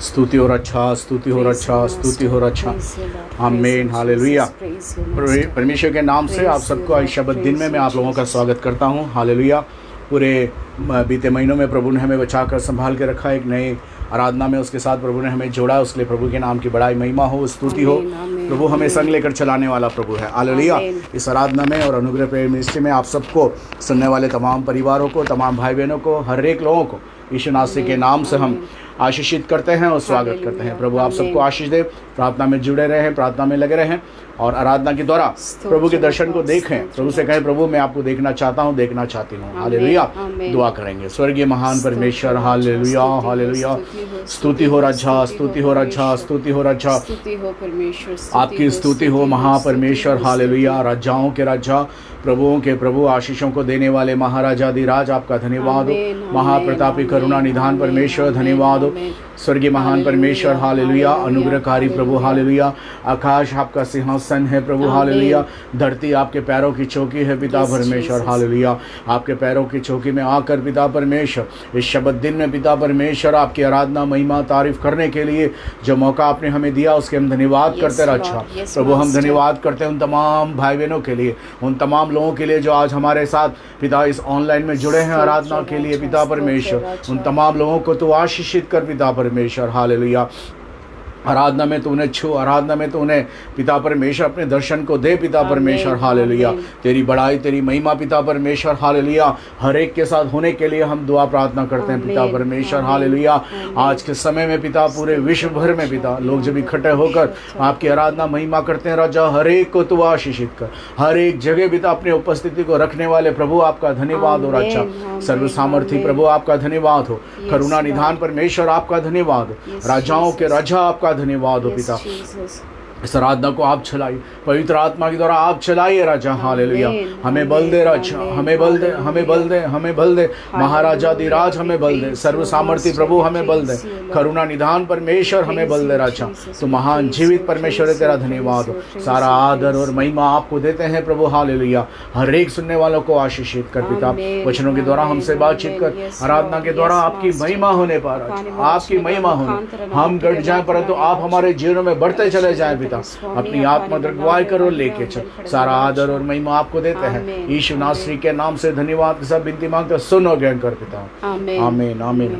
स्तुति और अच्छा, स्तुति और अच्छा, स्तुति और अच्छा। आमीन, हालेलुया। परमेश्वर के नाम से आप सबको इस शब्द दिन में मैं आप लोगों का स्वागत करता हूँ। हालेलुया। पूरे बीते महीनों में प्रभु ने हमें बचाकर संभाल के रखा। एक नई आराधना में उसके साथ प्रभु ने हमें जोड़ा। उसके लिए प्रभु के नाम की बड़ाई, महिमा हो, स्तुति हो। प्रभु हमें संग लेकर चलाने वाला प्रभु है। हालेलुया। इस आराधना में और अनुग्रह प्रेम मिनिस्ट्री में आप सबको, सुनने वाले तमाम परिवारों को, तमाम भाई बहनों को, हर एक लोगों को यीशु नासरी के नाम से हम आशीषित करते हैं और स्वागत करते हैं। प्रभु आप सबको आशीष दे। प्रार्थना में जुड़े रहें, प्रार्थना में लगे रहें और आराधना के द्वारा प्रभु के दर्शन को देखें। प्रभु से कहें, प्रभु मैं आपको देखना चाहता हूँ, देखना चाहती हूँ। हालेलुया। दुआ करेंगे। स्वर्गीय महान परमेश्वर, हालेलुया, हालेलुया। स्तुति हो राजा, स्तुति हो राजा, स्तुति हो राजा। आपकी स्तुति हो महापरमेश्वर। हालेलुया। राजाओं के राजा, प्रभुओं के प्रभु, आशीषों को देने वाले महाराजाधिराज, आपका धन्यवाद हो। महाप्रतापी करुणा निधान परमेश्वर, धन्यवाद हो। स्वर्गीय महान परमेश्वर, हालेलुया। अनुग्रहकारी प्रभु, हालेलुया। आकाश आपका सिंहासन है प्रभु, हालेलुया। धरती आपके पैरों की चौकी है पिता परमेश्वर, हालेलुया। आपके पैरों की चौकी में आकर पिता परमेश्वर, इस शब्द दिन में पिता परमेश्वर, आपकी आराधना, महिमा, तारीफ करने के लिए जो मौका आपने हमें दिया, उसके हम धन्यवाद करते रहे। अच्छा प्रभु, हम धन्यवाद करते हैं उन तमाम भाई बहनों के लिए, उन तमाम लोगों के लिए जो आज हमारे साथ पिता इस ऑनलाइन में जुड़े हैं आराधना के लिए पिता परमेश्वर। उन तमाम लोगों को तो आशीषित कर पिता परमेश्वर, हालेलुया। आराधना में तो उन्हें छू, आराधना में तो उन्हें पिता परमेश्वर अपने दर्शन को दे पिता परमेश्वर, हालेलुया। तेरी बड़ाई, तेरी महिमा पिता परमेश्वर, हालेलुया। हर एक के साथ होने के लिए हम दुआ प्रार्थना करते हैं पिता परमेश्वर, हालेलुया। आज के समय में पिता, पूरे विश्व भर में पिता, लोग जब इकट्ठे होकर आपकी आराधना महिमा करते हैं राजा, हर एक को तू आशीषित कर। हर एक जगह पिता अपनी उपस्थिति को रखने वाले प्रभु, आपका धन्यवाद हो राजा। सर्व सामर्थी प्रभु, आपका धन्यवाद हो। करुणा निधान परमेश्वर, आपका धन्यवाद हो। राजाओं के राजा, आपका धन्यवाद हो पिता। इस आराधना को आप चलाइए, पवित्र आत्मा के द्वारा आप चलाइए राजा, हालेलुया। हमें बल दे राजा, हमें बल दे, हमें बल दे, हमें बल दे। महाराजाधिराज हमें बल दे। सर्व सामर्थी प्रभु हमें बल दे। करुणा निधान परमेश्वर हमें बल दे राजा। तो महान जीवित परमेश्वर तेरा धन्यवाद हो। सारा आदर और महिमा आपको देते हैं प्रभु, हालेलुया। हर एक सुनने वालों को आशीषित कर पिता। वचनों के द्वारा हमसे बातचीत कर, आराधना के द्वारा आपकी महिमा होने पर, आपकी महिमा होने, हम घट जाए परंतु आप हमारे जीवन में बढ़ते चले जाए। अपनी आत्मा दरगवाई करो, लेके चल। सारा आदर और महिमा आपको देते हैं यीशु नासरी के नाम से। धन्यवाद के साथ विनती मांगते, सुनो ज्ञान कर पिता। आमीन, आमीन।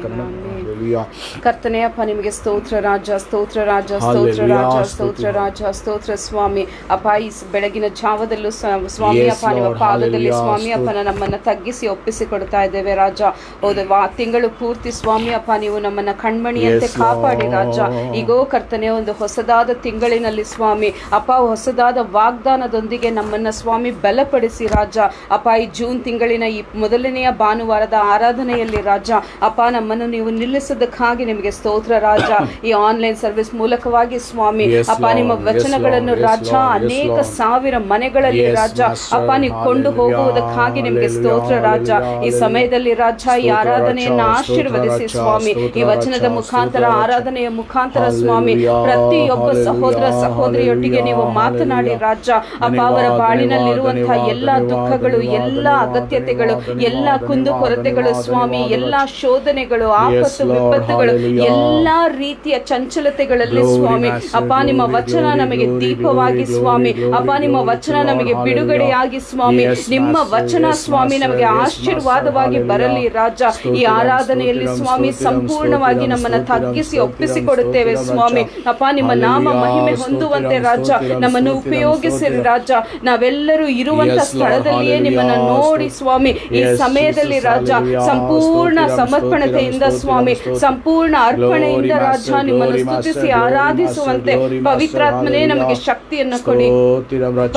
हालेलुया। ಕರ್ತನೇ ಅಪ್ಪ, ನಿಮಗೆ ಸ್ತೋತ್ರ ರಾಜ, ಸ್ತೋತ್ರ ರಾಜ, ಸ್ತೋತ್ರ ರಾಜ, ಸ್ತೋತ್ರ ರಾಜ, ಸ್ತೋತ್ರ ಸ್ವಾಮಿ. ಅಪ್ಪ ಈ ಬೆಳಗಿನ ಜಾವದಲ್ಲೂ ಸ್ವಾಮಿ ಅಪ್ಪ, ನಿಮ್ಮ ಪಾದದಲ್ಲಿ ಸ್ವಾಮಿ ಅಪ್ಪ ನಮ್ಮನ್ನ ತಗ್ಗಿಸಿ ಒಪ್ಪಿಸಿಕೊಡ್ತಾ ಇದ್ದೇವೆ ರಾಜ. ಹೌದವಾ, ತಿಂಗಳು ಪೂರ್ತಿ ಸ್ವಾಮಿ ಅಪ್ಪ ನೀವು ನಮ್ಮನ್ನ ಕಣ್ಮಣಿಯಂತೆ ಕಾಪಾಡಿ ರಾಜ. ಈಗೋ ಕರ್ತನೆ, ಒಂದು ಹೊಸದಾದ ತಿಂಗಳಿನಲ್ಲಿ ಸ್ವಾಮಿ ಅಪ್ಪ, ಹೊಸದಾದ ವಾಗ್ದಾನದೊಂದಿಗೆ ನಮ್ಮನ್ನ ಸ್ವಾಮಿ ಬಲಪಡಿಸಿ ರಾಜ. ಅಪ್ಪ ಈ ಜೂನ್ ತಿಂಗಳಿನ ಈ ಮೊದಲನೆಯ ಭಾನುವಾರದ ಆರಾಧನೆಯಲ್ಲಿ ರಾಜ ಅಪ್ಪ, ನಮ್ಮನ್ನು ನೀವು ನಿಲ್ಲಿಸೋದಕ್ಕಾಗಿ ನಿಮಗೆ ಸ್ತೋತ್ರ ರಾಜ. ಈ ಆನ್ಲೈನ್ ಸರ್ವಿಸ್ ಮೂಲಕವಾಗಿ ಸ್ವಾಮಿ ಅಪ್ಪ, ನಿಮ್ಮ ವಚನಗಳನ್ನು ರಾಜ ಅನೇಕ ಸಾವಿರ ಮನೆಗಳಲ್ಲಿ ರಾಜ ಅಪ್ಪ ನೀವು ಕೊಂಡು ಹೋಗುವುದಕ್ಕಾಗಿ ನಿಮಗೆ ಸ್ತೋತ್ರ ರಾಜ. ಈ ಸಮಯದಲ್ಲಿ ರಾಜ ಈ ಆರಾಧನೆಯನ್ನ ಆಶೀರ್ವದಿಸಿ ಸ್ವಾಮಿ. ಈ ವಚನದ ಮುಖಾಂತರ, ಆರಾಧನೆಯ ಮುಖಾಂತರ ಸ್ವಾಮಿ ಪ್ರತಿಯೊಬ್ಬ ಸಹೋದರ ಸಹೋದರಿಯೊಟ್ಟಿಗೆ ನೀವು ಮಾತನಾಡಿ ರಾಜ ಅಪ್ಪ. ಅವರ ಬಾಳಿನಲ್ಲಿರುವಂತಹ ಎಲ್ಲ ದುಃಖಗಳು, ಎಲ್ಲ ಅಗತ್ಯತೆಗಳು, ಎಲ್ಲ ಕುಂದುಕೊರತೆಗಳು ಸ್ವಾಮಿ, ಎಲ್ಲ ಶೋಧನೆಗಳು, ಆಪತ್ತು ವಿಪತ್ತುಗಳು, ಎಲ್ಲ ರೀತಿಯ ಚಂಚಲತೆಗಳಲ್ಲಿ ಸ್ವಾಮಿ ಅಪ್ಪ, ನಿಮ್ಮ ವಚನ ನಮಗೆ ದೀಪವಾಗಿ ಸ್ವಾಮಿ ಅಪ್ಪ, ನಿಮ್ಮ ವಚನ ನಮಗೆ ಬಿಡುಗಡೆಯಾಗಿ ಸ್ವಾಮಿ, ನಿಮ್ಮ ವಚನ ಸ್ವಾಮಿ ನಮಗೆ ಆಶೀರ್ವಾದವಾಗಿ ಬರಲಿ ರಾಜ. ಈ ಆರಾಧನೆಯಲ್ಲಿ ಸ್ವಾಮಿ ಸಂಪೂರ್ಣವಾಗಿ ನಮ್ಮನ್ನ ತಗ್ಗಿಸಿ ಒಪ್ಪಿಸಿಕೊಡುತ್ತೇವೆ ಸ್ವಾಮಿ ಅಪ್ಪ. ನಿಮ್ಮ ನಾಮ ಮಹಿಮೆ ಹೊಂದುವಂತೆ ರಾಜ ನಮ್ಮನ್ನು ಉಪಯೋಗಿಸಿರಿ ರಾಜ. ನಾವೆಲ್ಲರೂ ಇರುವಂತ ಸ್ಥಳದಲ್ಲಿಯೇ ನಿಮ್ಮನ್ನ ನೋಡಿ ಸ್ವಾಮಿ ಈ ಸಮಯದಲ್ಲಿ ರಾಜ ಸಂಪೂರ್ಣ ಸಮರ್ಪಣತೆಯಿಂದ ಸ್ವಾಮಿ, ಸಂಪೂರ್ಣ ಅರ್ಪಣೆಯಿಂದ ರಾಜ ನಿಮ್ಮನ್ನು ಸ್ತುತಿಸಿ ಆರಾಧಿಸುವಂತೆ ಪವಿತ್ರಾತ್ಮನೇ ನಮಗೆ ಶಕ್ತಿಯನ್ನು ಕೊಡಿ.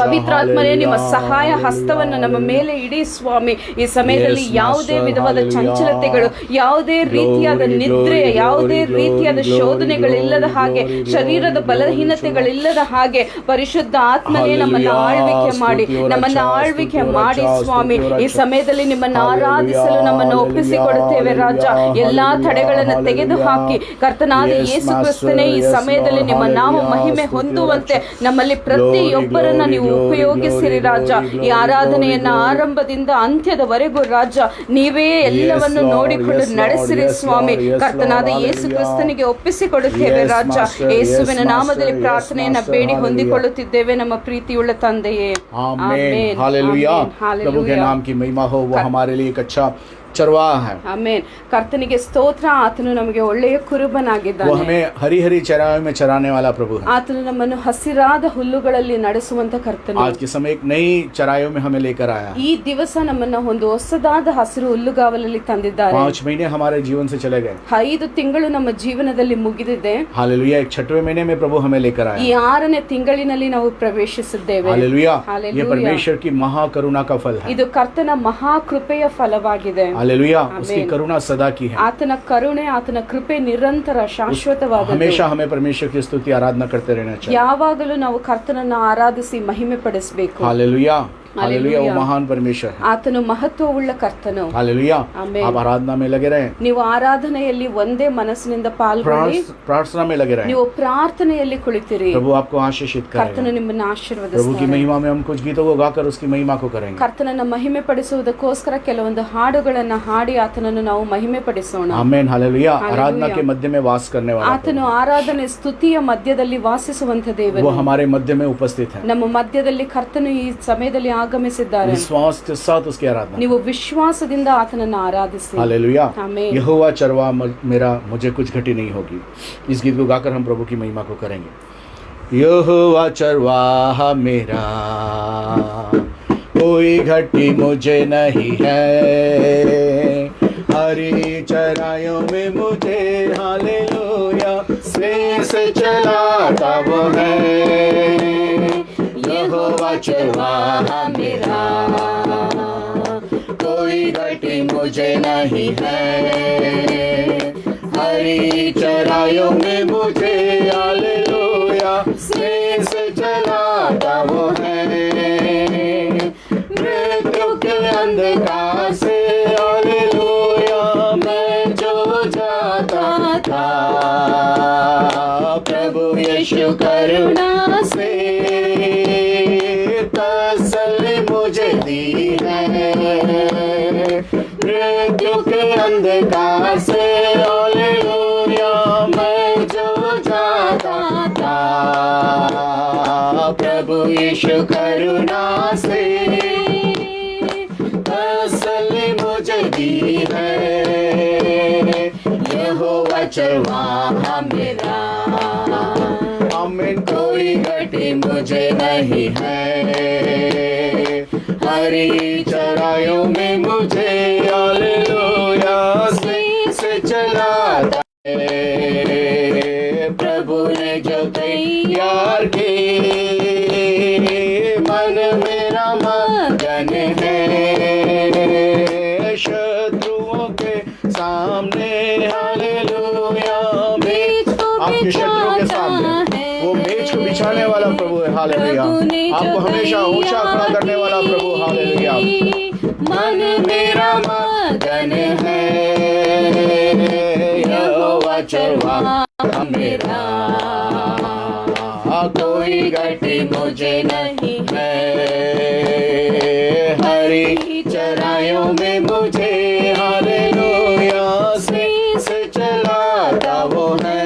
ಪವಿತ್ರಾತ್ಮನೇ ನಿಮ್ಮ ಸಹಾಯ ಹಸ್ತವನ್ನು ನಮ್ಮ ಮೇಲೆ ಇಡಿ ಸ್ವಾಮಿ. ಈ ಸಮಯದಲ್ಲಿ ಯಾವುದೇ ವಿಧವಾದ ಚಂಚಲತೆಗಳು, ಯಾವುದೇ ರೀತಿಯಾದ ನಿದ್ರೆ, ಯಾವುದೇ ರೀತಿಯಾದ ಶೋಧನೆಗಳಿಲ್ಲದ ಹಾಗೆ, ಶರೀರದ ಬಲಹೀನತೆಗಳಿಲ್ಲದ ಹಾಗೆ ಪರಿಶುದ್ಧ ಆತ್ಮನೇ ನಮ್ಮನ್ನ ಆಳ್ವಿಕೆ ಮಾಡಿ, ನಮ್ಮನ್ನ ಆಳ್ವಿಕೆ ಮಾಡಿ ಸ್ವಾಮಿ. ಈ ಸಮಯದಲ್ಲಿ ನಿಮ್ಮನ್ನ ಆರಾಧಿಸಲು ನಮ್ಮನ್ನು ಒಪ್ಪಿಸಿಕೊಡುತ್ತೇವೆ ರಾಜ. ಎಲ್ಲಾ ತಡೆಗಳನ್ನು ಎಲ್ಲವನ್ನ ತೆಗೆದುಹಾಕಿ ಕರ್ತನಾದ ಯೇಸು ಕ್ರಿಸ್ತನೇ ಈ ಸಮಯದಲ್ಲಿ ನಿಮ್ಮ ನಾಮ ಮಹಿಮೆ ಹೊಂದುವಂತೆ ನಮ್ಮಲ್ಲಿ ಪ್ರತಿಯೊಬ್ಬರನ್ನ ನೀವು ಉಪಯೋಗಿಸಿರಿ ರಾಜ. ಈ ಆರಾಧನೆಯನ್ನ ಆರಂಭದಿಂದ ಅಂತ್ಯದವರೆಗೂ ರಾಜ ನೀವೇ ಎಲ್ಲವನ್ನು ನೋಡಿಕೊಂಡು ನಡೆಸಿರಿ ಸ್ವಾಮಿ. ಕರ್ತನಾದ ಯೇಸು ಕ್ರಿಸ್ತನಿಗೆ ಒಪ್ಪಿಸಿಕೊಡುತ್ತೇವೆ ರಾಜ. ಯೇಸುವಿನ ನಾಮದಲ್ಲಿ ಪ್ರಾರ್ಥನೆಯನ್ನ ಬೇಡಿ ಹೊಂದಿಕೊಳ್ಳುತ್ತಿದ್ದೇವೆ ನಮ್ಮ ಪ್ರೀತಿಯುಳ್ಳ ತಂದೆಯೇ. आमीन। हालेलुया। प्रभु के नाम की महिमा हो। वो हमारे लिए एक अच्छा चरवाहा है। आमीन। ಕರ್ತನಿಗೆ ಸ್ತೋತ್ರ. ಆತನು ನಮಗೆ ಒಳ್ಳೆಯ ಕುರುಬನಾಗಿದ್ದಾನೆ. वो हमें हरी हरी चराइयों में चराने वाला प्रभु है। ಆತನು ನಮ್ಮನ್ನು ಹಸಿರಾದ ಹುಲ್ಲುಗಳಲ್ಲಿ ನಡೆಸುವಂತ ಕರ್ತನು. आज के समय एक नई चराइयों में हमें लेकर आया। ಈ ದಿವಸ ನಮ್ಮನ್ನು ಒಂದು ಹೊಸದಾದ ಹಸಿರು ಹುಲ್ಲುಗಾವಲಲ್ಲಿ ತಂದಿದ್ದಾರೆ. 5 महीने हमारे जीवन से चले गए। 5 ತಿಂಗಳು ನಮ್ಮ ಜೀವನದಲ್ಲಿ ಮುಗಿದಿದೆ. हालेलुया। एक 6वें महीने में प्रभु हमें लेकर आया। ಈ 6ನೇ ತಿಂಗಳಿನಲ್ಲಿ ನಾವು ಪ್ರವೇಶಿಸಿದ್ದೇವೆ. हालेलुया। ये परमेश्वर की महाकरुणा का फल है। ಇದು ಕರ್ತನ ಮಹಾ ಕೃಪೆಯ ಫಲವಾಗಿದೆ. हालेलुया। उसकी करुणा सदा की है। ಆತನ ಕರುಣೆ ಆತನ ಕೃಪೆ ನಿರಂತರ ಶಾಶ್ವತವಾದದ್ದು. हमेशा हमें परमेश्वर की स्तुति आराधना करते रहना चाहिए। ಯಾವಾಗಲೂ ನಾವು ಕರ್ತನನ್ನು ಆರಾಧಿಸಿ ಮಹಿಮೆ ಪಡಿಸಬೇಕು. हालेलुया। हालेलुया। वो महान परमेश्वर है। ಆತನು ಮಹತ್ವವುಳ್ಳ ಕರ್ತನು. हालेलुया। आप आराधना में लगे रहें। ನೀವು ಆರಾಧನೆಯಲ್ಲಿ ಒಂದೇ ಮನಸ್ಸಿನಿಂದ ಪಾಲ್ಗೊಳ್ಳಿ. प्रार्थना में लगे रहें। ನೀವು ಪ್ರಾರ್ಥನೆಯಲ್ಲಿ ಕುಳಿತಿರಿ. प्रभु आपको आशीषित करेगा। ಕರ್ತನು ನಿಮ್ಮನ್ನು ಆಶೀರ್ವದಿಸುತ್ತಾನೆ। प्रभु की महिमा में हम कुछ गीतों को गाकर उसकी महिमा को करेंगे। ಕರ್ತನನ್ನು ಮಹಿಮೆ ಪಡಿಸುವುದಕ್ಕೋಸ್ಕರ ಕೆಲವೊಂದು ಹಾಡುಗಳನ್ನು ಹಾಡಿ ಆತನನ್ನು ನಾವು ಮಹಿಮೆ ಪಡಿಸೋಣ. ಆಮೆನ್। हालेलुया। आराधना के मध्य में वास करने वाला ಆತನು ಆರಾಧನೆ ಸ್ತುತಿಯ ಮಧ್ಯದಲ್ಲಿ ವಾಸಿಸುವಂತ ದೇವರು. वो हमारे मध्य में उपस्थित है। ನಮ್ಮ ಮಧ್ಯದಲ್ಲಿ ಕರ್ತನು ಈ ಸಮಯದಲ್ಲಿ ಆಗಮಿಸಿದ್ದಾರೆ. विश्वास के साथ उसकी आराधना। ನೀವು ವಿಶ್ವಾಸದಿಂದ ಆತನನ್ನು ಆರಾಧಿಸಿ। हालेलुया। आमीन। यहोवा चरवाहा मेरा, मुझे कुछ घटी नहीं होगी। इस गीत को गाकर हम प्रभु की महिमा को करेंगे। यहोवा चरवाहा मेरा, कोई घटी मुझे नहीं है। हरी चराइयों में मुझे हालेलुया से चलाता वो है। यहोवा चरवाहा मेरा, कोई घटी मुझे नहीं है। हरी चराइयों में मुझे हालेलुया से चलाता वो है। मृत्यु के अंधकार से हालेलुया मैं जो जाता था, प्रभु यीशु करुणा से तसल्ली मुझे दी है। मृत्यु के अंधकार से हालेलुया मैं जो जाता था, प्रभु यीशु करुणा से तसल्ली मुझे दी है। यहोवा चरवाहा मेरा, आमीन। कोई घटी मुझे नहीं है। हरी चराइयों में मुझे हालेलुया से चलाता है। प्रभु ने जो तैयार की, मन मेरा मगन है। शत्रुओं के सामने हालेलुया, आपके शत्रुओं के सामने वो मेज को बिछाने वाला प्रभु है। हालेलुया। आपको हमेशा ऊंचा खड़ा करने वाला प्रभु। हालेलुया। मन मेरा मगन है। यहोवा चरवाहा मेरा, कोई घटी मुझे नहीं है। हरी चराइयों में मुझे हालेलुया से चलाता वो है।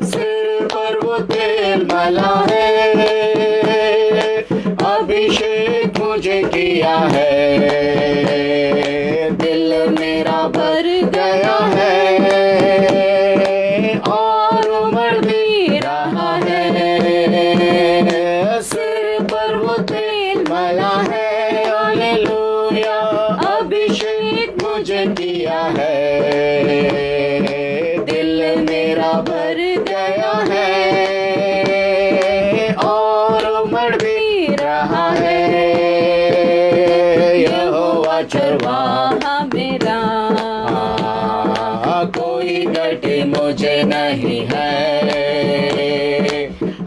सिर पर वो तेल मला है, अभिषेक मुझे किया है। दिल मेरा भर गया है और उमड़ भी रहा है। सिर पर वो तेल मला है, हालेलुया अभिषेक मुझे किया है। दिल मेरा भर गया है और उमड़ भी रहा है। यहोवा चरवाहा मेरा, कोई घटी मुझे नहीं है।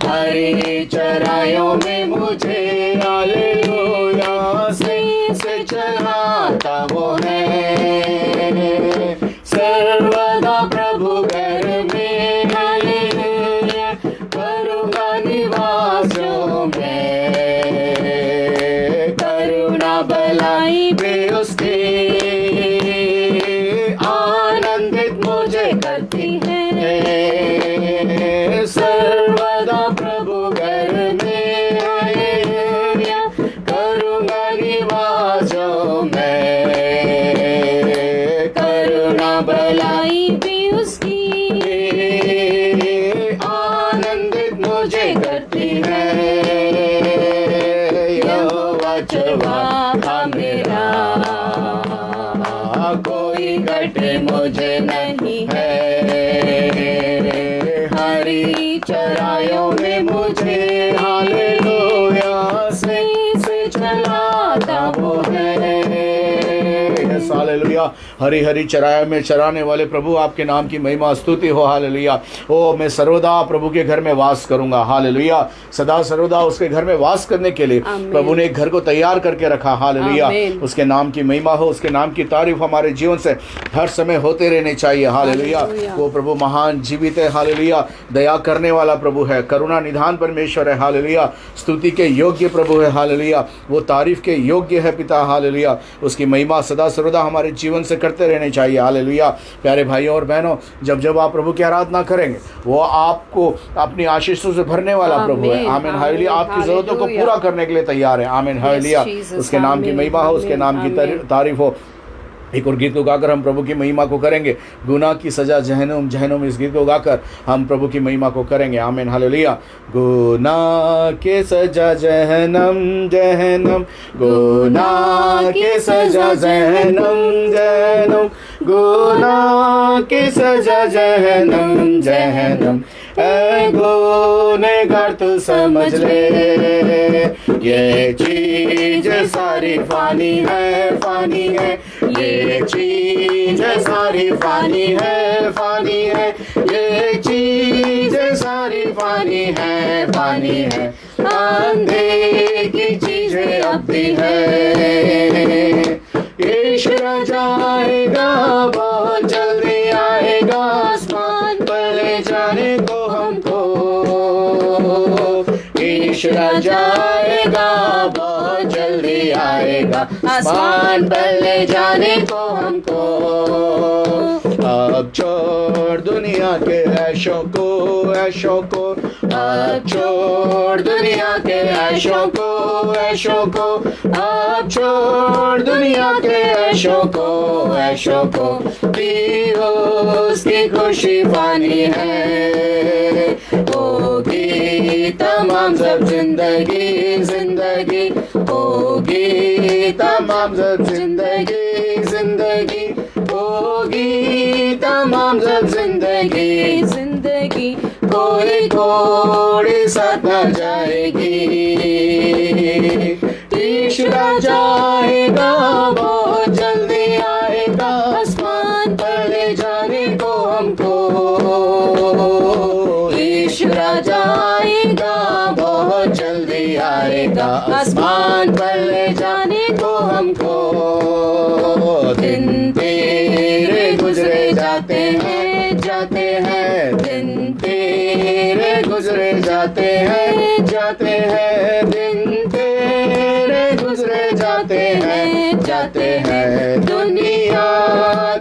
हरी चराइयों में मुझे हालेलुया से चलाता वो है। सिर करती है। सर्वदा प्रभु घर में करूँगा निवास जो मैं, करुणा भलाई भी उसकी आनंदित मुझे करती है। यहोवा चरवाहा मेरा, कोई घटे मुझे नहीं है। हरी चराइयों में मुझे हालेलुया से चलाता वो है। हालेलुया। हरी हरी चराया में चराने वाले प्रभु, आपके नाम की महिमा स्तुति हो। हालेलुया। ओ मैं सर्वदा प्रभु के घर में वास करूंगा। हालेलुया। सदा सर्वदा उसके घर में वास करने के लिए प्रभु ने एक घर को तैयार करके रखा। हालेलुया। उसके नाम की महिमा हो, उसके नाम की तारीफ हमारे जीवन से हर समय होते रहने चाहिए। हालेलुया। वो प्रभु महान जीवित है। हालेलुया। दया करने वाला प्रभु है, करुणा निधान परमेश्वर है। हालेलुया। स्तुति के योग्य प्रभु है। हालेलुया। वो तारीफ के योग्य है पिता। हालेलुया। उसकी महिमा सदा सर्वदा हमारे जीवन से करते रहने चाहिए। हालेलुया। प्यारे भाइयों और बहनों, जब जब आप प्रभु की आराधना करेंगे, वो आपको अपनी आशीषों से भरने वाला प्रभु है। आमीन। हालेलुया। आपकी जरूरतों को पूरा करने के लिए तैयार है। आमीन। हालेलुया। उसके नाम की महिमा हो, उसके नाम की तारीफ हो। एक और गीत को गाकर हम प्रभु की महिमा को करेंगे। गुनाह की सजा जहन्नुम, जहन्नुम, इस गीत को गाकर हम प्रभु की महिमा को करेंगे। आमीन। हालेलुया। गुनाह के सजा जहन्नुम, जहन्नुम, गुनाह के सजा जहन्नुम, जहन्नुम, गुनाह के सजा जहन्नुम, जहन्नुम। ऐ गुनहगार तू समझ ले, ये चीज सारी फानी है, फानी है। ये चीज सारी फानी है, फानी है। ये चीज सारी फानी है, फानी है। अंधे की चीजें अपनी है। यीशु राजा आएगा, बहुत जल्दी आएगा, आसमान पर ले जाने को हमको। यीशु राजा आएगा, बहुत जल्दी आएगा, आसमान पर ले जाने को हमको। अब छोड़ दुनिया के ऐशों को, ऐशों को, अब छोड़ दुनिया के ऐशों को, ऐशों को, अब छोड़ दुनिया के ऐशों को, ऐशों को। पियो उसकी खुशी फानी है, होगी तमाम सब जिंदगी, जिंदगी होगी तमाम सब जिंदगी, जिंदगी होगी तमाम सब जिंदगी, जिंदगी कोई घोड़ी साथ न जाएगी। यीशु राजा आएगा, बहुत जल्दी आएगा, आसमान पर ले जाने को हमको। यीशु राजा आएगा, बहुत जल्दी आएगा, आसमान पर ले जाने को हमको। दिन तेरे गुजरे जाते हैं, जाते हैं, दिन तेरे गुजरे जाते हैं, जाते हैं, दिन तेरे गुजरे जाते हैं, जाते हैं। दुनिया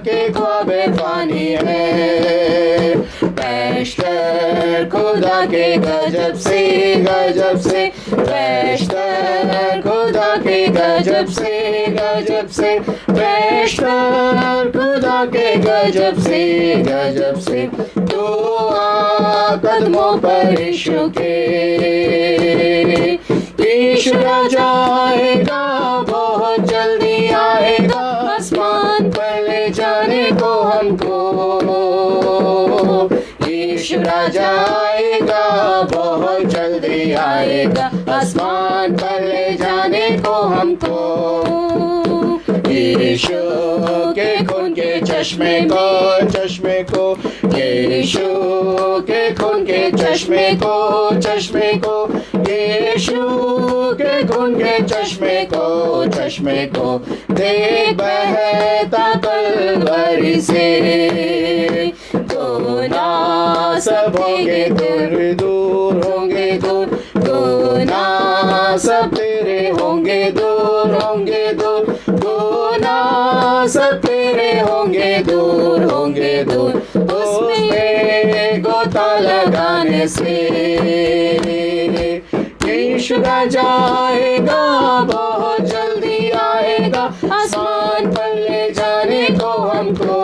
के ख्वाबे फानी है, बेशतर खुदा के गजब से, गजब से, बेशतर खुदा के गजब से, गजब से, बेशतर खुदा के गजब से, गजब से। तू आ कदमों पर यीशु के, यीशु राजा आएगा, बहुत जल्दी आएगा, आसमान पर ले जाने को हमको। यीशु राजा आएगा, बहुत जल्दी आएगा, आसमान पर ले जाने को हमको। यीशु के खून के चश्मे को, चश्मे को, यीशु के खून के चश्मे को, चश्मे को, यीशु के खून के चश्मे को, चश्मे को। देख बहता कलवरी से, गुनाह सब होंगे दूर, दूर होंगे दूर, गुनाह सब तेरे होंगे दूर, होंगे दूर, गुनाह सब तेरे होंगे दूर, होंगे दूर उसमें गोता लगाने से। यीशु राजा आएगा, बहुत जल्दी आएगा, आसमान पर ले जाने को हमको।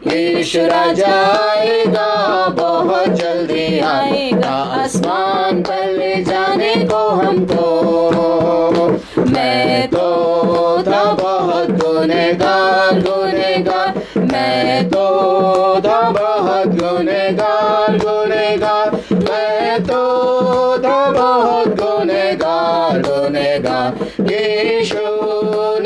यीशु राजा आएगा, बहुत जल्दी आएगा, आसमान पर ले जाने को हमको। मैं तो था बहुत गुनहगार, गुनहगार, मैं तो था बहुत गुनहगार, गुनहगार, मैं तो था बहुत गुनहगार, गुनहगार। यीशु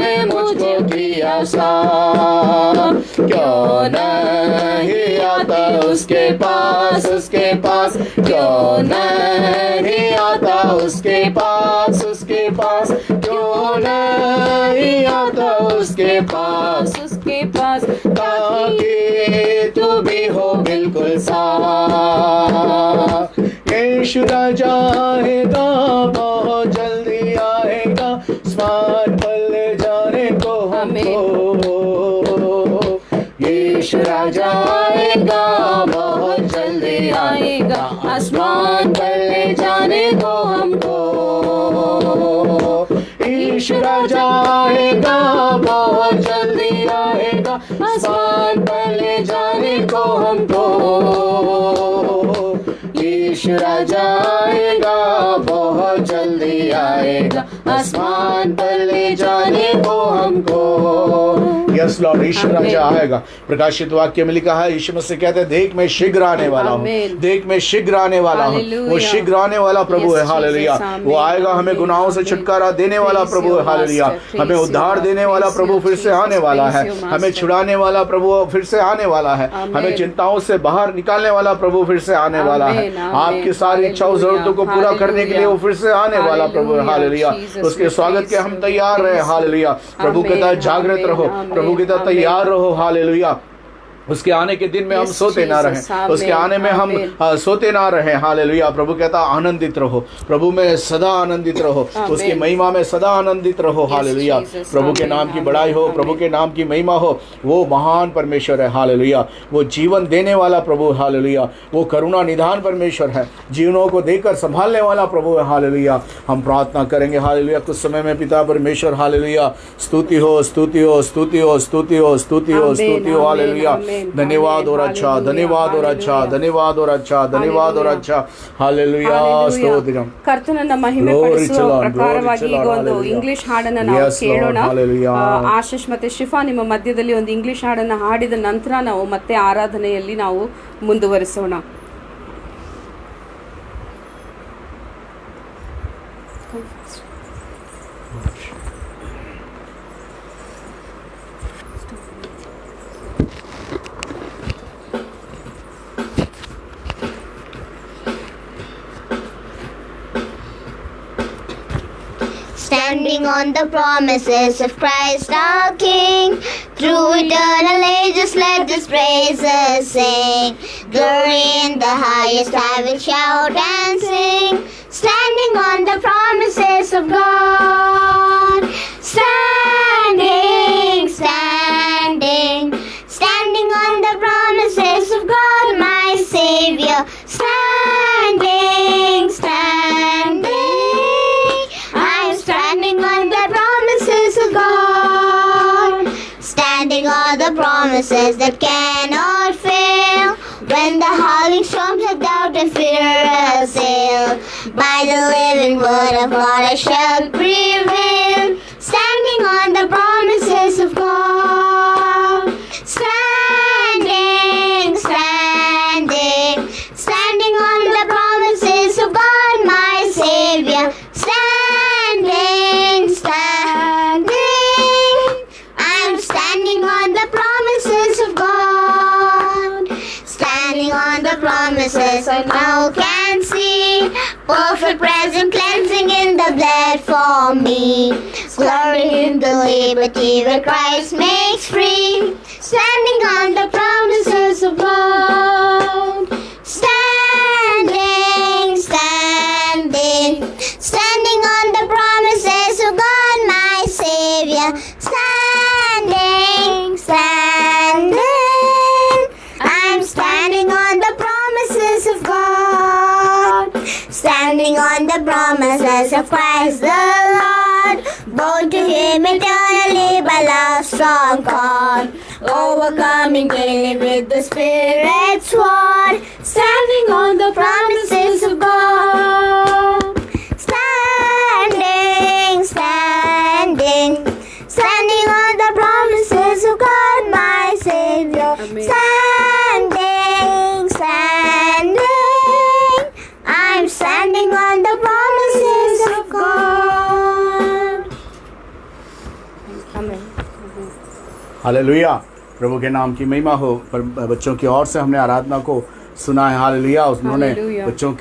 ने मुझको किया साफ, क्यों नहीं आता उसके पास, उसके पास, क्यों नहीं आता उसके पास, उसके पास, क्यों नहीं आता उसके पास, उसके पास, ताकि तू भी हो बिल्कुल साफ। यीशु राजा आएगा, बहुत जल्दी आएगा, आसमान पर ले जाने को हमको। यीशु राजा आएगा, बहुत जल्दी आएगा, आसमान पर ले जाने को हमको। यीशु राजा आएगा, बहुत जल्दी आएगा, आसमान पर ले जाने को हमको। यीशु राजा आएगा, बहुत जल्दी आएगा, आसमान पर ले जाने को हमको। यस लॉर्ड, यीशु राजा आएगा। प्रकाशित वाक्य में लिखा है, यीशु मसीह कहते हैं, देख मैं शीघ्र आने वाला हूँ, देख मैं शीघ्र आने वाला हूँ। वो शीघ्र आने वाला प्रभु है, हालेलुया। वो आएगा, हमें गुनाहों से छुटकारा देने वाला प्रभु है, हालेलुया। हमें उद्धार देने वाला प्रभु फिर से आने वाला है, हमें छुड़ाने वाला प्रभु फिर से आने वाला है, हमें चिंताओं से बाहर निकालने वाला प्रभु फिर से आने वाला है। आपकी सारी इच्छाओं जरूरतों को पूरा करने के लिए वो फिर से आने वाला प्रभु है, हालेलुया। उसके स्वागत के हम तैयार रहे, हालेलुया। प्रभु के तहत जागृत रहो, प्रभु के तहत तैयार रहो, हालेलुया। उसके आने के दिन में हम सोते ना रहें, उसके आने में हम सोते ना रहें, हालेलुया। प्रभु कहता आनंदित रहो, प्रभु में सदा आनंदित रहो, उसकी महिमा में सदा आनंदित रहो, हालेलुया। प्रभु के नाम की बड़ाई हो, प्रभु के नाम की महिमा हो। वो महान परमेश्वर है, हालेलुया। वो जीवन देने वाला प्रभु, हालेलुया। वो करुणा निधान परमेश्वर है, जीवनों को देकर संभालने वाला प्रभु है, हालेलुया। हम प्रार्थना करेंगे, हालेलुया। कुछ समय में पिता परमेश्वर, हालेलुया, स्तुति हो, स्तुति हो, स्तुति हो, स्तुति हो, स्तुति हो, स्तुति हो, हालेलुया। धन्यवाद और अच्छा, धन्यवाद और अच्छा, धन्यवाद और अच्छा, धन्यवाद और अच्छा, ಹಾಲೆಲೂಯಾ, ಸ್ತೋತ್ರಂ. ಕರ್ತನನ್ನ ಮಹಿಮೆ ಪಡಿಸುವ ಪ್ರಕಾರವಾಗಿ ಈಗ ಒಂದು ಇಂಗ್ಲಿಷ್ ಹಾಡನ್ನ ನಾವು ಕೇಳೋಣ. ಆಶೀಶ್ ಮತ್ತೆ ಶಿಫಾ ನಿಮ್ಮ ಮಧ್ಯದಲ್ಲಿ ಒಂದು ಇಂಗ್ಲಿಷ್ ಹಾಡನ್ನ ಹಾಡಿದ ನಂತರ ನಾವು ಮತ್ತೆ ಆರಾಧನೆಯಲ್ಲಿ ನಾವು ಮುಂದುವರಿಸೋಣ. Standing on the promises of Christ our King, through eternal ages let His praises sing. Glory in the highest I will shout and sing, standing on the promises of God. Standing, standing, standing on the promises of God, my Savior. Standing, standing, standing on the promises of God. Standing on the promises that cannot fail, when the howling storms of doubt and fear assail. By the living word of God I shall prevail. Standing on the promises of God. Standing, standing, standing on the promises of God, my Savior. Standing, standing, I'm standing on the promises of God. Standing on the promises I now can see, perfect present cleansing in the blood for me. Glory in the liberty where Christ makes free. Standing on the promises of God. Standing, standing, standing on the promises of God, my Savior. promises of God. Standing on the promises of Christ the Lord. Bound to Him eternally by love's strong cord. Overcoming daily with the Spirit's sword. Standing on the promises of God. Standing, standing, standing on the promises of God, my Savior. Amen. Standing, standing, I'm standing on the promises of God. Amen. Hallelujah, प्रभु के नाम की महिमा हो। पर बच्चों की ओर से हमने आराधना को सुना है। हालेलुया, उन्होंने हालेलुया। बच्चों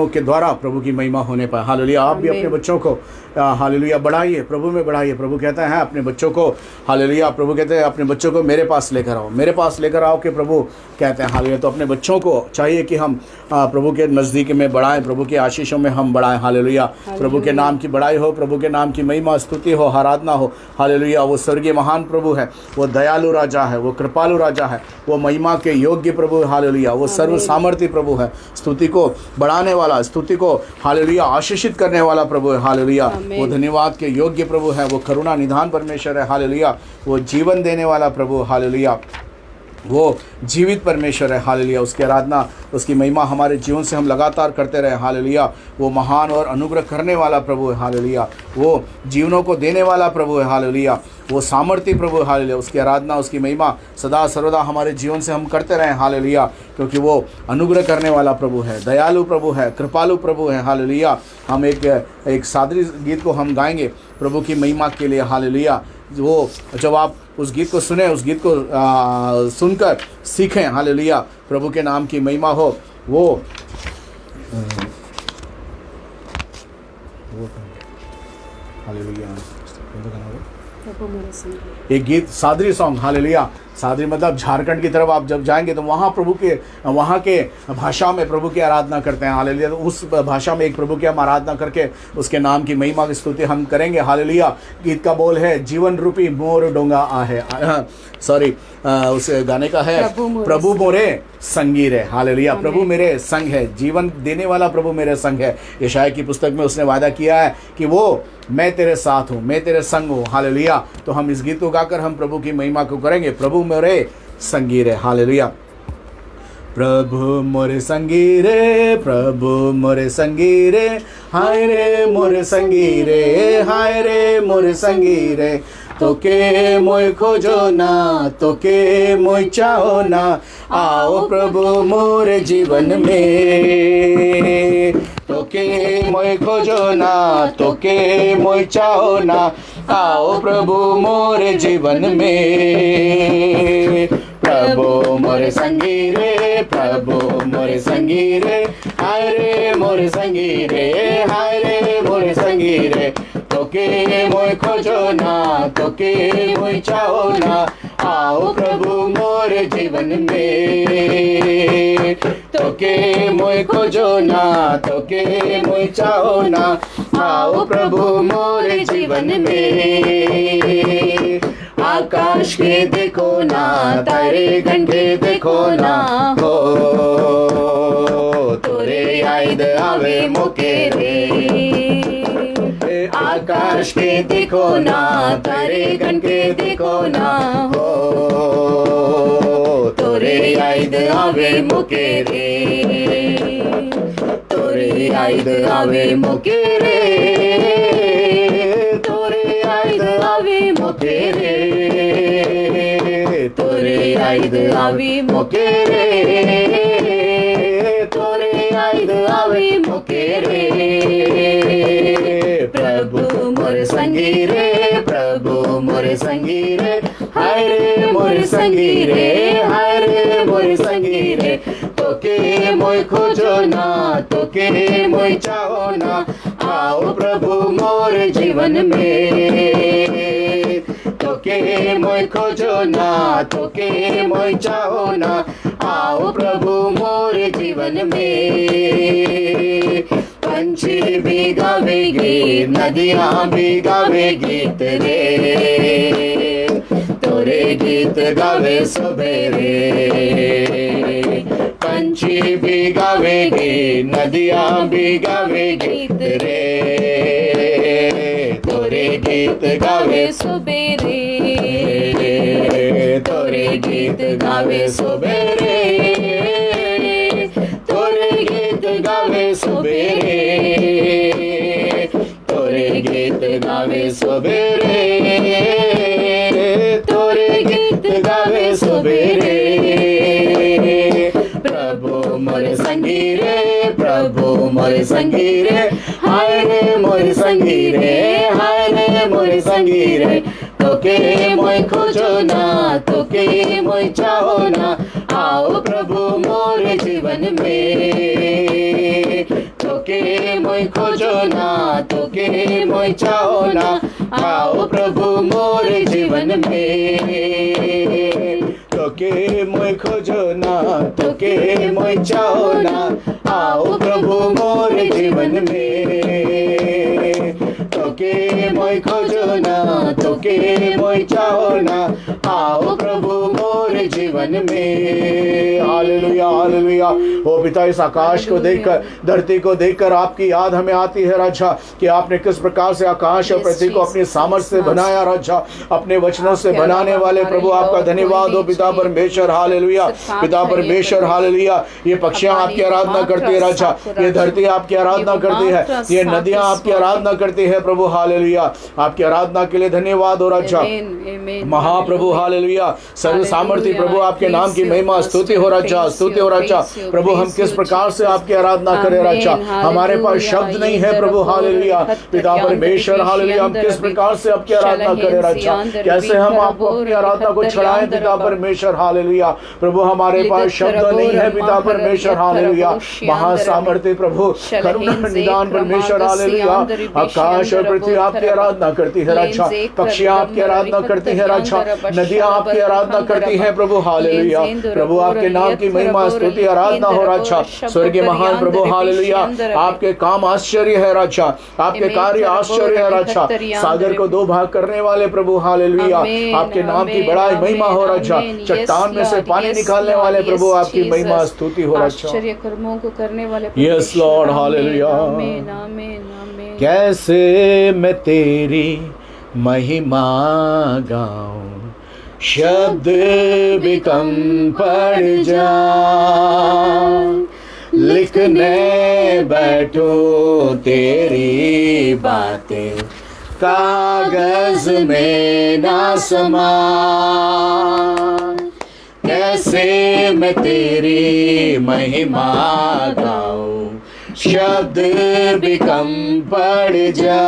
के द्वारा प्रभु की महिमा होने पर। हालेलुया, आप भी आमीन। अपने बच्चों को हालेलुया बढ़ाइए, प्रभु में बढ़ाइए। प्रभु कहते हैं अपने बच्चों को, हालेलुया, प्रभु कहते हैं अपने बच्चों को मेरे पास लेकर आओ, मेरे पास लेकर आओ के प्रभु कहते हैं। हालेलुया, तो अपने बच्चों को चाहिए कि हम प्रभु के नज़दीक में बढ़ाएं, प्रभु के आशीषों में हम बढ़ाएं। हालेलुया, प्रभु के नाम की बढ़ाई हो, प्रभु के नाम की महिमा स्तुति हो, आराधना हो। हालेलुया, वो स्वर्गीय महान प्रभु है, वो दयालु राजा है, वो कृपालु राजा है, वो महिमा के योग्य प्रभु। हालेलुया, वो सर्व सामर्थ्य प्रभु है, स्तुति को बढ़ाने वाला, स्तुति को हालेलुया आशीषित करने वाला प्रभु है। हालेलुया, वो धन्यवाद के योग्य प्रभु है, वो करुणा निधान परमेश्वर है। हालेलुया, वो जीवन देने वाला प्रभु। हालेलुया, वो जीवित परमेश्वर है। हालेलुया, उसकी आराधना, उसकी महिमा हमारे जीवन से हम लगातार करते रहे। हालेलुया, वो महान और अनुग्रह करने वाला प्रभु है। हालेलुया, वो जीवनों को देने वाला प्रभु है। हालेलुया, वो सामर्थ्य प्रभु है। हालेलुया, उसकी आराधना, उसकी महिमा सदा सर्वदा हमारे जीवन से हम करते रहें। हालेलुया, क्योंकि वो अनुग्रह करने वाला प्रभु है, दयालु प्रभु है, कृपालु प्रभु है। हालेलुया, हम एक सादरी गीत को हम गाएंगे प्रभु की महिमा के लिए। हालेलुया, वो जब आप उस गीत को सुने, उस गीत को सुनकर सीखें। हालेलुया, प्रभु के नाम की महिमा हो। वो हालेलुया, एक गीत सादरी सॉन्ग। हालेलुया, सादरी मतलब झारखंड की तरफ आप जब जाएंगे तो वहाँ वहाँ के भाषा में प्रभु की आराधना करते हैं। हालेलुया, तो उस भाषा में एक प्रभु की हम आराधना करके उसके नाम की महिमा की स्तुति हम करेंगे। हालेलुया, गीत का बोल है जीवन रूपी मोर डोंगा आहे, सॉरी उस गाने का है प्रभु मोरे संगी रे। हालेलुया, प्रभु मेरे संग है, जीवन देने वाला प्रभु मेरे संग है। यशायाह की पुस्तक में उसने वादा किया है कि वो मैं तेरे साथ हूँ, मैं तेरे संग हूँ। हालेलुया, तो हम इस गीत को गाकर हम प्रभु की महिमा को करेंगे, प्रभु मेरे संगी रे। हालेलुया, प्रभु मोरे संगी रे, प्रभु मोरे संगी रे, हाय रे मोरे संगी रे, हाय रे मोरे संगी रे। तोके मोय खोजो ना, तोके मोय चाहो ना, आओ प्रभु मोरे जीवन में। तोके मोय खोजो ना, तोके मोय चाहो ना, आओ प्रभु मोरे जीवन में। प्रभु मोरे संगी रे, प्रभु मोरे संगी रे, हाय रे मोरे संगी रे, हाय रे मोरे संगी रे। तोके मोय खोजो ना, तोके मोय चाहो ना, आओ प्रभु मोरे जीवन में। तोके मोय खोजो ना, तोके मोय चाहो ना, आओ प्रभु मोरे जीवन में। आकाश के देखो ना, तारे घंटे देखो ना, हो तोरे याद आवे मोके रे। आकाश के देखो ना, तारे घंटे देखो ना, हो तोरे याद आवे मोके रे, तोरे याद आवे मोके रे, तोरे याद आवे मोके रे, तोरे याद आवे मोके रे, तोरे याद आवे मोके रे। प्रभु मोरे संगी रे, प्रभु मोरे संगी रे, हाय रे मोरे संगी रे, हाय रे मोरे संगी रे। तोके मोय खोजो ना, तोके मोय चाहो ना, आओ प्रभु मोरे जीवन में। तोके मोय खोजो ना, तोके मोय चाहो ना, आओ प्रभु मोरे जीवन में। पंछी भी गावे गीत, नदियाँ भी गावे गीत रे, तोरे गीत गावे सवेरे। पंछी भी गावे नदियां भी गावे गीत रे, तोरे गीत गावे सुबेरे, तोरे गीत गावे सुबेरे, तोरे गीत गावे सुबेरे, तोरे गीत गावे सुबेरे, तोरे गीत गावे सुबेरे। प्रभु मोरे संगी रे, प्रभु मोरे संगी रे, हाय रे मोरे संगी रे, हाय रे मोरे संगी रे। तोके मोय खोजो ना, तोके मोय चाहो ना, आओ प्रभु मोरे जीवन में। तोके मोय खोजो ना, तोके मोय चाहो ना, आओ प्रभु मोरे जीवन में। तोके मोय खोजो ना, तोके मोय चाहो ना, आओ प्रभु मोरे जीवन में। तोके मोय खोजो ना, तोके मोय चाहो ना, आओ प्रभु मोरे जीवन में। Hallelujah hallelujah. ओ पिता, इस आकाश को देखकर, धरती को देखकर आपकी याद हमें आती है राजा कि आपने किस प्रकार से आकाश और पृथ्वी को अपनी सामर्थ्य से बनाया राजा, अपने वचनों से बनाने वाले प्रभु आपका धन्यवाद हो पिता परमेश्वर। हालेलुया पिता परमेश्वर हालेलुया। ये पक्षियां आपकी आराधना करती है राजा, ये धरती आपकी आराधना करती है, ये नदियां आपकी आराधना करती है प्रभु। हालेलुया आपकी आराधना के लिए धन्यवाद हो राजा महाप्रभु। हालेलुया सर्व सामर्थ्य प्रभु आपके नाम की महिमा स्तुति हो राजा, स्तुति हो राजा प्रभु। हम किस प्रकार से आपकी आराधना करें राजा, हमारे पास शब्द नहीं है प्रभु। हालेलुया पिता परमेश्वर हालेलुया। हम किस प्रकार से आपकी आराधना करें राजा, कैसे हम आपको अपनी आराधना को चढ़ाएं पिता परमेश्वर। हालेलुया प्रभु हमारे पास शब्द नहीं है पिता परमेश्वर। हालेलुया महासामर्थ्य प्रभु, करुणा निदान परमेश्वर। हालेलुया आकाश और पृथ्वी आपकी आराधना करती है राजा, पक्षियां आपकी आराधना करती है राजा, नदियां आपकी आराधना करती है प्रभु। हालेलुया प्रभु आपके नाम की महिमा स्तुति आराधना हो राजा। स्वर्गीय महान प्रभु हालेलुया आपके काम आश्चर्य है राजा, आपके कार्य आश्चर्य है राजा। सागर को दो भाग करने वाले प्रभु हालेलुया आपके नाम की बड़ाई महिमा हो राजा। चट्टान में से पानी निकालने वाले प्रभु आपकी महिमा स्तुति हो राजा। आश्चर्य कर्मों को करने वाले यस लॉर्ड हालेलुया। आमीन आमीन आमीन। कैसे मैं तेरी महिमा गाऊं, शब्द भी कम पड़ जाए। लिखने बैठो तेरी बातें, कागज में ना समा। कैसे मैं तेरी महिमा गाऊं, शब्द भी कम पड़ जा।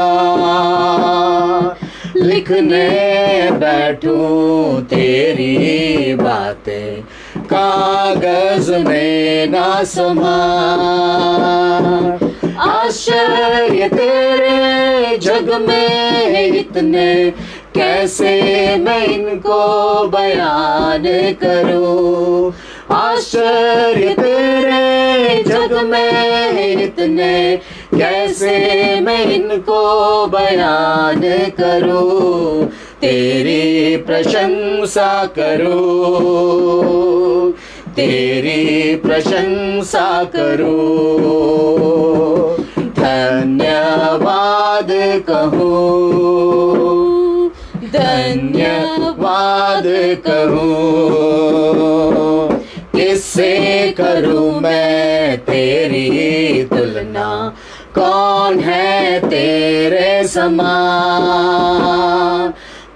लिखने बैठूं तेरी बातें, कागज में ना समा। आश्चर्य तेरे जग में इतने, कैसे मैं इनको बयान करूं। आश्चर्य तेरे जग में इतने, कैसे मैं इनको बयान करूं। तेरी प्रशंसा करूं, तेरी प्रशंसा करूं। धन्यवाद कहूं, धन्यवाद कहूं। किससे करूं मैं तेरी तुलना, कौन है तेरे समान।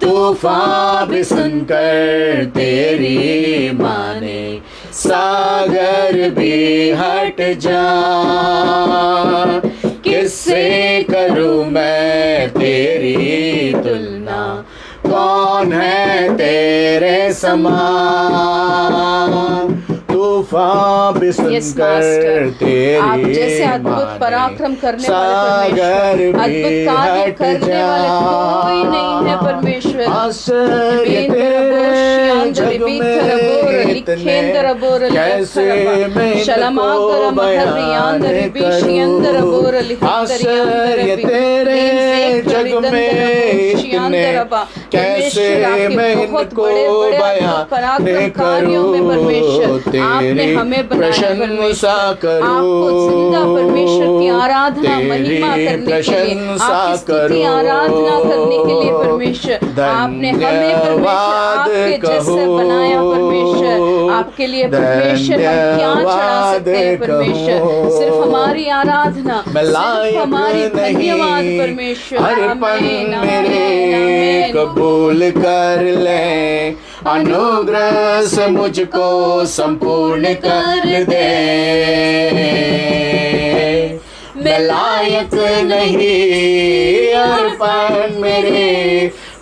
तूफान भी सुनकर तेरी माने, सागर भी हट जा। किससे करूं मैं तेरी तुलना, कौन है तेरे समान। तूफान भी सुनकर तेरी आप जैसे अद्भुत पराक्रम करने वाले परमेश्वर, अद्भुत कार्य करने वाले कोई नहीं है परमेश्वर। आश्चर्य तेरे जग में इतने, कैसे मैं इनको बयान करूं। आश्चर्य तेरे जग में इतने कैसे मैं इनको बयान करूं, तेरी प्रशंसा करूं, परमेश्वर की आराधना महिमा करने के लिए, आपकी स्तुति आराधना करने के लिए परमेश्वर आपने हमें परमेश्वर आपके जैसे बनाया परमेश्वर। आपके लिए परमेश्वर हम क्या चढ़ा सकते हैं परमेश्वर, सिर्फ हमारी आराधना, सिर्फ हमारी धन्यवाद परमेश्वर। अर्पण मेरे कबूल कर ले, अनुग्रह से मुझको संपूर्ण कर दे। मैं लायक नहीं, अर्पण मेरे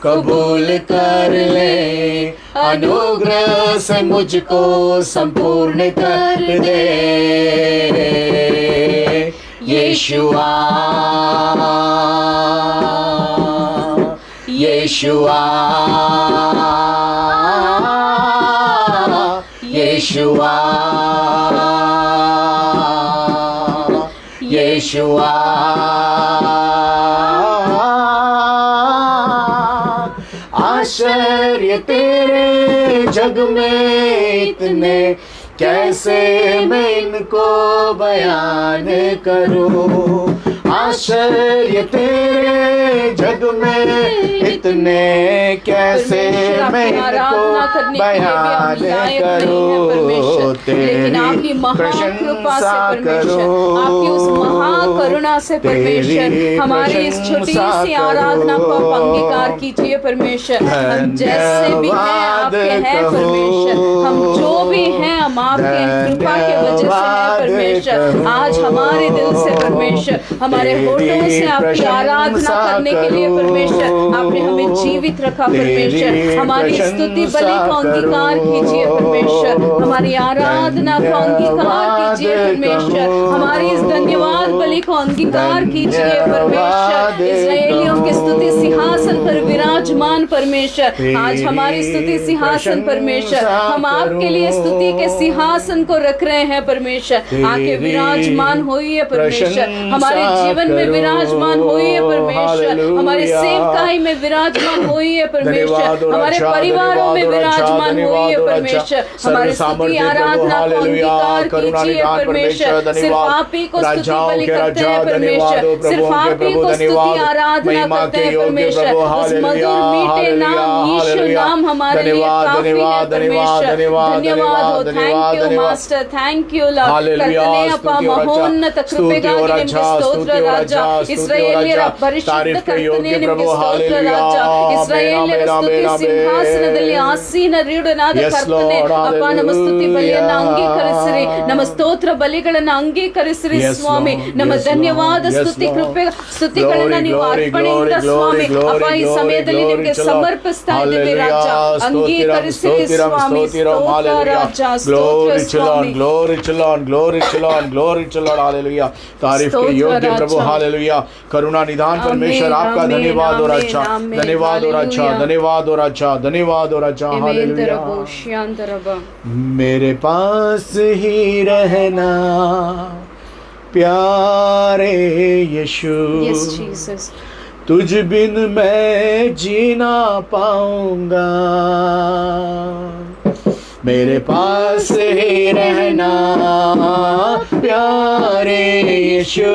कबूल कर ले, अनुग्रह से मुझको संपूर्ण कर दे। यीशुआ यीशुआ यीशुआ यीशुआ आश्चर्य तेरे जग में इतने, कैसे मैं इनको बयान करूं। आश्चर्य तेरे जग में इतने, कैसे मैं इनको बयान करूं, तेरी प्रशंसा करूं, आपकी उस महाकरुणा से परमेश्वर हमारी इस छोटी सी आराधना को आप अंगीकार कीजिए परमेश्वर। हम जैसे भी हैं आपके हैं परमेश्वर, हम जो भी हैं हम आपके कृपा के वजह से हैं परमेश्वर। आज हमारे दिल से परमेश्वर, हमारे होठों से आपकी आराधना करने के लिए परमेश्वर आपने हमें जीवित रखा परमेश्वर। हमारी स्तुति बलि को अंगीकार कीजिए परमेश्वर, हमारी आराधना को अंगीकार कीजिए परमेश्वर, हमारी इस धन्यवाद बलि को अंगीकार कीजिए परमेश्वर। इस्राएलियों के स्तुति सिंहासन पर विराजमान परमेश्वर, आज हमारी स्तुति सिंहासन परमेश्वर, हम आपके लिए स्तुति के सिंहासन को रख रहे हैं परमेश्वर। आके विराजमान होइए परमेश्वर, हमारे जीवन में विराजमान होइए परमेश्वर, हमारी सेवकाई में विराजमान होइए परमेश्वर, हमारे परिवारों में विराजमान होइए परमेश्वर। हमारी स्तुति आराधना को अंगीकार कीजिए परमेश्वर। सिर्फ आप ही को स्तुति बलि करते हैं परमेश्वर, सिर्फ आप ही को स्तुति आराधना करते हैं परमेश्वर। उस मधुर मीठे नाम यीशु नाम हमारे लिए काफी है परमेश्वर। धन्यवाद हो, thank you master, thank you Lord. ಕರ್ತನೇ ಅಪ್ಪ ಮಹೋನ್ನತ ಕೃಪೆಗಾಗಿ ನಿಮಗೆ ಸ್ತೋತ್ರ ರಾಜ. ಇಸ್ರಾಯೇಲ್ಯರ ಪರಿಶುದ್ಧ ಕರ್ತನೇ ನಿಮಗೆ ಸ್ತೋತ್ರ ರಾಜ. ಇಸ್ರಾಯೇಲ್ಯರ ಸ್ತುತಿ ಸಿಂಹಾಸನದಲ್ಲಿ ಆಸೀನರೀಡನಾದ ಕರ್ತನೇ ಅಪ್ಪ, ನಮ್ಮ ಸ್ತುತಿ ಬಲಿಯನ್ನ ಅಂಗೀಕರಿಸಿರಿ, ನಮ್ಮ ಸ್ತೋತ್ರ ಬಲಿಗಳನ್ನ ಅಂಗೀಕರಿಸಿರಿ ಸ್ವಾಮಿ. ನಮ್ಮ ಧನ್ಯವಾದ ಸ್ತುತಿಗಳನ್ನ ನೀವು ಅರ್ಪಣೆಯಿಂದ ಸ್ವಾಮಿ ಅಪ್ಪ ಈ ಸಮಯದಲ್ಲಿ ನಿಮಗೆ ಸಮರ್ಪಿಸ್ತಾ ಇದ್ದೀವಿ ರಾಜ. ಅಂಗೀಕರಿಸಿರಿ ಸ್ವಾಮಿ. ಸ್ತೋತ್ರ ರಾಜ, ಸ್ತೋತ್ರ ಸ್ವಾಮಿ. Glory to Lord, glory to Lord, glory to Lord, hallelujah. तारीफ के योग्य प्रभु, हालेलुया. करुणा निधान परमेश्वर आपका धन्यवाद और अच्छा, धन्यवाद और अच्छा, धन्यवाद और अच्छा, धन्यवाद और अच्छा, हालेलुया. मेरे पास ही रहना प्यारे यीशु, Yes, Jesus. तुझ बिन मैं जीना पाऊंगा. मेरे पास ही रहना प्यारे यीशु,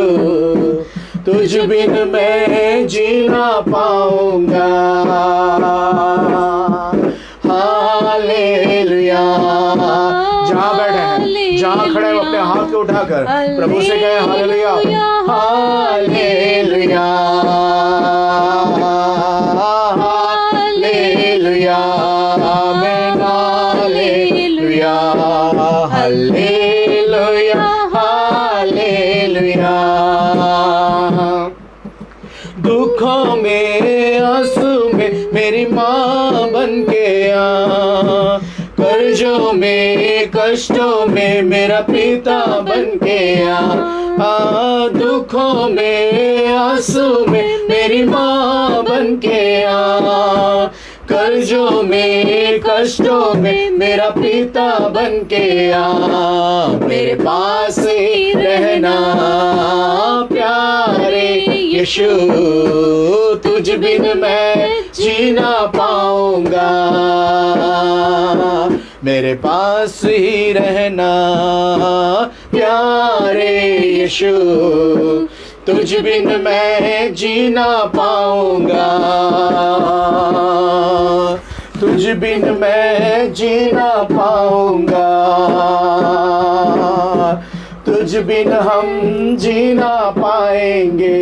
तुझ बिन मैं जीना पाऊंगा. हालेलुया. जहाँ बैठे हैं, जहाँ खड़े हैं, अपने हाथ को उठाकर प्रभु से कहे hallelujah, hallelujah, hallelujah. Hallelujah, hallelujah. दुखों में आंसू में मेरी माँ बन के आ, कर्जों में कष्टों में मेरा पिता बन के आ, दुखों में आंसू में मेरी माँ बन के आ, कर्जों में कष्टों में मेरा पिता बन के आ. मेरे पास ही रहना प्यारे यीशु तुझ बिन मैं जी ना पाऊंगा, मेरे पास ही रहना प्यारे यीशु, तुझ बिन मैं जी ना पाऊंगा, तुझ बिन मैं जी ना पाऊंगा, तुझ बिन हम जी ना पाएंगे।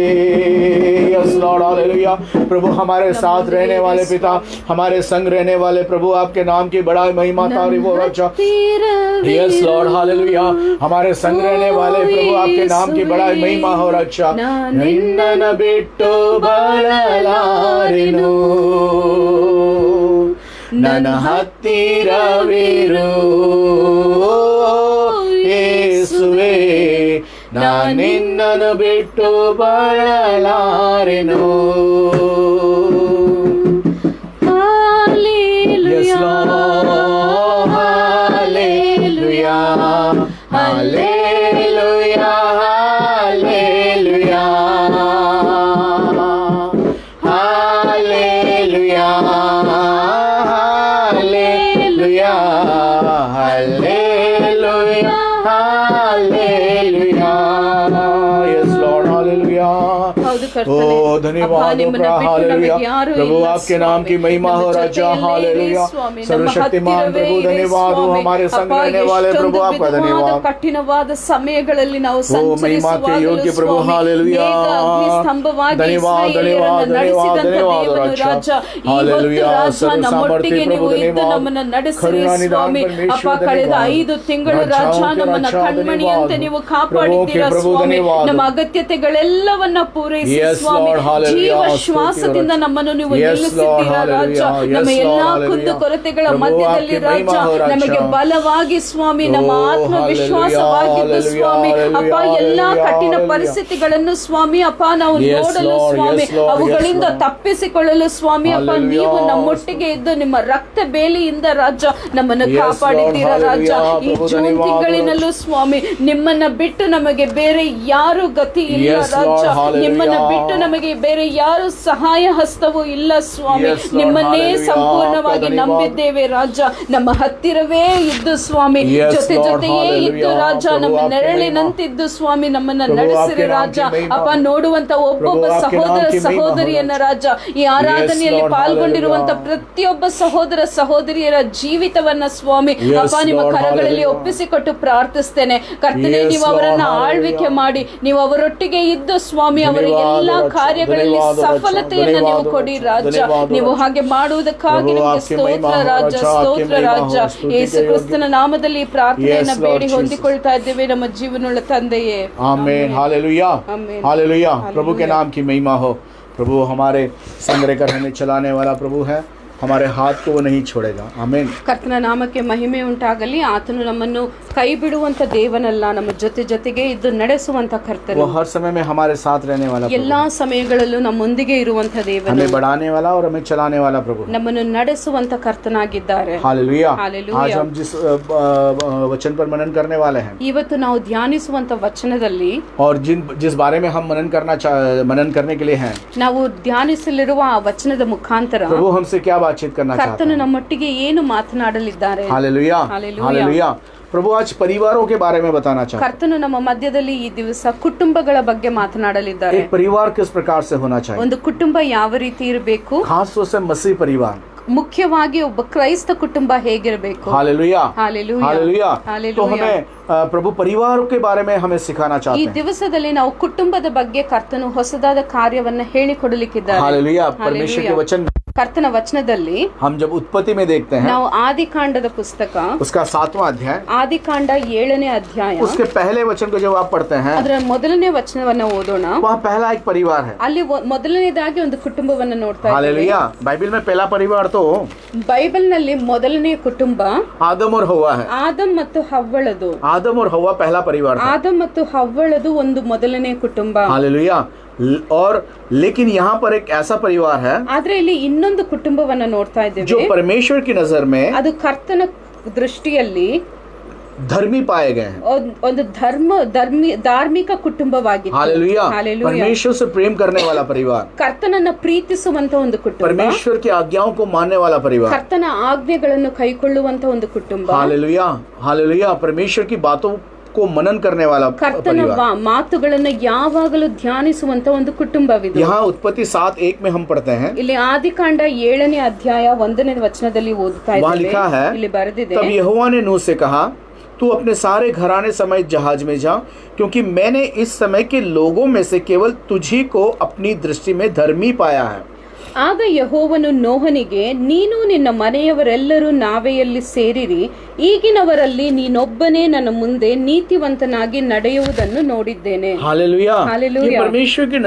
Yes Lord hallelujah. प्रभु हमारे साथ रहने वाले पिता, हमारे संग रहने वाले प्रभु, आपके नाम की बड़ाई महिमा तारीफ और अच्छा। Yes Lord hallelujah. हमारे संग रहने वाले प्रभु, आपके नाम की बड़ाई महिमा और अच्छा। निन्न बिट्टु बललारेनु ನನ್ನ ಹತ್ತಿರವಿರು ಯೇಸುವೇ, ನಾನಿನ್ನನ್ನು ಬಿಟ್ಟು ಬಾಳಲಾರೆನು. Hallelujah, Hallelujah, Hallelujah, Hallelujah, Hallelujah, Hallelujah, Hallelujah. Yes Lord, Hallelujah. ओ धन्यवाद प्रभु, आपके नाम की महिमा हो राजा। हालेलुया। सर्वशक्तिमान प्रभु धन्यवाद हो, हमारे संग रहने वाले प्रभु आपका धन्यवाद। ಕಠಿಣವಾದ ಸಮಯಗಳಲ್ಲಿ ನಾವು महिमा के योग्य प्रभु हालेलुया। धन्यवाद धन्यवाद धन्यवाद धन्यवाद राजा। हालेलुया। सर्वसामर्थ्य प्रभु धन्यवाद। करुणा निदान परमेश्वर ಕಳೆದ 5 ತಿಂಗಳು ರಾಜ ನಮ್ಮನ್ನ ಕಣ್ಮಣಿಯಂತೆ ನೀವು ಕಾಪಾಡಿದ್ದೀರಾ ಸ್ವಾಮಿ, ನಮ್ಮ ಅಗತ್ಯತೆಗಳೆಲ್ಲವನ್ನ ಪೂರೈಸಿ ಸ್ವಾಮಿ, ಜೀವ ಶ್ವಾಸದಿಂದ ನಮ್ಮನ್ನು ನೀವು ನಿಲ್ಲಿಸಿದ್ದೀರಾ ರಾಜ, ನಮ್ಮ ಎಲ್ಲಾ ಕುಂದು ಕೊರತೆಗಳ ಮಧ್ಯದಲ್ಲಿ ರಾಜ ನಮಗೆ ಬಲವಾಗಿ ಸ್ವಾಮಿ, ನಮ್ಮ ಆತ್ಮವಿಶ್ವಾಸವಾಗಿದ್ದು ಸ್ವಾಮಿ ಅಪ್ಪ, ಎಲ್ಲಾ ಕಠಿಣ ಪರಿಸ್ಥಿತಿಗಳನ್ನು ಸ್ವಾಮಿ ಅಪ್ಪ ನಾವು ನೋಡಲು ಸ್ವಾಮಿ, ಅವುಗಳಿಂದ ತಪ್ಪಿಸಿಕೊಳ್ಳಲು ಸ್ವಾಮಿ ಅಪ್ಪ ನೀವು ನಮ್ಮೊಟ್ಟಿಗೆ ಇದ್ದು ನಿಮ್ಮ ರಕ್ತ ಬೇಲಿಯಿಂದ ರಾಜ ನಮ್ಮನ್ನು ಕಾಪಾಡಿದ್ದೀರಾ ರಾಜ. ಈ ಜೂನ್ ತಿಂಗಳಿನಲ್ಲೂ ಸ್ವಾಮಿ ನಿಮ್ಮನ್ನ ಬಿಟ್ಟು ನಮಗೆ ಬೇರೆ ಯಾರು ಗತಿ ಇಲ್ಲ ರಾಜ, ನಿಮ್ಮನ್ನ ಬಿಟ್ಟು ನಮಗೆ ಬೇರೆ ಯಾರು ಸಹಾಯ ಹಸ್ತವೂ ಇಲ್ಲ ಸ್ವಾಮಿ, ನಿಮ್ಮನ್ನೇ ಸಂಪೂರ್ಣವಾಗಿ ನಂಬಿದ್ದೇವೆ ರಾಜ. ನಮ್ಮ ಹತ್ತಿರವೇ ಇದ್ದು ಸ್ವಾಮಿ, ಜೊತೆ ಜೊತೆಯೇ ಇದ್ದು ರಾಜ, ನಮ್ಮ ನೆರಳಿನಂತಿದ್ದು ಸ್ವಾಮಿ ನಮ್ಮನ್ನ ನಡೆಸಿರಿ ರಾಜ. ಅಪ್ಪ, ನೋಡುವಂತ ಒಬ್ಬೊಬ್ಬ ಸಹೋದರ ಸಹೋದರಿಯನ್ನ ರಾಜ, ಈ ಆರಾಧನೆಯಲ್ಲಿ ಪಾಲ್ಗೊಂಡಿರುವಂತ ಪ್ರತಿಯೊಬ್ಬ ಸಹೋದರ ಸಹೋದರಿಯರ ಜೀವಿತವನ್ನ ಸ್ವಾಮಿ ಅಪ್ಪ ನಿಮ್ಮ ಕರಗಳಲ್ಲಿ ಒಪ್ಪಿಸಿಕೊಟ್ಟು ಪ್ರಾರ್ಥಿಸ್ತೇನೆ ಕರ್ತನೇ. ನೀವು ಅವರನ್ನ ಆಳ್ವಿಕೆ ಮಾಡಿ, ನೀವು ಅವರೊಟ್ಟಿಗೆ ಇದ್ದು ಸ್ವಾಮಿ ಅವರ ಎಲ್ಲಾ ಕಾರ್ಯಗಳಲ್ಲಿ ಸಫಲತೆಯನ್ನು ನೀವು ಕೊಡಿ ರಾಜ. ನೀವು ಹಾಗೆ ಮಾಡುವುದಕ್ಕಾಗಿ ನಿಮಗೆ ಸ್ತೋತ್ರ ರಾಜ, ಸ್ತೋತ್ರ ರಾಜ. ಯೇಸು ಕ್ರಿಸ್ತನ ನಾಮದಲ್ಲಿ ಈ ಪ್ರಾರ್ಥನೆಯನ್ನ ಬೇಡಿ ಹೊಂದಿಕೊಳ್ತಾ ಇದ್ದೇವೆ ನಮ್ಮ ಜೀವನವುಳ್ಳ ತಂದೆಯೇ, आमीन। Hallelujah, hallelujah. प्रभु के नाम की महिमा हो। प्रभु हमारे संग रहकर हमें चलाने वाला प्रभु है, हमारे हाथ को वो नहीं छोड़ेगा। आमीन। ಕರ್ತನ ನಾಮಕ್ಕೆ ಮಹಿಮೆ ಉಂಟಾಗಲಿ. ಆತನು ನಮ್ಮನ್ನು ಕೈ ಬಿಡುವಂತ ದೇವನಲ್ಲ, ನಮ್ಮ ಜೊತೆ ಜೊತೆಗೆ ಇದ್ದು ನಡೆಸುವಂತ ಕರ್ತನು. वो हर समय में हमारे साथ रहने वाला, ಎಲ್ಲಾ ಸಮಯಗಳಲ್ಲೂ ನಮ್ಮೊಂದಿಗೆ ಇರುವಂತ ದೇವನು, हमें बढ़ाने वाला और हमें चलाने वाला प्रभु, ನಮ್ಮನ್ನು ನಡೆಸುವಂತ ಕರ್ತನಾಗಿದ್ದಾರೆ. हालेलुया। हालेलुया। आज हम जिस वचन पर मनन करने वाले हैं, ಇವತ್ತು ನಾವು ಧ್ಯಾನಿಸುವಂತ ವಚನದಲ್ಲಿ और जिस बारे में हम मनन करने के लिए हैं, ನಾವು ಧ್ಯಾನಿಸಲಿರುವ ಆ ವಚನದ ಮುಖಾಂತರ प्रभु हमसे क्या बातचीत करना चाहते ಕರ್ತನು हैं। ನಮ್ಮೊಟ್ಟಿಗೆ ಏನು ಮಾತನಾಡಲಿದ್ದಾರೆ. Hallelujah, hallelujah. हालेलुया। प्रभु आज परिवारों के बारे में बताना चाहते हैं। ಕರ್ತನು ನಮ್ಮ ಮಧ್ಯದಲ್ಲಿ ಈ ದಿವಸ ಕುಟುಂಬಗಳ ಬಗ್ಗೆ ಮಾತನಾಡಲಿದ್ದಾರೆ. एक परिवार किस प्रकार से होना चाहिए, ಒಂದು ಕುಟುಂಬ ಯಾವ ರೀತಿ ಇರಬೇಕು, खास तौर से मसीह परिवार, ಮುಖ್ಯವಾಗಿ ಒಬ್ಬ ಕ್ರೈಸ್ತ ಕುಟುಂಬ ಹೇಗಿರಬೇಕು. Hallelujah, hallelujah, hallelujah. हालेलुया। तो हमें प्रभु परिवार के बारे में हमें सिखाना ಈ चाहते हैं। ದಿವಸದಲ್ಲಿ ನಾವು ಕುಟುಂಬದ ಬಗ್ಗೆ ಕರ್ತನು ಹೊಸದಾದ ಕಾರ್ಯವನ್ನ ಹೇಳಿಕೊಡಲಿಕ್ಕಿದ್ದಾರೆ. हालेलुया। परमेश्वर के वचन ಕರ್ತನ ವಚನದಲ್ಲಿ हम जब उत्पत्ति में देखते हैं, ನಾವು ಆದಿಕಾಂಡದ ಪುಸ್ತಕ उसका 7वां अध्याय, ಆದಿಕಾಂಡ 7ನೇ ಅಧ್ಯಾಯ, उसके पहले वचन को जब आप पढ़ते हैं, ಅದರ ಮೊದಲನೇ ವಚನವನ್ನ ಓದೋಣ. वहाँ पहला एक परिवार है। ಅಲ್ಲಿ ಮೊದಲನೇದಾಗಿ ಒಂದು ಕುಟುಂಬವನ್ನ ನೋಡ್ತಾ ಇದ್ದೇವೆ. हालेलुया। बाइबल में पहला परिवार तो ಬೈಬಲ್ ನಲ್ಲಿ ಮೊದಲನೇ ಕುಟುಂब आदम और हव्वा है। ಆದಮ್ ಮತ್ತು ಹವ್ವಳದು. आदम और हव्वा पहला परिवार था। ಆದಮ್ ಮತ್ತು ಹವ್ವಳದು ಒಂದು ಮೊದಲನೇ ಕುಟುಂಬ. हालेलुया। और लेकिन यहाँ पर एक ऐसा परिवार है ಆದ್ರೆ ಇಲ್ಲಿ ಇನ್ನೊಂದು ಕುಟುಂಬವನ್ನ ನೋಡ್ತಾ जो ಇದ್ದೇವೆ, परमेश्वर की नजर में ಅದು ಕರ್ತನ ದೃಷ್ಟಿಯಲ್ಲಿ धर्मी पाए गए हैं। ಒಂದು ಧಾರ್ಮಿಕ ಕುಟುಂಬವಾಗಿತ್ತು. Hallelujah, hallelujah. परमेश्वर से प्रेम करने वाला परिवार, ಕರ್ತನನ್ನ ಪ್ರೀತಿಸುವಂತ ಒಂದು ಕುಟುಂಬ, परमेश्वर की आज्ञाओं को मानने वाला परिवार, ಕರ್ತನ ಆಜ್ಞೆಗಳನ್ನು ಕೈಕೊಳ್ಳುವಂತ ಒಂದು ಕುಟುಂಬ, हालेलुया हालेलुया, परमेश्वर की बातों को मनन करने वाला ಕರ್ತನ परिवार। ಮಾತುಗಳನ್ನು ಯಾವಾಗಲೂ ಧ್ಯಾನಿಸುವಂತ ಒಂದು ಕುಟುಂಬವಿದೆ. यहाँ उत्पत्ति 7:1 में हम पढ़ते हैं, ಇಲ್ಲಿ ಆದಿಕಾಂಡ 7ನೇ ಅಧ್ಯಾಯ 1ನೇ ವಚನದಲ್ಲಿ ಓದುತ್ತಾ वहाँ लिखा ಇದ್ದೇವೆ. है, ಇಲ್ಲಿ ಬರೆದಿದೆ, तब यहोवा ने नूह से कहा, तू अपने सारे घराने समेत जहाज में जा, क्योंकि मैंने इस समय के लोगों में से केवल तुझी को अपनी दृष्टि में धर्मी पाया है। ಆಗ ಯೆಹೋವನು ನೋಹನಿಗೆ, ನೀನು ನಿನ್ನ ಮನೆಯವರೆಲ್ಲರೂ ನಾವೆಯಲ್ಲಿ ಸೇರಿರಿ, ಈಗಿನವರಲ್ಲಿ ನೀನೊಬ್ಬನೇ ನನ್ನ ಮುಂದೆ ನೀತಿವಂತನಾಗಿ ನಡೆಯುವುದನ್ನು ನೋಡಿದ್ದೇನೆ. Hallelujah, hallelujah. ये परमेश्वर की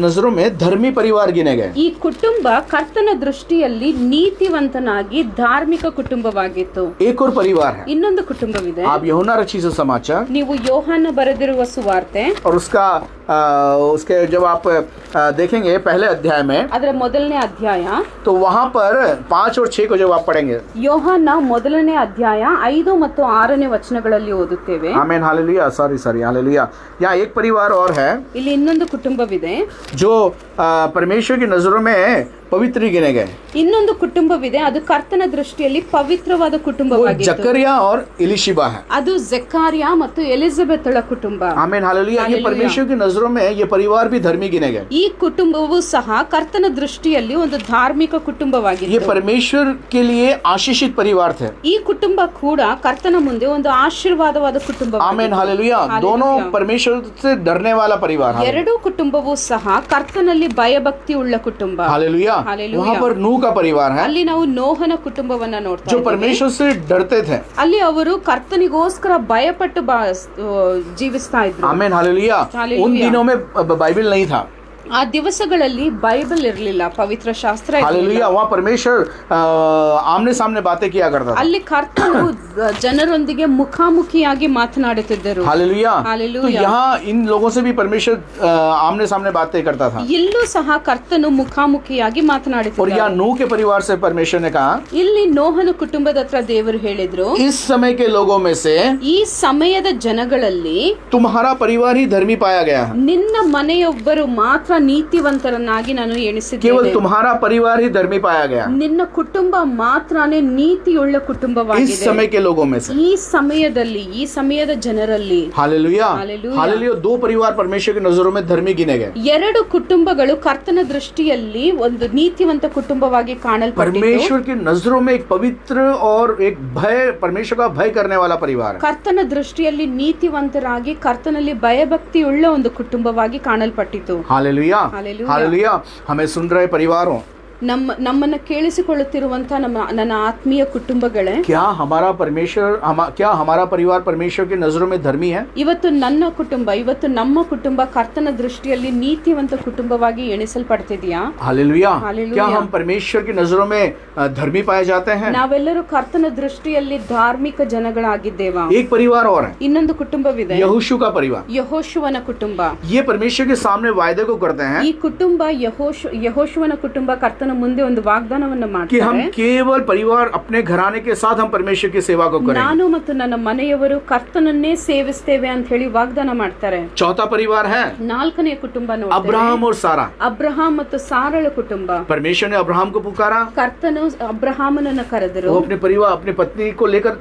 नजरों में धर्मी परिवार गिने गए। ಈ ಕುಟುಂಬ ಕರ್ತನ ದೃಷ್ಟಿಯಲ್ಲಿ ನೀತಿವಂತನಾಗಿ ಧಾರ್ಮಿಕ ಕುಟುಂಬವಾಗಿತ್ತು. एक और परिवार है, ಇನ್ನೊಂದು ಕುಟುಂಬವಿದೆ. आप यूहन्ना रचित समाचार ನೀವು ಯೋಹಾನ ಬರೆದಿರುವ ಸುವಾರ್ತೆ और उसके जब आप देखेंगे पहले अध्याय में, ಅದರ ಮೊದಲನೇ ಅಧ್ಯಾಯ, तो वहाँ पर 5 और 6 को जब आप पढ़ेंगे, ಯೋಹಾನ ಮೊದಲನೇ ಅಧ್ಯಾಯ 5 ಮತ್ತು 6ನೇ ವಚನಗಳಲ್ಲಿ ಓದುತ್ತೇವೆ. आमीन, हालेलुया, सॉरी हालेलुया। यहाँ एक परिवार और है ಇಲ್ಲಿ ಇನ್ನೊಂದು ಕುಟುಂಬವಿದೆ, जो परमेश्वर की नजरों में पवित्र गिने गए। ಇನ್ನೊಂದು ಕುಟುಂಬವಿದೆ, ಅದು ಕರ್ತನ ದೃಷ್ಟಿಯಲ್ಲಿ ಪವಿತ್ರವಾದ वो ಕುಟುಂಬವಾಗಿತ್ತು. जकरिया और इलिशिबा है। ಅದು ಜೆಕಾರ್ಯ ಮತ್ತು ಎಲಿಜಬೆತಳ ಕುಟುಂಬ. आमीन, हालेलुया। ये हालेलुया। परमेश्वर की नजरों में ये परिवार भी धर्मी गिने गए। ಈ ಕುಟುಂಬವು ಸಹ ಕರ್ತನ ದೃಷ್ಟಿಯಲ್ಲಿ ಒಂದು ಧಾರ್ಮಿಕ ये ಕುಟುಂಬವಾಗಿತ್ತು. परमेश्वर के लिए आशीषित परिवार थे। ಈ ಕುಟುಂಬ ಕೂಡ ಕರ್ತನ ಮುಂದೆ ಒಂದು ಆಶೀರ್ವಾದವಾದ ಕುಟುಂಬ. आमीन, हालेलुया। हालेलुया। दोनों परमेश्वर से डरने वाला परिवार। ಎರಡೂ ಕುಟುಂಬವು ಸಹ ಕರ್ತನಲ್ಲಿ ಭಯಭಕ್ತಿ ಉಳ್ಳ ಕುಟುಂಬ. हालेलुया। हालेलुया। वहाँ पर नूह का परिवार है, ಅಲ್ಲಿ ನಾವು ನೋಹನ ಕುಟುಂಬವನ್ನ ನೋಡ್ತಾ जो ಇದ್ದೇವೆ. परमेश्वर से डरते थे। ಅಲ್ಲಿ ಅವರು ಕರ್ತನಿಗೋಸ್ಕರ ಭಯಪಟ್ಟು ಜೀವಿಸ್ತಾ ಇದ್ರು. आमीन, हालेलुया। हालेलुया। उन दिनों में बाइबल नहीं था। ಆ ದಿವಸಗಳಲ್ಲಿ ಬೈಬಲ್ ಇರಲಿಲ್ಲ, ಪವಿತ್ರ ಶಾಸ್ತ್ರ ಇರಲಿಲ್ಲ. हालेलुया। वहाँ परमेश्वर आमने सामने बातें किया करता था। ಅಲ್ಲಿ ಕರ್ತನು ಜನರೊಂದಿಗೆ ಮುಖಾಮುಖಿಯಾಗಿ ಮಾತನಾಡುತ್ತಿದ್ದರು. हालेलुया। हालेलुया। तो यहाँ इन लोगों से भी परमेश्वर आमने सामने बातें करता था। ಇಲ್ಲೂ ಸಹ ಕರ್ತನು ಮುಖಾಮುಖಿಯಾಗಿ और ಮಾತನಾಡುತ್ತಿದ್ದರು. यहाँ नूह के परिवार से परमेश्वर ने कहा, ಇಲ್ಲಿ ನೋಹನ ಕುಟುಂಬದ ಹತ್ರ ದೇವರು ಹೇಳಿದ್ರು, इस समय के लोगों में से ಈ ಸಮಯದ ಜನಗಳಲ್ಲಿ तुम्हारा परिवार ही धर्मी पाया गया है। ನಿನ್ನ ಮನೆಯೊಬ್ಬರು ಮಾತ್ರ ನೀತಿವಂತರನ್ನಾಗಿ ನಾನು केवल ಎಣಿಸಿದ್ದೇನೆ. तुम्हारा परिवार ही धर्मी पाया गया ನಿನ್ನ ಕುಟುಂಬ ಮಾತ್ರನೇ ನೀತಿಯುಳ್ಳ इस ಕುಟುಂಬವಾಗಿದೆ. समय के लोगों में से। ಈ ಸಮಯದಲ್ಲಿ, ಈ ಸಮಯದ ಜನರಲ್ಲಿ हालेलुया। हालेलुया। हालेलुया। 2 परिवार परमेश्वर की नजरों में धर्मी गिने गए। ಎರಡು ಕುಟುಂಬಗಳು ಕರ್ತನ ದೃಷ್ಟಿಯಲ್ಲಿ ಒಂದು ನೀತಿವಂತ ಕುಟುಂಬವಾಗಿ ಕಾಣಲ್ಪಟ್ಟಿತು. परमेश्वर की नजरों में एक पवित्र और एक भय, परमेश्वर का भय करने वाला परिवार है। ಕರ್ತನ ದೃಷ್ಟಿಯಲ್ಲಿ ನೀತಿವಂತರಾಗಿ ಕರ್ತನಲ್ಲಿ ಭಯಭಕ್ತಿಯುಳ್ಳ ಒಂದು ಕುಟುಂಬವಾಗಿ ಕಾಣಲ್ಪಟ್ಟಿತು. हालेलुया। हालेलुया। हालेलुया। हमें सुन रहे परिवारों, ನಮ್ಮನ್ನ ಕೇಳಿಸಿಕೊಳ್ಳುತ್ತಿರುವಂತ ನನ್ನ ಆತ್ಮೀಯ ಕುಟುಂಬಗಳೇ, क्या हमारा परिवार परमेश्वर की नजरों में धर्मी है? ಇವತ್ತು ನನ್ನ ಕುಟುಂಬ, ಇವತ್ತು ನಮ್ಮ ಕುಟುಂಬ ಕರ್ತನ ದೃಷ್ಟಿಯಲ್ಲಿ ನೀತಿವಂತ ಕುಟುಂಬವಾಗಿ ಎಣಿಸಲ್ಪಡ್ತಿದ್ಯಾ? हालेलुया। हालेलुया। क्या हम परमेश्वर की नजरों में धर्मी पाए जाते हैं? ನಾವೆಲ್ಲರೂ ಕರ್ತನ ದೃಷ್ಟಿಯಲ್ಲಿ ಧಾರ್ಮಿಕ ಜನಗಳಾಗಿದ್ದೇವಾ? एक परिवार और है, ಇನ್ನೊಂದು ಕುಟುಂಬವಿದೆ, यहोशू का परिवार। ಯೆಹೋಶುವನ ಕುಟುಂಬ. ये परमेश्वर के सामने वायदे को करते हैं ಈ ಕುಟುಂಬ ಯೆಹೋಶುವನ ಕುಟುಂಬ ಕರ್ತನ ಮುಂದೆ ಒಂದು ವಾಗ್ದಾನವನ್ನು कि हम ಮಾಡ್ತಾರೆ. केवल परिवार अपने घराने के साथ हम परमेश्वर की सेवा को करें। ನಾನು ಮತ್ತು ನನ್ನ ಮನೆಯವರು ಕರ್ತನನ್ನೇ ಸೇವಿಸ್ತೇವೆ ಅಂತ ಹೇಳಿ ವಾಗ್ದಾನ ಮಾಡ್ತಾರೆ. चौथा परिवार है ನಾಲ್ಕನೇ ಕುಟುಂಬ ನೋಡ್ತೇವೆ, अब्राहम और सारा। ಅಬ್ರಹಾಂ ಮತ್ತು ಸಾರಳ ಕುಟುಂಬ. परमेश्वर ने अब्राहम को पुकारा, ಕರ್ತನು ಅಬ್ರಹಾಮನನ್ನ ಕರೆದರು. वो अपने परिवार, अपनी पत्नी को लेकर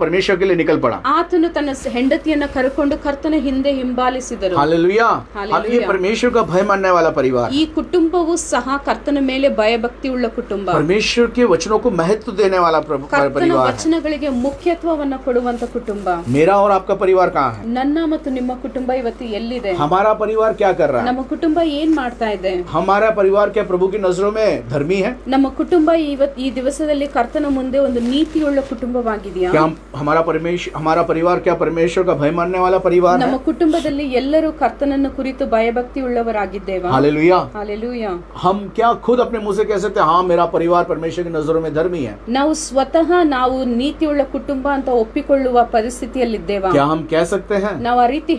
परमेश्वर के लिए निकल पड़ा। ಆತನು ತನ್ನ ಹೆಂಡತಿಯನ್ನ ಕರೆಕೊಂಡು ಕರ್ತನ ಹಿಂದೆ ಹಿಂಬಾಲಿಸಿದರು. हालेलुया। हालेलुया। ये परमेश्वर का भय मानने वाला परिवार, ಈ ಕುಟುಂಬವು ಸಹ ಕರ್ತನ ಮೇಲೆ ಭಯಭಕ್ತಿ ಉಳ್ಳ ಕುಟುಂಬ, परमेश्वर के वचनों को महत्व देने वाला ಕರ್ತನ परिवार है। ವಚನಗಳಿಗೆ ಮುಖ್ಯತ್ವವನ್ನ ಕೊಡುವಂತ ಕುಟುಂಬ. मेरा और आपका परिवार कहाँ है? ನನ್ನ ಮತ್ತು ನಿಮ್ಮ ಕುಟುಂಬ ಇವತ್ತು ಎಲ್ಲಿದೆ? हमारा परिवार क्या कर रहा है? ನಮ್ಮ ಕುಟುಂಬ ಏನ್ ಮಾಡ್ತಾ ಇದೆ? हमारा परिवार क्या प्रभु की नजरों में धर्मी है? ನಮ್ಮ ಕುಟುಂಬ ಈ ದಿವಸದಲ್ಲಿ ಕರ್ತನ ಮುಂದೆ ಒಂದು ನೀತಿಯುಳ್ಳ ಕುಟುಂಬವಾಗಿದೆಯಾ? क्या हमारा परिवार क्या परमेश्वर का भय मानने वाला परिवार ನಮ್ಮ है? ಕುಟುಂಬದಲ್ಲಿ ಎಲ್ಲರೂ ಕರ್ತನನ್ನು ಕುರಿತು ಭಯಭಕ್ತಿ ಉಳ್ಳವರಾಗಿದ್ದೇವಾ? हालेलुया। ಹಾಲೆಲೂಯಾ. हम क्या खुद अपने मुंह से से कह सकते हैं हाँ मेरा परिवार परमेश्वर की नजरों में धर्मी है? ನಾವು ಸ್ವತಃ ನಾವು ನೀತಿಯುಳ್ಳ ಕುಟುಂಬ ಅಂತ ಒಪ್ಪಿಕೊಳ್ಳುವ ಪರಿಸ್ಥಿತಿಯಲ್ಲಿದ್ದೇವಾ? क्या हम कह सकते हैं? ನಾವು ಆ ರೀತಿ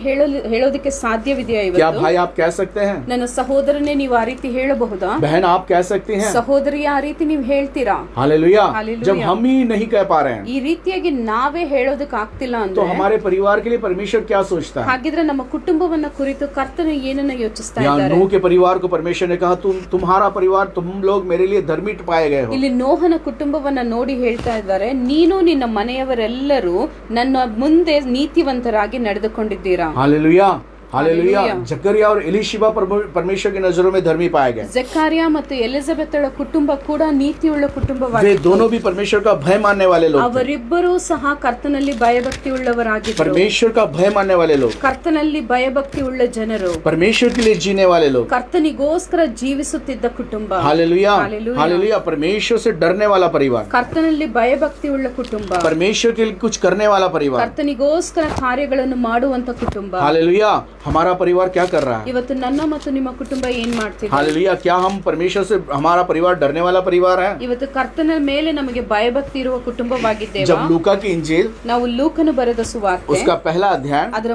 ಹೇಳೋದಕ್ಕೆ ಸಾಧ್ಯವಿದೆಯಾ क्या ಇವತ್ತು? भाई आप कह सकते हैं? ನನ್ನ ಸಹೋದರನೇ ನೀವು ಆ ರೀತಿ ಹೇಳಬಹುದಾ? बहन आप कह सकती हैं? ಸಹೋದರಿ ಆ ರೀತಿ ನೀವು ಹೇಳ್ತೀರಾ? हालेलुया। हालेलुया। जब हम ही नहीं कह पा रहे हैं ಈ ರೀತಿಯಾಗಿ ನಾವೇ ಹೇಳೋದಕ್ಕೆ ಆಗ್ತಿಲ್ಲ तो ಅಂದ್ರೆ हमारे परिवार के लिए परमेश्वर क्या सोचता है? ಹಾಗಿದ್ರೆ ನಮ್ಮ ಕುಟುಂಬವನ್ನ ಕುರಿತು ಕರ್ತನು ಏನನ್ನ ಯೋಚಿಸ್ತಾ यहाँ ಇದ್ದಾರೆ? नूह के परिवार को परमेश्वर ने कहा तुम्हारा परिवार तुम लोग मेरे लिए धर्मी पाए गए हो। ಇಲ್ಲಿ ನೋಹನ ಕುಟುಂಬವನ್ನ ನೋಡಿ ಹೇಳ್ತಾ ಇದ್ದಾರೆ, ನೀನು ನಿನ್ನ ಮನೆಯವರೆಲ್ಲರೂ ನನ್ನ ಮುಂದೆ ನೀತಿವಂತರಾಗಿ ನಡೆದುಕೊಂಡಿದ್ದೀರಾ. Hallelujah hallelujah. हालेलुया। जकरिया और एलीशिबा परमेश्वर की नजरों में धर्मी पाए गए। ಜಕರ್ಯ ಮತ್ತು ಎಲಿಜಬೆತಳ ಕುಟುಂಬ ಕೂಡ ನೀತಿಯುಳ್ಳ वे ಕುಟುಂಬವಾಗಿತ್ತು. दोनों भी परमेश्वर का भय मानने वाले लोग थे। ಅವರಿಬ್ಬರೂ ಸಹ ಕರ್ತನಲ್ಲಿ ಭಯಭಕ್ತಿ ಉಳ್ಳವರಾಗಿದ್ದರು. परमेश्वर का भय मानने वाले लोग, ಕರ್ತನಲ್ಲಿ ಭಯಭಕ್ತಿ ಉಳ್ಳ ಜನರು, परमेश्वर के लिए जीने वाले लोग। ಕರ್ತನಿಗೋಸ್ಕರ ಜೀವಿಸುತ್ತಿದ್ದ ಕುಟುಂಬ. Hallelujah hallelujah. हालेलुया। परमेश्वर से डरने वाला परिवार, ಕರ್ತನಲ್ಲಿ ಭಯಭಕ್ತಿ ಉಳ್ಳ ಕುಟುಂಬ, परमेश्वर के लिए कुछ करने वाला परिवार। ಕರ್ತನಿಗೋಸ್ಕರ ಕಾರ್ಯಗಳನ್ನು ಮಾಡುವಂತ ಕುಟುಂಬ. हालेलुया। हमारा परिवार क्या कर रहा है? ಇವತ್ತು ನನ್ನ ಮತ್ತು ನಿಮ್ಮ ಕುಟುಂಬ ಏನ್ ಮಾಡ್ತಿದೆ? हालेलुया। क्या हम परमेश्वर से, हमारा परिवार डरने वाला परिवार है? ಇವತ್ತು ಕರ್ತನ ಮೇಲೆ ನಮಗೆ ಭಯಭಕ್ತಿ ಇರುವ ಕುಟುಂಬವಾಗಿದ್ದೇವೆ. जब लूका की इंजील ನಾವು ಲೂಕನು ಬರೆದ ಸುವಾರ್ತೆ उसका पहला अध्याय ಅದರ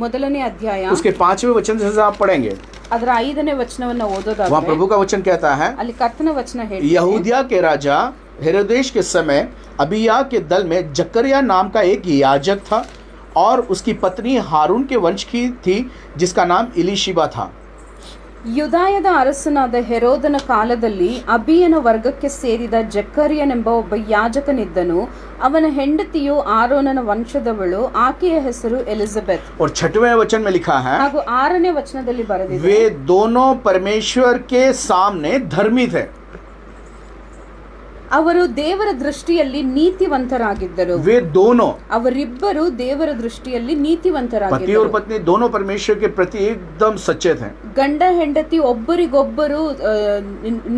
ಮೊದಲನೇ ಅಧ್ಯಾಯ उसके 5वें वचन से आप पढ़ेंगे, ಅದರ 5ನೇ ವಚನವನ್ನ वहाँ ಓದೋದಾದ್ರೆ प्रभु का वचन कहता है, ಅಲ್ಲಿ ಕರ್ತನ ವಚನ ಹೇಳ್ತಿದೆ, यहूदिया के राजा हेरोदेश के समय अबिया के दल में जकरिया नाम का एक याजक था और उसकी पत्नी हारून के वंश की थी जिसका नाम इलीशिबा था। ಯುದಾಯದ ಅರಸನಾದ ಹೆರೋದನ ಕಾಲದಲ್ಲಿ ಅಬಿಯನ ವರ್ಗಕ್ಕೆ ಸೇರಿದ ಜಕರ್ಯನೆಂಬ ಒಬ್ಬ ಯಾಜಕನಿದ್ದನು. ಅವನ ಹೆಂಡತಿಯು ಆರೋನನ ವಂಶದವಳು, ಆಕೆಯ ಹೆಸರು ಎಲಿಜಬೆತ್. और 6वें वचन में लिखा है, ಹಾಗೂ 6ನೇ ವಚನದಲ್ಲಿ ಬರೆದಿದೆ, वे दोनों परमेश्वर के सामने धर्मी थे। ಅವರು ದೇವರ ದೃಷ್ಟಿಯಲ್ಲಿ ನೀತಿವಂತರಾಗಿದ್ದರು. वे दोनों, ಅವರಿಬ್ಬರು ದೇವರ ದೃಷ್ಟಿಯಲ್ಲಿ पति और ನೀತಿವಂತರಾಗಿದ್ದರು. पत्नी दोनों परमेश्वर के प्रति एकदम सच्चे थे। ಗಂಡ ಹೆಂಡತಿ ಒಬ್ಬರಿಗೊಬ್ಬರು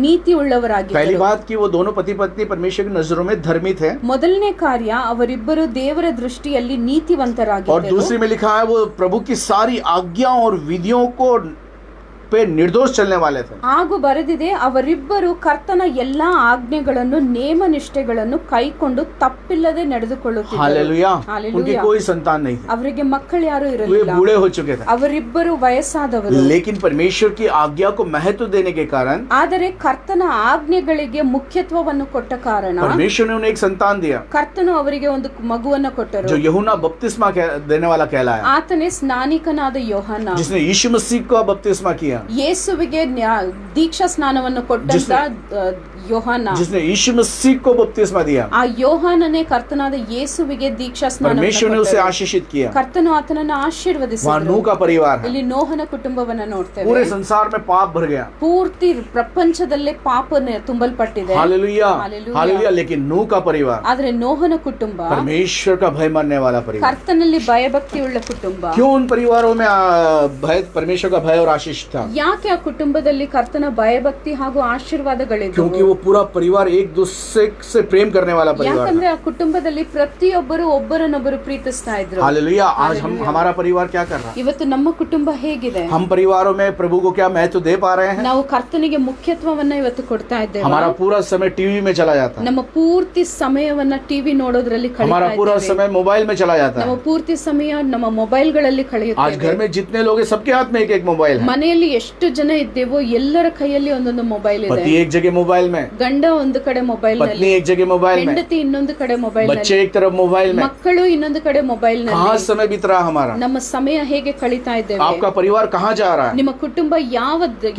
ನೀತಿ पहली ಉಳ್ಳವರಾಗಿದ್ದರು. बात कि वो दोनों पति पत्नी परमेश्वर की नजरों में धर्मी थे। ಮೊದಲನೇ ಕಾರ್ಯ, ಅವರಿಬ್ಬರು ದೇವರ ದೃಷ್ಟಿಯಲ್ಲಿ और ನೀತಿವಂತರಾಗಿದ್ದರು. दूसरी में लिखा है वो प्रभु की सारी आज्ञा और विधियों को पे निर्दोष चलने वाले थे। ಹಾಗೂ ಬರೆದಿದೆ, ಅವರಿಬ್ಬರು ಕರ್ತನ ಎಲ್ಲಾ ಆಜ್ಞೆಗಳನ್ನು ನೇಮ ನಿಷ್ಠೆಗಳನ್ನು ಕೈಕೊಂಡು ತಪ್ಪಿಲ್ಲದೆ ನಡೆದುಕೊಳ್ಳುತ್ತಿದ್ದರು. हालेलुया। हालेलुया। उनकी कोई संतान नहीं थी, ಅವರಿಗೆ ಮಕ್ಕಳು ಯಾರು वे ಇರಲಿಲ್ಲ. बूढ़े हो चुके थे। ಅವರಿಬ್ಬರು ವಯಸ್ಸಾದವರು. लेकिन परमेश्वर की आज्ञा को महत्व देने के कारण ಆದರೆ ಕರ್ತನ ಆಜ್ಞೆಗಳಿಗೆ ಮುಖ್ಯತ್ವವನ್ನು ಕೊಟ್ಟ ಕಾರಣ परमेश्वर ने उन्हें एक संतान दिया ಕರ್ತನು ಅವರಿಗೆ ಒಂದು ಮಗುವನ್ನ ಕೊಟ್ಟರು. जो यूहन्ना बपतिस्मा देने वाला कहलाया, ಆತನೇ ಸ್ನಾನಿಕನಾದ ಯೋಹಾನ, जिसने यीशु मसीह को बपतिस्मा किया, ಯೇಸುವಿಗೆ ದೀಕ್ಷಾ ಸ್ನಾನವನ್ನು ಕೊಟ್ಟಂತ ಯೋಹಾನ, जिसने यीशु मसीह को बपतिस्मा दिया। ಆ ಯೋಹಾನನೇ ಕರ್ತನಾದ ಯೇಸುವಿಗೆ ದೀಕ್ಷಾ परमेश्वर ने उसे ಸ್ನಾನ आशीषित किया। ಕರ್ತನು ಆತನನ್ನು वहाँ ಆಶೀರ್ವದಿಸಿದರು. नूह का परिवार है। ಇಲ್ಲಿ ನೋಹನ ಕುಟುಂಬವನ್ನ ನೋಡ್ತೇವೆ. पूरे संसार में पाप भर गया। ಪೂರ್ತಿ ಪ್ರಪಂಚದಲ್ಲೇ ಪಾಪ ತುಂಬಲ್ಪಟ್ಟಿದೆ. Hallelujah hallelujah. हालेलुया। लेकिन नूह का परिवार ಆದ್ರೆ ನೋಹನ ಕುಟುಂಬ परमेश्वर का भय मानने वाला परिवार। ಕರ್ತನಲ್ಲಿ ಭಯಭಕ್ತಿ ಉಳ್ಳ ಕುಟುಂಬ. क्यों उन परिवारों में भय, परमेश्वर का भय और आशीष था? ಯಾಕೆ ಆ ಕುಟುಂಬದಲ್ಲಿ ಕರ್ತನ ಭಯಭಕ್ತಿ ಹಾಗೂ ಆಶೀರ್ವಾದಗಳಿದ್ದವು? क्योंकि वो पूरा परिवार एक दूसरे से प्रेम करने वाला परिवार ಯಾಕಂದ್ರೆ था। ಆ ಕುಟುಂಬದಲ್ಲಿ ಪ್ರತಿಯೊಬ್ಬರು ಒಬ್ಬರನ್ನೊಬ್ಬರು ಪ್ರೀತಿಸ್ತಾ ಇದ್ರು. हालेलुया। आज हालेलुया। हमारा परिवार क्या कर रहा है? ಇವತ್ತು ನಮ್ಮ ಕುಟುಂಬ ಹೇಗಿದೆ? हम परिवारों में प्रभु को क्या महत्व दे पा रहे हैं? ನಾವು ಕರ್ತನಿಗೆ ಮುಖ್ಯತ್ವವನ್ನ ಇವತ್ತು ಕೊಡ್ತಾ ಇದ್ದೇವೆ. हमारा पूरा समय टीवी में चला जाता है, ನಮ್ಮ ಪೂರ್ತಿ ಸಮಯವನ್ನ ಟಿವಿ ನೋಡೋದ್ರಲ್ಲಿ हमारा ಕಳೀತಾ पूरा ಇದ್ದೇವೆ. समय मोबाइल में चला जाता ನಮ್ಮ है। ಪೂರ್ತಿ ಸಮಯ ನಮ್ಮ ಮೊಬೈಲ್ಗಳಲ್ಲಿ आज ಕಳೆಯುತ್ತೇವೆ. घर में जितने लोग हैं सबके हाथ में एक मोबाइल है। ಮನೆಯಲ್ಲಿ ಎಷ್ಟು ಜನ ಇದ್ದೇವೋ ಎಲ್ಲರ ಕೈಯಲ್ಲಿ ಒಂದೊಂದು ಮೊಬೈಲ್ ಇದೆ. पति एक जगह मोबाइल में, ಗಂಡ ಒಂದು ಕಡೆ ಮೊಬೈಲ್ पत्नी ನಲ್ಲಿ, एक जगह मोबाइल में, ಹೆಂಡತಿ ಇನ್ನೊಂದು ಕಡೆ ಮೊಬೈಲ್ बच्चे ನಲ್ಲಿ, एक तरफ मोबाइल में। ಮಕ್ಕಳು ಇನ್ನೊಂದು ಕಡೆ ಮೊಬೈಲ್ कहाँ ನಲ್ಲಿ. समय बीत रहा हमारा? ನಮ್ಮ ಸಮಯ ಹೇಗೆ ಕಳೀತಾ ಇದ್ದೇವೆ? आपका परिवार कहाँ जा रहा है? ನಿಮ್ಮ ಕುಟುಂಬ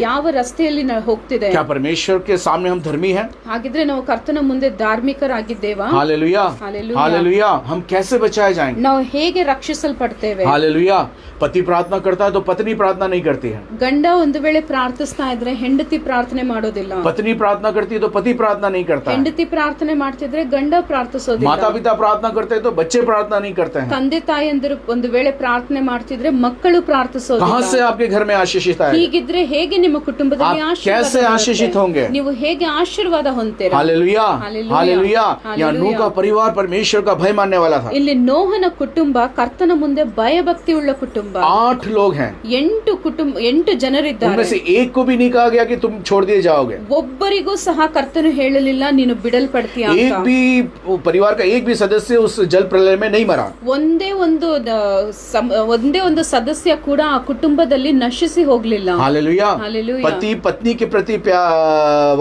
ಯಾವ ರಸ್ತೆಯಲ್ಲಿ ಹೋಗ್ತಿದೆ? क्या परमेश्वर के सामने हम धर्मी हैं? ಹಾಗಿದ್ರೆ ನಾವು ಕರ್ತನ ಮುಂದೆ ಧಾರ್ಮಿಕರಾಗಿದ್ದೇವಾ? Hallelujah hallelujah. हालेलुया। हम कैसे बचाए जाएंगे? ನಾವು ಹೇಗೆ ರಕ್ಷಿಸಲ್ಪಡ್ತೇವೆ? हालेलुया। पति प्रार्थना करता है तो पत्नी प्रार्थना नहीं करती है, ಗಂಡ ಒಂದು ವೇಳೆ ಪ್ರಾರ್ಥಿಸ್ತಾ ಇದ್ರೆ ಹೆಂಡತಿ ಪ್ರಾರ್ಥನೆ ಮಾಡೋದಿಲ್ಲ. पत्नी प्रार्थना करती करती है तो पति प्रार्थना नहीं करता है, ಹೆಂಡತಿ ಪ್ರಾರ್ಥನೆ ಮಾಡ್ತಿದ್ರೆ ಗಂಡ ಪ್ರಾರ್ಥಿಸೋದಿಲ್ಲ, माता पिता प्रार्थना करते हैं तो बच्चे प्रार्थना नहीं करते हैं। ತಂದೆ ತಾಯಂದಿರು ಒಂದು ವೇಳೆ ಪ್ರಾರ್ಥನೆ ಮಾಡ್ತಿದ್ರೆ ಮಕ್ಕಳು कहाँ ಪ್ರಾರ್ಥಿಸೋದಿಲ್ಲ. से आपके घर में आशीषित आएगा? ಹೀಗಿದ್ರೆ ಹೇಗೆ ನಿಮ್ಮ ಕುಟುಂಬದಲ್ಲಿ आप ಆಶೀರ್ವಾದ कैसे ಬರುತ್ತೆ? आशीषित होंगे? ನೀವು ಹೇಗೆ ಆಶೀರ್ವಾದ ಹೊಂದ್ತೀರಾ? Hallelujah, hallelujah, hallelujah. यहाँ हालेलुया। नूह का परिवार परमेश्वर का भय मानने वाला था। ಇಲ್ಲಿ ನೋಹನ ಕುಟುಂಬ ಕರ್ತನ ಮುಂದೆ ಭಯಭಕ್ತಿ ಉಳ್ಳ ಕುಟುಂಬ. 8 लोग हैं, 8 ಜನರಿದ್ದಾರೆ. उनमें से एक को भी नहीं कहा गया कि तुम छोड़ दिए जाओगे। ಒಬ್ಬರಿಗೂ ಸಹ ಕರ್ತನು ಹೇಳಲಿಲ್ಲ ನೀನು ಬಿಡಲ್ಪಡ್ತೀಯ एक ಅಂತ. भी परिवार का एक भी सदस्य उस जल प्रलय में नहीं मरा। ಒಂದೇ ಒಂದು ಸದಸ್ಯ ಕೂಡ ಆ ಕುಟುಂಬದಲ್ಲಿ ನಶಿಸಿ ಹೋಗ್ಲಿಲ್ಲ. हालेलुया। हालेलुया। पति पत्नी के प्रति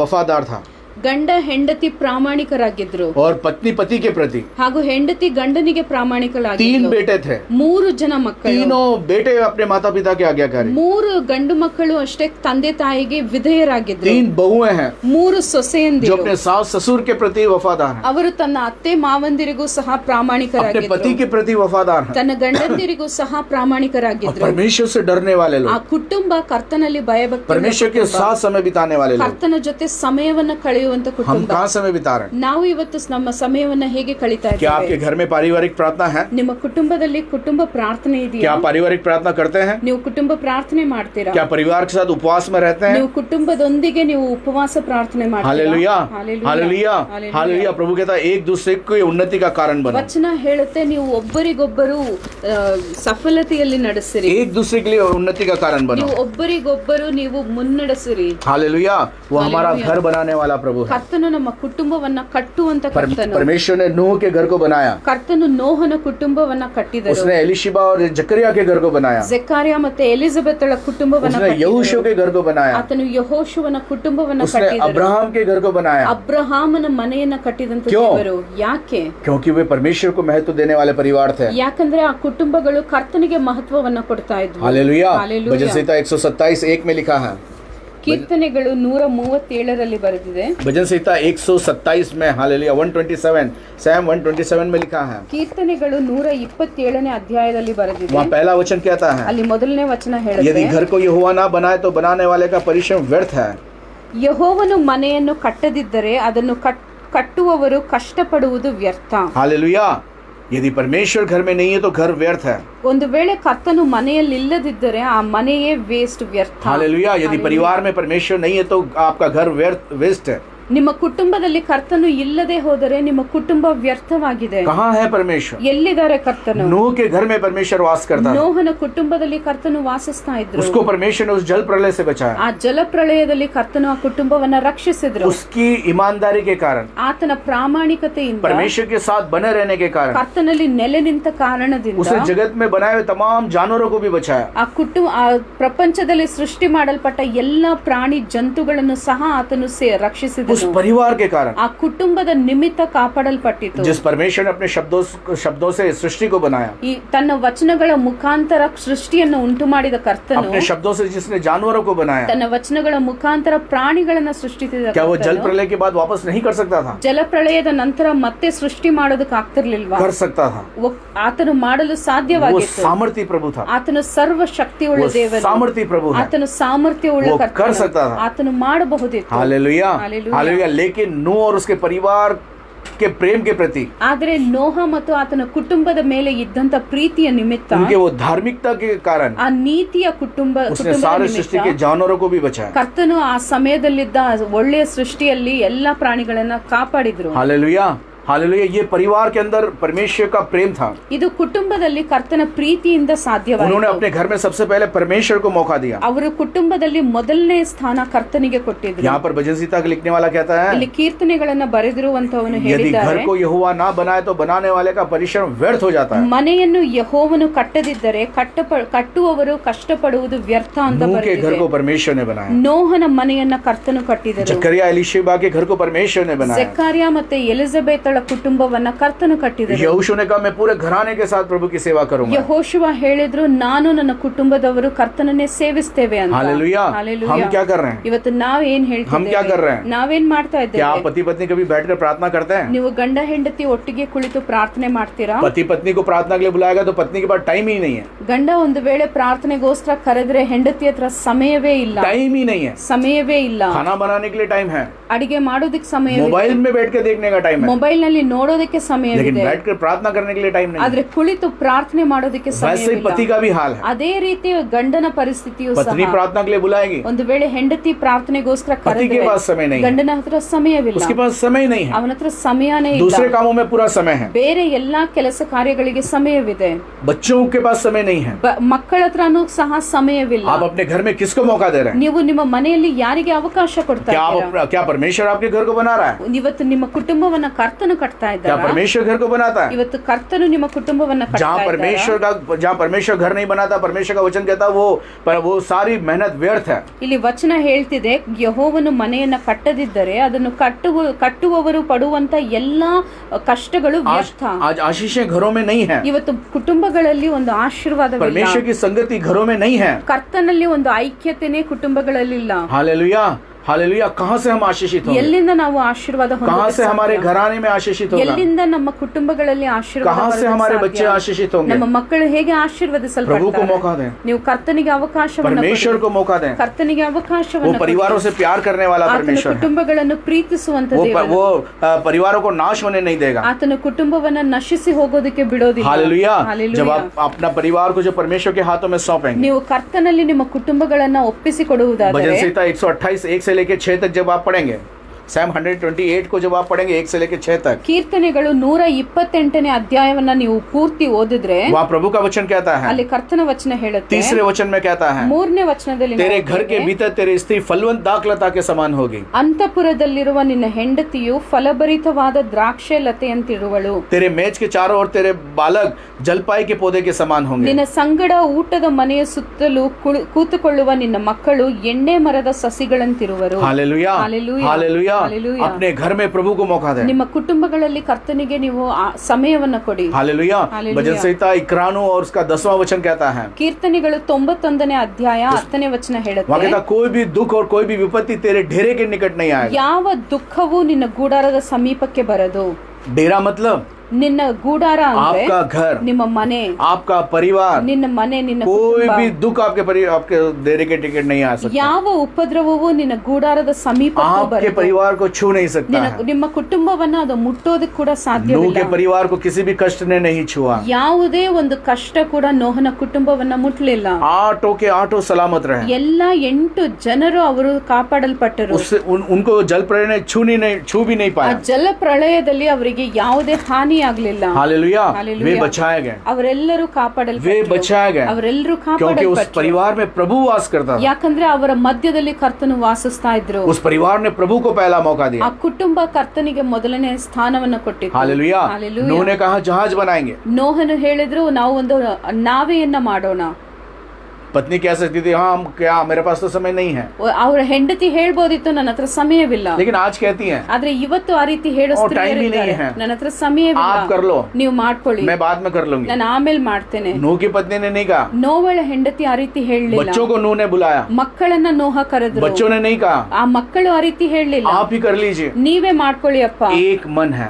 वफादार था ಗಂಡ ಹೆಂಡತಿ ಪ್ರಾಮಾಣಿಕರಾಗಿದ್ರು और पत्नी पति के प्रति। ಹಾಗೂ ಹೆಂಡತಿ ಗಂಡನಿಗೆ 3 ಪ್ರಾಮಾಣಿಕರಾಗಿದ್ರು. बेटे थे, 3 ಜನ ಮಕ್ಕಳು. तीनों बेटे अपने माता पिता के आज्ञाकारी। 3 ಗಂಡು ಮಕ್ಕಳು ಅಷ್ಟೇ ತಂದೆ ತಾಯಿಗೆ ವಿಧೇಯರಾಗಿದ್ರು. 3 बहुएं हैं 3 जो ಸೊಸೆಯಂದಿರು अपने सास ससुर के प्रति वफादार हैं, ಅವರು ತನ್ನ ಅತ್ತೆ ಮಾವಂದಿರಿಗೂ ಸಹ अपने ಪ್ರಾಮಾಣಿಕರಾಗಿದ್ರು. पति के प्रति वफादार हैं, ತನ್ನ ಗಂಡಂದಿರಿಗೂ ಸಹ और ಪ್ರಾಮಾಣಿಕರಾಗಿದ್ರು. परमेश्वर से डरने वाले ಆ लोग, ಕುಟುಂಬ ಕರ್ತನಲ್ಲಿ ಭಯಭಕ್ತಿ ಉಳ್ಳ परमेश्वर के ಕುಟುಂಬ. साथ समय बिताने वाले लोग। ಕರ್ತನ ಜೊತೆ ಸಮಯವನ್ನ ಕಳೆಯುವಂತ हम ಕುಟುಂಬ. कहाँ समय बिता रहे हैं? ನಾವು ಇವತ್ತು ನಮ್ಮ ಸಮಯವನ್ನ ಹೇಗೆ ಕಳೀತಾ क्या आपके ಇದ್ದೇವೆ? घर में पारिवारिक प्रार्थना है? ನಿಮ್ಮ ಕುಟುಂಬದಲ್ಲಿ ಕುಟುಂब ಪ್ರಾರ್ಥನೆ क्या ಇದೆಯಾ? आप पारिवारिक प्रार्थना करते हैं? ನೀವು ಕುಟುಂಬ ಪ್ರಾರ್ಥನೆ ಮಾಡ್ತೀರಾ? क्या परिवार के साथ उपवास में रहते हैं? ನೀವು ಕುಟುಂಬದೊಂದಿಗೆ ನೀವು ಉಪವಾಸ ಪ್ರಾರ್ಥನೆ ಮಾಡ್ತೀರಾ? Hallelujah, hallelujah, hallelujah, hallelujah. Hallelujah. प्रभु कहता है एक दूसरे को उन्नति का कारण बनो, ವಚನ ಹೇಳುತ್ತೆ ನೀವು ಒಬ್ಬರಿಗೊಬ್ಬರು ಸಫಲತೆಯಲ್ಲಿ ನಡೆಸಿರಿ. एक दूसरे के लिए उन्नति का कारण बनो। ನೀವು ಒಬ್ಬರಿಗೊಬ್ಬರು ನೀವು ಮುನ್ನಡೆಸಿರಿ. हालेलुया। वो हमारा हालेलुया। घर बनाने वाला प्रभु है। ಕರ್ತನು ನಮ್ಮ ಕುಟುಂಬವನ್ನ ಕಟ್ಟುವಂತ ಕರ್ತನು. परमेश्वर ने नूह के घर को बनाया, ಕರ್ತನು ನೋಹನ ಕುಟುಂಬವನ್ನ ಕಟ್ಟಿದರು. उसने एलिशिबा और जकरिया के घर को बनाया, ಜೆಕಾರ್ಯ ಮತ್ತೆ ಎಲಿಜಬೆತಳ ಕುಟುಂಬವನ್ನ उसने यहोशू के घर को बनाया, ಆತನು ಯೆಹೋಶುವನ ಕುಟುಂಬವನ್ನ उसने ಕಟ್ಟಿದರು. अब्राहम के घर को बनाया। ಅಬ್ರಹಾಮನ ಮನೆಯನ್ನ ಕಟ್ಟಿದಂತ क्यों? ದೇವರು. ಯಾಕೆ? क्योंकि वे परमेश्वर को महत्व देने वाले परिवार थे। ಯಾಕಂದ್ರೆ ಆ ಕುಟುಂಬಗಳು ಕರ್ತನಿಗೆ ಮಹತ್ವವನ್ನ ಕೊಡ್ತಾ ಇದ್ವು. हालेलुया। हालेलुया। भजन संहिता 127:1 में लिखा है, ಕೀರ್ತನೆಗಳು 137ರಲ್ಲಿ ಬರೆದಿದೆ. भजन संहिता 127 में, हालेलुया, 127 सैम 127 में लिखा है। ಕೀರ್ತನೆಗಳು 127ನೇ ಅಧ್ಯಾಯದಲ್ಲಿ ಬರೆದಿದೆ. वहाँ पहला वचन कहता है, ಅಲ್ಲಿ ಮೊದಲನೇ ವಚನ यदि ಹೇಳುತ್ತೆ, घर को यहोवा ना बनाए तो बनाने वाले का परिश्रम व्यर्थ है। ಯೆಹೋವನು ಮನೆಯನ್ನು ಕಟ್ಟದಿದ್ದರೆ ಅದನ್ನು ಕಟ್ಟುವವರು ಕಷ್ಟಪಡುವುದು ವ್ಯರ್ಥ. हालेलुया। यदि परमेश्वर घर में नहीं है तो घर व्यर्थ है। ಒಂದು ವೇಳೆ ಕರ್ತನು ಮನೆಯಲ್ಲಿ ಇಲ್ಲದಿದ್ದರೆ ಆ ಮನೆಯೇ ವೇಸ್ಟ್ ವ್ಯರ್ಥ. हालेलुया। यदि परिवार में परमेश्वर नहीं है तो आपका घर वेस्ट है। ನಿಮ್ಮ ಕುಟುಂಬದಲ್ಲಿ ಕರ್ತನು ಇಲ್ಲದೆ ಹೋದರೆ ನಿಮ್ಮ ಕುಟುಂಬ ವ್ಯರ್ಥವಾಗಿದೆ. कहाँ है परमेश्वर? ಎಲ್ಲಿದ್ದಾರೆ ಕರ್ತನು? नूह के घर में परमेश्वर वास करता है। ನೋಹನ ಕುಟುಂಬದಲ್ಲಿ ಕರ್ತನು ವಾಸಿಸ್ತಾ ಇದ್ರು. उसको परमेश्वर ने उस जल प्रलय से बचाया, ಆ ಜಲಪ್ರಳಯದಲ್ಲಿ ಕರ್ತನು ಆ ಕುಟುಂಬವನ್ನ ರಕ್ಷಿಸಿದ್ರು. उसकी ईमानदारी के कारण, ಆತನ ಪ್ರಾಮಾಣಿಕತೆಯಿಂದ, परमेश्वर के साथ बने रहने के कारण, ಕರ್ತನಲ್ಲಿ ನೆಲೆ ನಿಂತ ಕಾರಣದಿಂದ उसने जगत में बनाए हुए तमाम जानवरों को भी बचाया। ಆ ಪ್ರಪಂಚದಲ್ಲಿ ಸೃಷ್ಟಿ ಮಾಡಲ್ಪಟ್ಟ ಎಲ್ಲಾ ಪ್ರಾಣಿ ಜಂತುಗಳನ್ನು ಸಹ ಆತನು ರಕ್ಷಿಸಿದನು. उस परिवार के कारण, ಆ ಕುಟುಂಬದ ನಿಮಿತ್ತ ಕಾಪಾಡಲ್ಪಟ್ಟಿತು. जिस परमेश्वर ने अपने शब्दों से सृष्टि को बनाया, ಈ ತನ್ನ ವಚನಗಳ ಮುಖಾಂತರ ಸೃಷ್ಟಿಯನ್ನು ಉಂಟು ಮಾಡಿದ ಕರ್ತನು, अपने शब्दों से जिसने जानवरों को बनाया, ತನ್ನ ವಚನಗಳ ಮುಖಾಂತರ ಪ್ರಾಣಿಗಳನ್ನ ಸೃಷ್ಟಿಸಿದ क्या वो जल ಕರ್ತನು प्रलय के बाद वापस नहीं कर सकता था? ಜಲಪ್ರಳಯದ ನಂತರ ಮತ್ತೆ ಸೃಷ್ಟಿ ಮಾಡೋದಕ್ಕೆ ಆಗ್ತಿರ್ಲಿಲ್ವಾ? कर सकता था। ಆತನು ಮಾಡಲು वो ಸಾಧ್ಯವಾಗಿತ್ತು. सामर्थी प्रभु था, ಆತನು ಸರ್ವ ಶಕ್ತಿಯುಳ್ಳ वो ದೇವರು. सामर्थी प्रभु है। ಆತನು ಸಾಮರ್ಥ್ಯವುಳ್ಳ वो कर ಕರ್ತನು. सकता था। ಆತನು ಮಾಡಬಹುದಿತ್ತು. Hallelujah, hallelujah. हालेलुया। लेकिन नूह और उसके परिवार के प्रेम के प्रति, ಆದರೆ ನೋಹ ಮತ್ತು ಆತನ ಕುಟುಂಬದ ಮೇಲೆ ಇದ್ದಂತ ಪ್ರೀತಿಯ ನಿಮಿತ್ತ, उनके वो धार्मिकता के कारण, ಆ ನೀತಿಯ उसने ಕುಟುಂಬದ सारे सृष्टि के ನಿಮಿತ್ತ जानवरों को भी बचाया। ಕರ್ತನು ಆ ಸಮಯದಲ್ಲಿದ್ದ ಒಳ್ಳೆಯ ಸೃಷ್ಟಿಯಲ್ಲಿ ಎಲ್ಲಾ ಪ್ರಾಣಿಗಳನ್ನ ಕಾಪಾಡಿದ್ರು. Hallelujah, hallelujah. ये परिवार के अंदर परमेश्वर का प्रेम था। ಇದು ಕುಟುಂಬದಲ್ಲಿ ಕರ್ತನ ಪ್ರೀತಿಯಿಂದ उन्होंने ಸಾಧ್ಯವಾಯಿತು. अपने घर में सबसे पहले परमेश्वर को मौका दिया। ಅವರು ಕುಟುಂಬದಲ್ಲಿ ಮೊದಲನೇ ಸ್ಥಾನ ಕರ್ತನಿಗೆ ಕೊಟ್ಟಿದ್ರು. यहाँ पर भजन संहिता का लिखने वाला कहता है, ಇಲ್ಲಿ ಕೀರ್ತನೆಗಳನ್ನ ಬರೆದಿರುವಂತವನು यदि घर ಹೇಳಿದ್ದಾರೆ, को यहोवा ना बनाए तो बनाने वाले का परिश्रम व्यर्थ हो जाता है। ಮನೆಯನ್ನು ಯೆಹೋವನು ಕಟ್ಟದಿದ್ದರೆ ಕಟ್ಟುವವರು ಕಷ್ಟಪಡುವುದು ವ್ಯರ್ಥ ಅಂತ नूह के घर ಬರೆದಿದೆ. को परमेश्वर ने बनाया, ನೋಹನ ಮನೆಯನ್ನ ಕರ್ತನು ಕಟ್ಟಿದರು. जकरिया एलीशिबा के घर को परमेश्वर ने बनाया, ಜೆಕಾರ್ಯ ಮತ್ತೆ ಎಲಿಜಬೆತ್ ಮಕ್ಕಳ ಕುಟುಂಬವನ್ನ ಕರ್ತನು ಕಟ್ಟಿದನು. यहोशू ने कहा मैं पूरे घराने के साथ प्रभु की सेवा करूंगा. ಯೆಹೋಶುವ ಹೇಳಿದ್ರು ನಾನು ನನ್ನ ಕುಟುಂಬದವರು ಕರ್ತನನ್ನೇ ಸೇವಿಸ್ತೇವೆ ಅಂತ. हालेलुया. हालेलुया. हम क्या कर रहे हैं? ಇವತ್ತು ನಾವೇನ್ हम क्या कर रहे ಹೇಳ್ತಿದ್ದೇವೆ? हैं? ನಾವೇನ್ ಮಾಡ್ತಾ क्या ಇದ್ದೇವೆ? पति पत्नी कभी बैठकर प्रार्थना करते हैं? ನೀವು ಗಂಡ ಹೆಂಡತಿ ಒಟ್ಟಿಗೆ ಕುಳಿತು ಪ್ರಾರ್ಥನೆ ಮಾಡ್ತೀರಾ? पति पत्नी को प्रार्थना के लिए बुलाएगा तो पत्नी के पास टाइम ही नहीं है. ಗಂಡ ಒಂದು ವೇಳೆ ಪ್ರಾರ್ಥನೆಗೋಸ್ಕರ ಕರೆದ್ರೆ ಹೆಂಡತಿ ಹತ್ರ ಸಮಯವೇ ಇಲ್ಲ. टाइम ही नहीं है. ಸಮಯವೇ ಇಲ್ಲ. खाना बनाने के लिए टाइम है. ಅಡಿಗೆ ಮಾಡೋದಕ್ಕೆ ಸಮಯವಿದೆ. मोबाइल में बैठ के देखने का टाइम है. ಮೊಬೈಲ್ ನಲ್ಲಿ ನೋಡೋದಕ್ಕೆ लेकिन ಸಮಯವಿದೆ. बैठकर प्रार्थना करने के लिए टाइम नहीं ಆದ್ರೆ है. ಕುಳಿತು ಪ್ರಾರ್ಥನೆ ಮಾಡೋದಕ್ಕೆ वैसे ही ಸಮಯವಿಲ್ಲ. पति का भी हाल है. ಅದೇ ರೀತಿ ಗಂಡನ ಪರಿಸ್ಥಿತಿಯು पत्नी ಸಹ प्रार्थना के लिए बुलाएगी, ಒಂದು ವೇಳೆ ಹೆಂಡತಿ ಪ್ರಾರ್ಥನೆಗೋಸ್ಕರ पति के ಕರೆದ್ರೆ पास समय नहीं है. ಗಂಡನ ಹತ್ರ ಸಮಯವಿಲ್ಲ. उसके पास समय नहीं है. ಅವನ ಹತ್ರ ಸಮಯನೇ ಇಲ್ಲ. दूसरे कामों में पूरा समय है. ಬೇರೆ ಎಲ್ಲಾ ಕೆಲಸ ಕಾರ್ಯಗಳಿಗೆ ಸಮಯವಿದೆ. बच्चों के पास समय नहीं है. ಮಕ್ಕಳ ಹತ್ರನೂ ಸಹ ಸಮಯವಿಲ್ಲ. आप अपने घर में किसको मौका दे रहे हैं? ನೀವು ನಿಮ್ಮ ಮನೆಯಲ್ಲಿ ಯಾರಿಗೆ ಅವಕಾಶ ಕೊಡ್ತಾ ಇದ್ದೀರಾ? क्या परमेश्वर आपके घर को बना रहा है? ಇವತ್ತು ನಿಮ್ಮ ಕುಟುಂಬವನ್ನ ಕರ್ತನು ಕಟ್ತಾ क्या ಇದ್ದಾರಾ? परमेश्वर घर को बनाता है? ಇವತ್ತು ಕರ್ತನು ನಿಮ್ಮ ಕುಟುಂಬವನ್ನ ಕಟ್ತಾ जहाँ परमेश्वर घर नहीं बनाता, परमेश्वर का वचन कहता वो सारी मेहनत व्यर्थ है. ಇಲ್ಲಿ ವಚನ ಹೇಳ್ತಿದೆ, ಯೆಹೋವನು ಮನೆಯನ್ನ ಕಟ್ಟದಿದ್ದರೆ ಅದನ್ನು ಕಟ್ಟುವವರು ಪಡುವಂತ ಎಲ್ಲಾ ಕಷ್ಟಗಳು ವ್ಯರ್ಥ. आज आशीषें घरों में नहीं है. ಇವತ್ತು ಕುಟುಂಬಗಳಲ್ಲಿ ಒಂದು ಆಶೀರ್ವಾದವಿಲ್ಲ. परमेश्वर की संगति घरों में नहीं है. ಕರ್ತನಲ್ಲಿ ಒಂದು ಐಕ್ಯತೆನೇ ಕುಟುಂಬಗಳಲ್ಲಿಲ್ಲ. Hallelujah, hallelujah. कहाँ से हम आशीषित होंगे? ಎಲ್ಲಿಂದ ನಾವು ಆಶೀರ್ವಾದ कहाँ से ಹೊಂದೋದಕ್ಕೆ हमारे ಸಾಧ್ಯ? घराने में आशीषित होगा? ಎಲ್ಲಿಂದ ನಮ್ಮ ಕುಟುಂಬಗಳಲ್ಲಿ ಆಶೀರ್ವಾದ कहाँ से ಬರೋದಕ್ಕೆ हमारे ಸಾಧ್ಯ? बच्चे आशीषित होंगे? ನಮ್ಮ ಮಕ್ಕಳು ಹೇಗೆ प्रभु को ಆಶೀರ್ವದಿಸಲ್ಪಡ್ತಾರೆ? मौका दें. ನೀವು ಕರ್ತನಿಗೆ ಅವಕಾಶವನ್ನು परमेश्वर ಕೊಡಿ. को मौका दें. ಕರ್ತನಿಗೆ वो ಅವಕಾಶವನ್ನು ಕೊಡಿ. परिवारों से प्यार करने वाला ಆತನ परमेश्वर है. ಕುಟುಂಬಗಳನ್ನು ಪ್ರೀತಿಸುವಂತ ದೇವರು. वो परिवारों को नाश होने नहीं देगा. ಆತನ ಕುಟುಂಬವನ್ನ ನಶಿಸಿ ಹೋಗೋದಕ್ಕೆ ಬಿಡೋದಿಲ್ಲ. हालेलुया. हालेलुया. जब आप अपना परिवार को जो परमेश्वर के हाथों में सौंपेंगे, ನೀವು ಕರ್ತನಲ್ಲಿ ನಿಮ್ಮ ಕುಟುಂಬಗಳನ್ನ ಒಪ್ಪಿಸಿಕೊಡುವುದಾದರೆ, भजन संहिता 128 1 से लेकर 6 तक जब आप पढ़ेंगे, सैम 128 को जब आप पढ़ेंगे 1 से लेकर 6 तक, ಕೀರ್ತನೆಗಳು 128ನೇ ಅಧ್ಯಾಯವನ್ನ ನೀವು ಪೂರ್ತಿ ಓದಿದ್ರೆ वहाँ प्रभु का वचन कहता है. ಅಲ್ಲಿ ಕರ್ತನ ವಚನ ಹೇಳುತ್ತೆ. तीसरे वचन में कहता है, 3ನೇ ವಚನದಲ್ಲಿ तेरे ನಾವು घर के ಓದ್ತೇವೆ, भीतर तेरी स्त्री फलवंत दाखलता के समान होगी. ಅಂತಃಪುರದಲ್ಲಿರುವ ನಿನ್ನ ಹೆಂಡತಿಯು ಫಲಭರಿತವಾದ ದ್ರಾಕ್ಷೆ ಲತೆಯಂತಿರುವಳು. तेरे मेज के चारों ओर तेरे बालक जलपाई के पौधे के समान होंगे. ನಿನ್ನ ಸಂಗಡ ಊಟದ ಮನೆಯ ಸುತ್ತಲೂ ಕೂತುಕೊಳ್ಳುವ ನಿನ್ನ ಮಕ್ಕಳು ಎಣ್ಣೆ ಮರದ ಸಸಿಗಳಂತಿರುವರು. Hallelujah, hallelujah, hallelujah. हालेलुया. अपने घर में प्रभु को मौका दें. ನಿಮ್ಮ ಕುಟುಂಬಗಳಲ್ಲಿ ಕರ್ತನಿಗೆ ನೀವು ಸಮಯವನ್ನ ಕೊಡಿ. हालेलुया. हालेलुया. भजन संहिता 91 और उसका 10वां वचन कहता है, ಕೀರ್ತನೆಗಳು 91ನೇ ಅಧ್ಯಾಯ 10ನೇ ವಚನ वहाँ ಹೇಳುತ್ತೆ, कहता कोई भी दुख और कोई भी विपत्ति तेरे ढेरे के निकट नहीं आएगा. ಯಾವ ದುಃಖವೂ ನಿನ್ನ ಗೂಡಾರದ ಸಮೀಪಕ್ಕೆ ಬರದು. डेरा मतलब ನಿನ್ನ ಗೂಡಾರ ಅಂದ್ರೆ आपका घर, ನಿಮ್ಮ ಮನೆ, आपका परिवार. ನಿನ್ನ ಮನೆ, ನಿನ್ನ कोई ಕುಟುಂಬ. भी दुख आपके डेरे के टिकट नहीं आ सकता. ಯಾವ ಉಪದ್ರವವೂ ನಿನ್ನ ಗೂಡಾರದ ಸಮೀಪಕ್ಕೆ आपके ಬರದು. परिवार को छू नहीं सकता है. ನಿಮ್ಮ ಕುಟುಂಬವನ್ನ ಅದು ಮುಟ್ಟೋದಕ್ಕೆ ಕೂಡ नूह ಸಾಧ್ಯವಿಲ್ಲ. के परिवार को किसी भी कष्ट ने नहीं छुआ. ಯಾವುದೇ ಒಂದು ಕಷ್ಟ ಕೂಡ ನೋಹನ ಕುಟುಂಬವನ್ನ ಮುಟ್ಲಿಲ್ಲ. 8 सलामत रहे. ಎಲ್ಲ 8 ಜನರು ಅವರು ಕಾಪಾಡಲ್ಪಟ್ಟರು. उनको जल प्रलय ने छू भी नहीं ಆ पाया. ಜಲ ಪ್ರಳಯದಲ್ಲಿ ಅವರಿಗೆ ಯಾವುದೇ ಹಾನಿ ಆಗ್ಲಿಲ್ಲ. हालेलुया. हालेलुया. वे बचाए गए. ಅವರೆಲ್ಲರೂ वे ಕಾಪಾಡಲ್ಪಟ್ಟರು. बचाए गए ಅವರೆಲ್ಲರೂ क्योंकि उस ಕಾಪಾಡಲ್ಪಟ್ಟರು. परिवार में प्रभु वास करता था. ಯಾಕಂದ್ರೆ ಅವರ ಮಧ್ಯದಲ್ಲಿ ಕರ್ತನು ವಾಸಿಸ್ತಾ ಇದ್ರು. उस परिवार ने प्रभु को पहला मौका ಆ दिया. ಕುಟುಂಬ ಕರ್ತನಿಗೆ ಮೊದಲನೇ ಸ್ಥಾನವನ್ನ ಕೊಟ್ಟಿತ್ತು. हालेलुया. हालेलुया. नूह ने कहा जहाज बनाएंगे. ನೋಹನು ಹೇಳಿದ್ರು ನಾವು ಒಂದು ನಾವೆಯನ್ನ ಮಾಡೋಣ. पत्नी कह सकती थी हाँ क्या मेरे पास तो समय नहीं है, ಅವ್ರ ಹೆಂಡತಿ ಹೇಳ್ಬೋದಿತ್ತು ನನ್ನ ಹತ್ರ ಸಮಯವಿಲ್ಲ. लेकिन आज कहती हैं ಆದ್ರೆ ಇವತ್ತು ಆ ರೀತಿ ಹೇಳೋ और टाइम ही ಸ್ತ್ರೀಯರಿದ್ದಾರೆ. नहीं है. ನನ್ನ ಹತ್ರ ಸಮಯವಿಲ್ಲ, आप कर लो, ನೀವು ಮಾಡ್ಕೊಳ್ಳಿ, मैं बाद में कर लूंगी. ನಾನು ಆಮೇಲೆ ಮಾಡ್ತೇನೆ. नूह की पत्नी ने नहीं कहा. ನೋವಳ ಹೆಂಡತಿ ಆ ರೀತಿ ಹೇಳಲಿಲ್ಲ. बच्चों को नूह ने बुलाया. ಮಕ್ಕಳನ್ನ ನೋಹ ಕರೆದ್ರು. बच्चों ने नहीं कहा ಆ ಮಕ್ಕಳು ಆ ರೀತಿ ಹೇಳಲಿಲ್ಲ. आप ही कर लीजिए. ನೀವೇ ಮಾಡ್ಕೊಳ್ಳಿ ಅಪ್ಪ. एक मन है,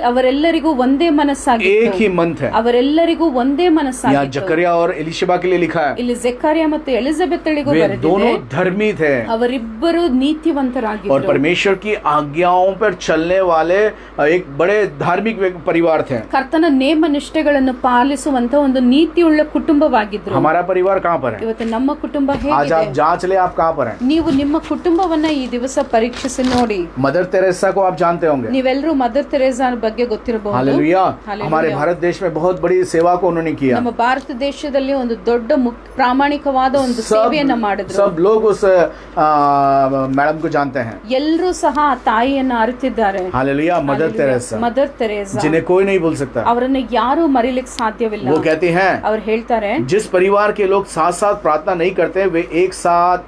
ಅವರೆಲ್ಲರಿಗೂ ಒಂದೇ ಮನಸ್ಸಾಗಿತ್ತು. एक ही मन है. ಅವರೆಲ್ಲರಿಗೂ ಒಂದೇ यहाँ ಮನಸ್ಸಾಗಿತ್ತು. जकरिया और एलिशबा के लिए लिखा है ಇಲ್ಲಿ ಜೆಕರ್ಯ ಮತ್ತು ಎಲಿಜಬೆತ್ಳಿಗೂ वे ಬರೆದಿದೆ. दोनों धर्मी थे ಅವರಿಬ್ಬರು और ನೀತಿವಂತರಾಗಿದ್ದರು. परमेश्वर की आज्ञाओं पर चलने वाले एक बड़े धार्मिक परिवार थे. ಕರ್ತನ ನೇಮ ನಿಷ್ಠೆಗಳನ್ನು ಪಾಲಿಸುವಂತ ಒಂದು ನೀತಿಯುಳ್ಳ ಕುಟುಂಬವಾಗಿದ್ರು. हमारा परिवार कहाँ पर है? ಇವತ್ತು ನಮ್ಮ ಕುಟುಂಬ आज ಹೇಗಿದೆ? आप जांच ले आप कहाँ पर हैं. ನೀವು ನಿಮ್ಮ ಕುಟುಂಬವನ್ನ ಈ ದಿವಸ ಪರೀಕ್ಷಿಸಿ ನೋಡಿ. मदर तेरेसा को आप जानते होंगे. ನೀವೆಲ್ಲರೂ मदर ತೆರೇಸಾ ಬಗ್ಗೆ ಗೊತ್ತಿರಬಹುದು. हालेलुया. हालेलुया. हमारे भारत देश में बहुत बड़ी सेवा को उन्होंने किया. ನಮ್ಮ ಭಾರತ ದೇಶದಲ್ಲಿ ಒಂದು ದೊಡ್ಡ ಪ್ರಾಮಾಣಿಕವಾದ ಒಂದು ಸೇವೆಯನ್ನ ಮಾಡಿದ್ರು. सब लोग उस मैडम को जानते हैं. ಎಲ್ಲರೂ ಸಹ ಆ ತಾಯಿಯನ್ನ ಅರಿತಿದ್ದಾರೆ. Hallelujah. Mother Teresa, mother Teresa, जिन्हें कोई नहीं भूल सकता. ಅವರನ್ನ ಯಾರು ಮರಿಲಿಕ್ಕೆ ಸಾಧ್ಯವಿಲ್ಲ. वो कहती हैं, ಅವ್ರು ಹೇಳ್ತಾರೆ, जिस परिवार के लोग साथ साथ प्रार्थना नहीं करते वे एक साथ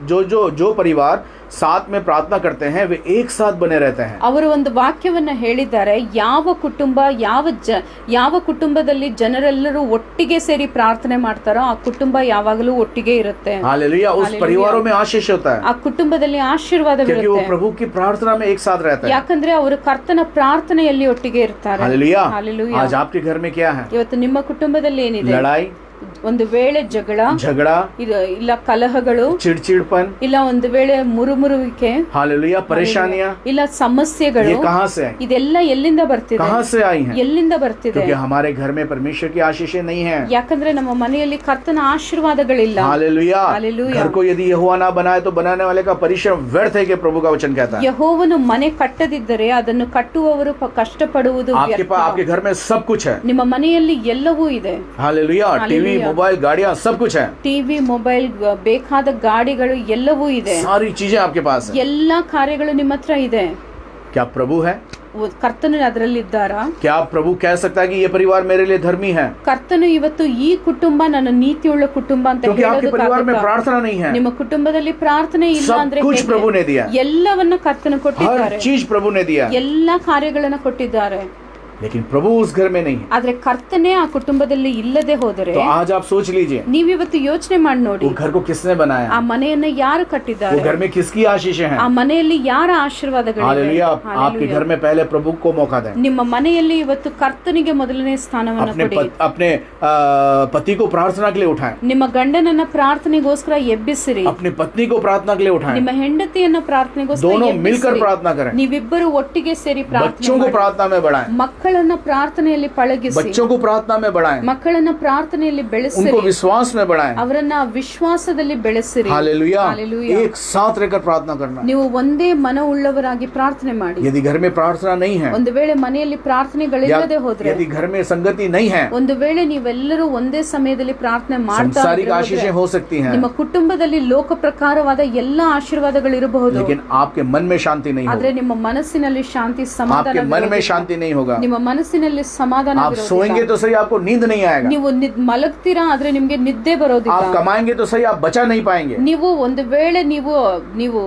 जो परिवार साथ में प्रार्थना करते हैं वे एक साथ बने रहते हैं. ಅವರು ಒಂದು ವಾಕ್ಯವನ್ನ ಹೇಳಿದ್ದಾರೆ, ಯಾವ ಕುಟುಂಬ ಯಾವ ಕುಟುಂಬದಲ್ಲಿ ಜನರೆಲ್ಲರೂ ಒಟ್ಟಿಗೆ ಸೇರಿ ಪ್ರಾರ್ಥನೆ ಮಾಡ್ತಾರೋ ಆ ಕುಟುಂಬ ಯಾವಾಗಲೂ ಒಟ್ಟಿಗೆ ಇರುತ್ತೆ. हालेलुया. उस परिवारों में आशीष होता है ಆ ಕುಟುಂಬದಲ್ಲಿ ಆಶೀರ್ವಾದವಿರುತ್ತೆ. क्योंकि वो प्रभु की प्रार्थना में एक साथ रहते हैं. ಯಾಕಂದ್ರೆ ಅವರು ಕರ್ತನ ಪ್ರಾರ್ಥನೆಯಲ್ಲಿ ಒಟ್ಟಿಗೆ ಇರ್ತಾರೆ. हालेलुया. हालेलुया. आज आपके घर में क्या है? ಇವತ್ತು ನಿಮ್ಮ ಕುಟುಂಬದಲ್ಲಿ ಏನಿದೆ? लड़ाई, ಒಂದು ವೇಳೆ झगड़ा ಇಲ್ಲ ಕಲಹಗಳು, चिड़चिड़पन, ಇಲ್ಲ ಒಂದು ವೇಳೆ ಮುರುಮುರುವಿಕೆ, हालेलुया, परेशानियां, ಇಲ್ಲ ಸಮಸ್ಯೆಗಳು, ये कहां से है? ಇದೆಲ್ಲ ಎಲ್ಲಿಂದ ಬರ್ತಿದೆ? कहां से आई हैं? ಎಲ್ಲಿಂದ ಬರ್ತಿದೆ? क्योंकि हमारे घर में परमेश्वर की आशीषें नहीं है. ಯಾಕಂದ್ರೆ ನಮ್ಮ ಮನೆಯಲ್ಲಿ ಕರ್ತನ ಆಶೀರ್ವಾದಗಳಿಲ್ಲ. हालेलुया. हालेलुया. घर को यदि यहोवा ना बनाए तो बनाने वाले का परिश्रम व्यर्थ है कि प्रभु का वचन कहता है. ಯೆಹೋವನು ಮನೆ ಕಟ್ಟದಿದ್ದರೆ ಅದನ್ನು ಕಟ್ಟುವವರು ಕಷ್ಟಪಡುವುದು ವ್ಯರ್ಥ. आपके घर में सब कुछ है. ನಿಮ್ಮ ಮನೆಯಲ್ಲಿ ಎಲ್ಲವೂ ಇದೆ. हालेलुया. टीवी, मोबाइल, गाड़ियां, सब कुछ है. ಟಿವಿ, ಮೊಬೈಲ್, ಬೇಕಾದ ಗಾಡಿಗಳು ಎಲ್ಲವೂ ಇದೆ. सारी चीजें आपके पास है. ಎಲ್ಲಾ ಕಾರ್ಯಗಳು ನಿಮ್ಮ ಹತ್ರ ಇದೆ. क्या प्रभु है? ಕರ್ತನು ಅದರಲ್ಲಿದ್ದಾರಾ? क्या प्रभु कह सकता है कि ये परिवार मेरे लिए धर्मी है? ಕರ್ತನು ಇವತ್ತು ಈ ಕುಟುಂಬ ನನ್ನ ನೀತಿಯುಳ್ಳ ಕುಟುಂಬ ಅಂತ क्योंकि आपके परिवार में प्रार्थना नहीं है. ನಿಮ್ಮ ಕುಟುಂಬದಲ್ಲಿ ಪ್ರಾರ್ಥನೆ ಇಲ್ಲ ಅಂದ್ರೆ सब कुछ प्रभु ने दिया. ಎಲ್ಲವನ್ನ ಕರ್ತನು ಕೊಟ್ಟಿದ್ದಾರೆ. हर चीज प्रभु ने दिया. ಎಲ್ಲಾ ಕಾರ್ಯಗಳನ್ನ ಕೊಟ್ಟಿದ್ದಾರೆ. लेकिन प्रभु उस घर में नहीं है. ಆದ್ರೆ ಕರ್ತನೇ ಆ ಕುಟುಂಬದಲ್ಲಿ ಇಲ್ಲದೆ ಹೋದರೆ तो आज आप सोच लीजिए, ನೀವಿವತ್ತು ಯೋಚನೆ ಮಾಡಿ ನೋಡಿ, वो घर को किसने बनाया? ಆ ಮನೆಯನ್ನ ಯಾರು ಕಟ್ಟಿದ್ದಾರೆ? वो घर में किसकी आशीषें हैं? ಆ ಮನೆಯಲ್ಲಿ ಯಾರ ಆಶೀರ್ವಾದಗಳಿವೆ? हालेलुया. आपके घर में पहले प्रभु को मौका दें. ನಿಮ್ಮ ಮನೆಯಲ್ಲಿ ಇವತ್ತು ಕರ್ತನಿಗೆ ಮೊದಲನೇ ಸ್ಥಾನವನ್ನು ಕೊಡಿ. अपने पति को प्रार्थना के लिए उठाएं. ನಿಮ್ಮ ಗಂಡನನ್ನ ಪ್ರಾರ್ಥನೆಗೋಸ್ಕರ ಎಬ್ಬಿಸಿರಿ. अपनी पत्नी को प्रार्थना के लिए उठाएं. ನಿಮ್ಮ ಹೆಂಡತಿಯನ್ನ ಪ್ರಾರ್ಥನೆಗೋಸ್ಕರ दोनों ಎಬ್ಬಿಸಿರಿ. मिलकर प्रार्थना करें. ನೀವಿಬ್ಬರು ಒಟ್ಟಿಗೆ ಸೇರಿ ಪ್ರಾರ್ಥನೆ बच्चों को ಮಾಡಿ. प्रार्थना में बढ़ाएं. ಮಕ್ಕಳನ್ನ ಪ್ರಾರ್ಥನೆಯಲ್ಲಿ ಪಳಗಿಸಿ. बच्चों को प्रार्थना में बढ़ाएं. ಮಕ್ಕಳನ್ನ ಪ್ರಾರ್ಥನೆಯಲ್ಲಿ ಬೆಳೆಸಿರಿ. उनको विश्वास में बढ़ाएं. ಅವರನ್ನ ವಿಶ್ವಾಸದಲ್ಲಿ ಬೆಳೆಸಿರಿ. हालेलुया. हालेलुया. एक साथ रहकर प्रार्थना करना. ನೀವು ಒಂದೇ ಮನವುಳ್ಳವರಾಗಿ ಪ್ರಾರ್ಥನೆ ಮಾಡಿ. यदि घर में प्रार्थना नहीं है, ಒಂದು ವೇಳೆ ಮನೆಯಲ್ಲಿ ಪ್ರಾರ್ಥನೆಗಳಿಲ್ಲದೆ ಹೋದ್ರೆ, यदि घर में संगति नहीं है, ಒಂದು ವೇಳೆ ನೀವೆಲ್ಲರೂ ಒಂದೇ ಸಮಯದಲ್ಲಿ ಪ್ರಾರ್ಥನೆ ಮಾಡ್ತಾ सांसारिक आशीषें हो सकती हैं, ನಿಮ್ಮ ಕುಟುಂಬದಲ್ಲಿ ಲೋಕ ಪ್ರಕಾರವಾದ ಎಲ್ಲಾ ಆಶೀರ್ವಾದಗಳು ಇರಬಹುದು. लेकिन आपके मन में शांति नहीं ಆದ್ರೆ होगी. ನಿಮ್ಮ ಮನಸ್ಸಿನಲ್ಲಿ ಶಾಂತಿ ಸಮಾಧಾನ आपके मन में शांति नहीं होगा. ನಿಮ್ಮ ಮನಸ್ಸಿನಲ್ಲಿ ಸಮಾಧಾನ आप सोएंगे तो सही, आपको नींद नहीं आएगा. ನೀವು ಮಲಗ್ತೀರಾ ಆದ್ರೆ ನಿಮ್ಗೆ ನಿದ್ದೆ ಬರೋದಿಲ್ಲ. आप कमाएंगे तो सही, आप बचा नहीं पाएंगे. ನೀವು ಒಂದು ವೇಳೆ ನೀವು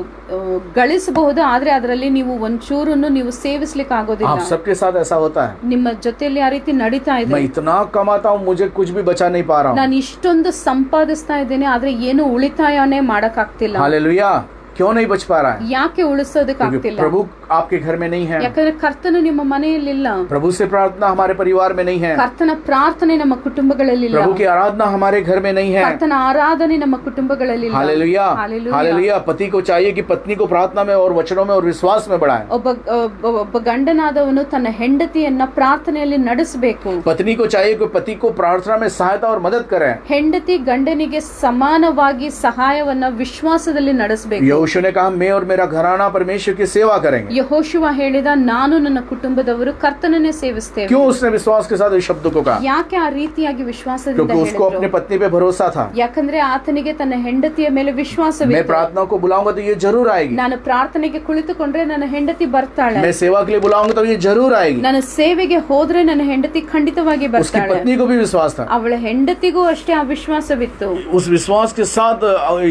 ಗಳಿಸಬಹುದು ಆದ್ರೆ ಅದರಲ್ಲಿ ನೀವು ಒಂಚೂರನ್ನು ನೀವು ಸೇವಿಸ್ಲಿಕ್ಕೆ ಆಗೋದಿಲ್ಲ. आप सबके साथ ऐसा होता है. ನಿಮ್ಮ ಜೊತೆಯಲ್ಲಿ ಆ ರೀತಿ ನಡೀತಾ ಇದೆ. मैं इतना कमाता हूँ, मुझे कुछ भी बचा नहीं पा रहा हूँ. ನಾನು ಇಷ್ಟೊಂದು ಸಂಪಾದಿಸ್ತಾ ಇದ್ದೇನೆ ಆದ್ರೆ ಏನು ಉಳಿತಾಯನೇ ಮಾಡಕ್ ಆಗ್ತಿಲ್ಲ. हालेलुया. क्यों नहीं बच पा रहा है? ಯಾಕೆ ಉಳಿಸೋದಕ್ಕೆ क्योंकि ಆಗ್ತಿಲ್ಲ? प्रभु आपके घर में नहीं है. ಯಾಕಂದ್ರೆ ಕರ್ತನು ನಿಮ್ಮ ಮನೆಯಲ್ಲಿಲ್ಲ. प्रभु से प्रार्थना हमारे परिवार में नहीं है. ಕರ್ತನ ಪ್ರಾರ್ಥನೆ ನಮ್ಮ ಕುಟುಂಬಗಳಲ್ಲಿಲ್ಲ. प्रभु की आराधना हमारे घर में नहीं है. ಕರ್ತನ ಆರಾಧನೆ ನಮ್ಮ ಕುಟುಂಬಗಳಲ್ಲಿಲ್ಲ. हालेलुया. हालेलुया. पति को चाहिए कि पत्नी को प्रार्थना में और वचनों में और विश्वास में बढ़ाए. ಒಬ್ಬ ಗಂಡನಾದವನು ತನ್ನ ಹೆಂಡತಿಯನ್ನ ಪ್ರಾರ್ಥನೆಯಲ್ಲಿ ನಡೆಸಬೇಕು. पत्नी को चाहिए कि पति को प्रार्थना में सहायता और मदद करे. ಹೆಂಡತಿ ಗಂಡನಿಗೆ ಸಮಾನವಾಗಿ ಸಹಾಯವನ್ನ ವಿಶ್ವಾಸದಲ್ಲಿ ನಡೆಸಬೇಕು. यहोशू ने कहा, मैं और मेरा घराना परमेश्वर की सेवा करेंगे. ಯೆಹೋಶುವ ಹೇಳಿದ, ನಾನು ನನ್ನ ಕುಟುಂಬದವರು ಕರ್ತನನ್ನೇ ಸೇವಿಸುತ್ತೇವೆ. क्यों उसने विश्वास के साथ इस शब्द को कहा? ಯಾಕೆ ಆ ರೀತಿಯಾಗಿ ವಿಶ್ವಾಸದಿಂದ क्योंकि उसको अपने ಹೇಳಿದ್ರು? पत्नी पे भरोसा था. ಯಾಕಂದ್ರೆ ಆತನಿಗೆ ತನ್ನ ಹೆಂಡತಿಯ ಮೇಲೆ मैं ವಿಶ್ವಾಸವಿತ್ತು. प्रार्थना को बुलाऊंगा तो ये जरूर आएगी. ನಾನು ಪ್ರಾರ್ಥನೆಗೆ ಕುಳಿತುಕೊಂಡ್ರೆ ನನ್ನ ಹೆಂಡತಿ ಬರ್ತಾಳೆ. मैं सेवा के लिए बुलाऊंगा तो ये जरूर आएगी. ನಾನು ಸೇವೆಗೆ ಹೋದ್ರೆ ನನ್ನ ಹೆಂಡತಿ ಖಂಡಿತವಾಗಿ उसकी ಬರ್ತಾಳೆ. पत्नी को भी विश्वास था. ಅವಳ ಹೆಂಡತಿಗೂ ಅಷ್ಟೇ ಆ ವಿಶ್ವಾಸವಿತ್ತು. उस विश्वास के साथ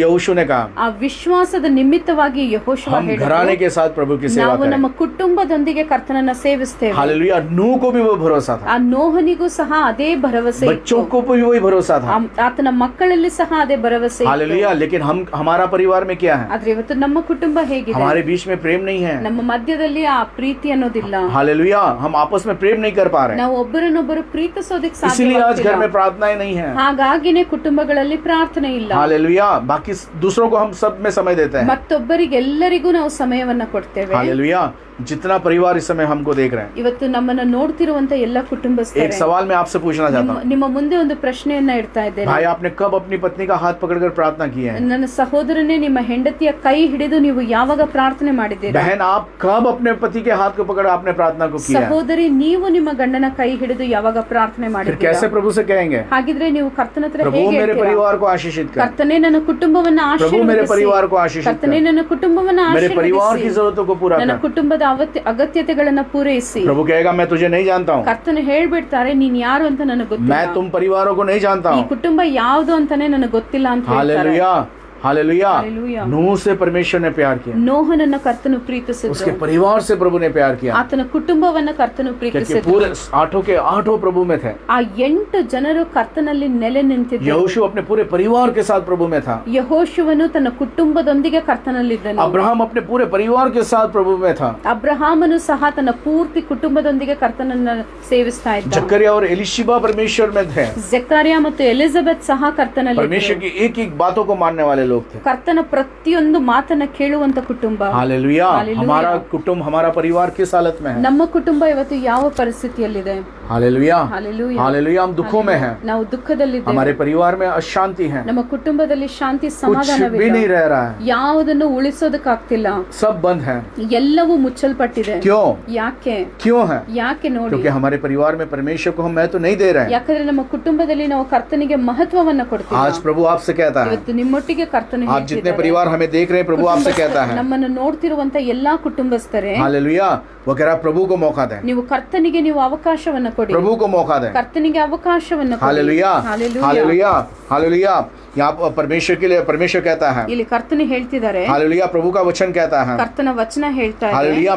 यहोशू ने कहा, ಆ ವಿಶ್ವಾಸದ ನಿಮಿತ್ತವಾಗಿ ಯೆಹೋಶುವ हम ಹೇಳಿದ್ರು, घराने के साथ प्रभु की सेवा ನಾವು ನಮ್ಮ करें. ಕುಟುಂಬದೊಂದಿಗೆ ಕರ್ತನನ್ನ ಸೇವಿಸ್ತೇವೆ. हालेलुया. नूह को भी वो भरोसा था. ಆ ನೋಹನಿಗೂ ಸಹ ಅದೇ ಭರವಸೆ बच्चों ಇತ್ತು. को भी वही भरोसा था. ಆತನ ಮಕ್ಕಳಲ್ಲಿ ಸಹ ಅದೇ ಭರವಸೆ ಇತ್ತು. हालेलुया. लेकिन हमारा परिवार में क्या है? ಆದ್ರೆ ಇವತ್ತು ನಮ್ಮ ಕುಟುಂಬ ಹೇಗಿದೆ? हमारे बीच में प्रेम नहीं है. ನಮ್ಮ ಮಧ್ಯದಲ್ಲಿ ಆ ಪ್ರೀತಿ ಅನ್ನೋದಿಲ್ಲ. हालेलुया. हम आपस में प्रेम नहीं कर पा रहे. ನಾವು ಒಬ್ಬರನ್ನೊಬ್ಬರು ಪ್ರೀತಿಸೋದಕ್ಕೆ इसीलिए आज घर ಸಾಧ್ಯವಾಗ್ತಿಲ್ಲ. में प्रार्थनाएं नहीं है. ಹಾಗಾಗಿನೇ ಕುಟುಂಬಗಳಲ್ಲಿ ಪ್ರಾರ್ಥನೆ ಇಲ್ಲ. हालेलुया. बाकी दूसरों को हम सब में समय देते हैं. ಮತ್ತೊಬ್ಬರಿಗೆಲ್ಲರಿಗೂ ನಾವು ಸಮಯವನ್ನ ಕೊಡ್ತೇವೆ. हालेलुया. हालेलुया। जितना परिवार इस समय हमको देख रहे हैं, ಇವತ್ತು ನಮ್ಮನ್ನ ನೋಡ್ತಿರುವಂತ ಎಲ್ಲ एक ಕುಟುಂಬಸ್ಥರೇ, सवाल मैं आपसे पूछना चाहता हूँ, ನಿಮ್ಮ ಮುಂದೆ ಒಂದು ಪ್ರಶ್ನೆಯನ್ನ ಇಡ್ತಾ ಇದ್ದೇನೆ. भाई आपने कब अपनी पत्नी का हाथ पकड़कर प्रार्थना की है? ನನ್ನ ಸಹೋದರನೇ, ನಿಮ್ಮ ಹೆಂಡತಿಯ ಕೈ ಹಿಡಿದು ನೀವು ಯಾವಾಗ ಪ್ರಾರ್ಥನೆ ಮಾಡಿದ್ದೀರಾ? बहन आप कब अपने पति के हाथ को पकड़ आपने प्रार्थना को किया है? ಸಹೋದರಿ, ನೀವು ನಿಮ್ಮ ಗಂಡನ ಕೈ ಹಿಡಿದು ಯಾವಾಗ ಪ್ರಾರ್ಥನೆ फिर ಮಾಡಿದ್ದೀರಾ? कैसे प्रभु से कहेंगे, ಹಾಗಿದ್ರೆ ನೀವು ಕರ್ತನ ಹತ್ರ प्रभु ಹೇಗೆ मेरे ಹೇಳ್ತೀರಾ? परिवार को आशीषित कर, ಕರ್ತನೇ ನನ್ನ ಕುಟುಂಬವನ್ನ प्रभु मेरे ಆಶೀರ್ವದಿಸಿ, परिवार को आशीषित ಕರ್ತನೇ कर, ನನ್ನ ಕುಟುಂಬವನ್ನ मेरे परिवार की ಆಶೀರ್ವದಿಸಿ, जरूरतों को पूरा ನನ್ನ कर। ಕುಟುಂಬದ ಅಗತ್ಯತೆಗಳನ್ನ ಪೂರೈಸಿ. प्रभु कहेगा मैं तुझे नहीं जानता हूँ, ಕರ್ತನ ಹೇಳ್ಬಿಡ್ತಾರೆ, ನೀನ್ ಯಾರು ಅಂತ ನನಗೆ ಗೊತ್ತಿಲ್ಲ, मैं तुम परिवारों को नहीं जानता ಈ हूँ। ಕುಟುಂಬ ಯಾವ್ದು ಅಂತಾನೆ ನನಗೆ ಗೊತ್ತಿಲ್ಲ ಅಂತ ಹೇಳ್ತಾರೆ. Hallelujah, hallelujah. हालेलुया। नूह से परमेश्वर ने प्यार किया, ನೋಹನನ್ನ ಕರ್ತನು ಪ್ರೀತಿಸಿದ್ರು, उसके परिवार से प्रभु ने प्यार किया, ಆತನ ಕುಟುಂಬವನ್ನ ಕರ್ತನು क्योंकि ಪ್ರೀತಿಸಿದ್ರು. पूरे आठों के आठों प्रभु में थे। ಆ 8 ಜನರು ಕರ್ತನಲ್ಲಿ ನೆಲೆ ನಿಂತಿದ್ರು. यहोशू अपने पूरे परिवार के साथ प्रभु में था, ಯೆಹೋಶುವನು ತನ್ನ ಕುಟುಂಬದೊಂದಿಗೆ ಕರ್ತನಲ್ಲಿದ್ದನು. अब्राहम अपने पूरे परिवार के साथ प्रभु में था, ಅಬ್ರಹಾಮನು ಸಹ ತನ್ನ ಪೂರ್ತಿ ಕುಟುಂಬದೊಂದಿಗೆ ಕರ್ತನನ್ನ ಸೇವಿಸ್ತಾ ಇದ್ದ. जकरिया और एलिशिबा परमेश्वर में थे, ಜಕರ್ಯ ಮತ್ತು ಎಲಿಜಬೆತ್ ಸಹ ಕರ್ತನಲ್ಲಿ परमेश्वर की एक एक बातों को मानने वाले लोग थे। ಕರ್ತನ ಪ್ರತಿಯೊಂದು ಮಾತನ್ನ ಕೇಳುವಂತ ಕುಟುಂಬ. हालेलुया। हालेलुया। हमारा कुटुंब, हमारा परिवार किस हालत में है? ನಮ್ಮ ಕುಟುಂಬ ಇವತ್ತು ಯಾವ ಪರಿಸ್ಥಿತಿಯಲ್ಲಿದೆ? Hallelujah, hallelujah. हालेलुया। हम दुखों में हैं, ನಾವು ದುಃಖದಲ್ಲಿದ್ದೇವೆ. हमारे परिवार में अशांति है, ನಮ್ಮ ಕುಟುಂಬದಲ್ಲಿ ಶಾಂತಿ कुछ भी ಸಮಾಧಾನವಿಲ್ಲ, नहीं रह रहा है, ಯಾವುದನ್ನು ಉಳಿಸೋದಕ್ಕಾಗ್ತಿಲ್ಲ, सब बंद है। ಎಲ್ಲವೂ ಮುಚ್ಚಲ್ಪಟ್ಟಿದೆ. क्यों? ಯಾಕೆ? क्यों है? ಯಾಕೆ ನೋಡಿ? क्योंकि हमारे परिवार में परमेश्वर को हम महत्व नहीं दे रहे हैं। ಯಾಕಂದ್ರೆ ನಮ್ಮ ಕುಟುಂಬದಲ್ಲಿ ನಾವು ಕರ್ತನಿಗೆ ಮಹತ್ವವನ್ನ ಕೊಡ್ತೀವಿ. आज प्रभु आपसे कहता है, ಇವತ್ತು ನಿಮ್ಮೊಟ್ಟಿಗೆ ಕರ್ತನು आप जितने ಹೇಳ್ತಿದ್ದಾರೆ, परिवार हमें देख रहे हैं, प्रभु आपसे कहता है, ನಮ್ಮನ್ನು ನೋಡ್ತಿರುವಂತ ಎಲ್ಲಾ ಕುಟುಂಬಸ್ಥರೇ, हालेलुया, वो कह रहा प्रभु को मौका दें, ನೀವು ಕರ್ತನಿಗೆ ನೀವು ಅವಕಾಶವನ್ನ ಕೊಡಿ, प्रभु को मौका दें। ಕರ್ತನಿಗೆ ಅವಕಾಶವನ್ನ ಕೊಡಿ. Hallelujah, hallelujah. Hallelujah, hallelujah. यहाँ परमेश्वर के लिए परमेश्वर कहता है, ಇಲ್ಲಿ ಕರ್ತನು ಹೇಳ್ತಿದ್ದಾರೆ, हालेलुया, प्रभु का वचन कहता है, ಕರ್ತನ ವಚನ ಹೇಳ್ತಾ ಇದೆ, हालेलुया,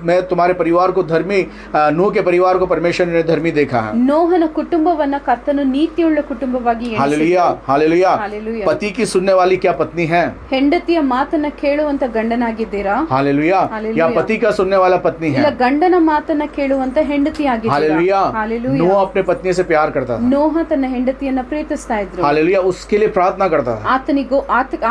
मैं तुम्हारे परिवार को धर्मी, नूह के परिवार को परमेश्वर ने धर्मी देखा है। ನೋಹನ ಕುಟುಂಬವನ್ನ ಕರ್ತನು ನೀತಿಯುಳ್ಳ ಕುಟುಂಬವಾಗಿ ಎಣಿಸಿದ. Hallelujah, hallelujah. हालेलुया। पति की सुनने वाली क्या पत्नी है? ಹೆಂಡತಿಯ ಮಾತನ್ನ ಕೇಳುವಂತ ಗಂಡನಾಗಿದ್ದೀರಾ? हालेलुया। हालेलुया। या पति का सुनने वाला पत्नी ಇಲ್ಲ है? ಗಂಡನ ಮಾತನ್ನ ಕೇಳುವಂತ ಹೆಂಡತಿಯಾಗಿದ್ದೀರಾ? हालेलुया। हालेलुया। नूह अपने पत्नी से प्यार करता था, ನೋಹ ತನ್ನ ಹೆಂಡತಿಯನ್ನ ಪ್ರೀತಿಸ್ತಾ ಇದ್ರು, हालेलुया, उसके लिए प्रार्थना करता था,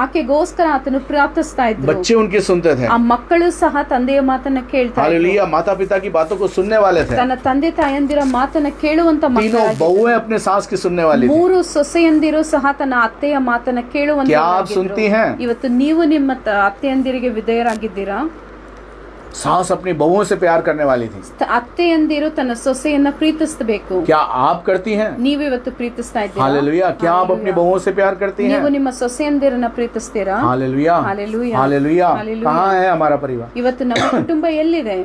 ಆಕೆಗೋಸ್ಕರ ಆತನು ಪ್ರಾರ್ಥಿಸ್ತಾ ಇದ್ರು. बच्चे उनके सुनते थे, ಆ मಕ್ಕಳು ಸಹ ತಂದೆಯ ಮಾತನ್ನ ಕೇಳ್ತಾ ಇದ್ರು. हालेलुया, माता पिता की बातों को सुनने वाले थे। ತನ್ನ ತಂದೆ ತಾಯಂದಿರ ಮಾತನ್ನ ಕೇಳುವಂತ तीनों ಮಕ್ಕಳಾಗಿದ್ರು. बहुएं अपने सास की सुनने वाली थी। 3 ಸೊಸೆಯಂದಿರು ಸಹ ತನ್ನ ಅತ್ತೆಯ ಮಾತನ್ನ ಕೇಳುವಂತ. क्या आप सुनती हैं? ಇವತ್ತು ನೀವು ನಿಮ್ಮ ಅತ್ತೆಯಂದಿರಿಗೆ ವಿಧೇಯರಾಗಿದ್ದೀರಾ? सास अपनी बहुओं से प्यार करने वाली थी, ಅತ್ತೆಯಂದಿರು ತನ್ನ ಸೊಸೆಯನ್ನ ಪ್ರೀತಿಸಬೇಕು. क्या आप करती हैं? ನೀವು ಇವತ್ತು ಪ್ರೀತಿಸ್ತಾ ಇದ್ದೀರಾ? हालेलुया, क्या आप अपनी बहुओं से प्यार करती हैं? ನೀವು ನಿಮ್ಮ ಸೊಸೆಯಂದಿರನ್ನ ಪ್ರೀತಿಸ್ತೀರಾ? Hallelujah, hallelujah. हालेलुया। हालेलुया। कहाँ है हमारा परिवार? ಇವತ್ತು ನಮ್ಮ ಕುಟುಂಬ ಎಲ್ಲಿದೆ?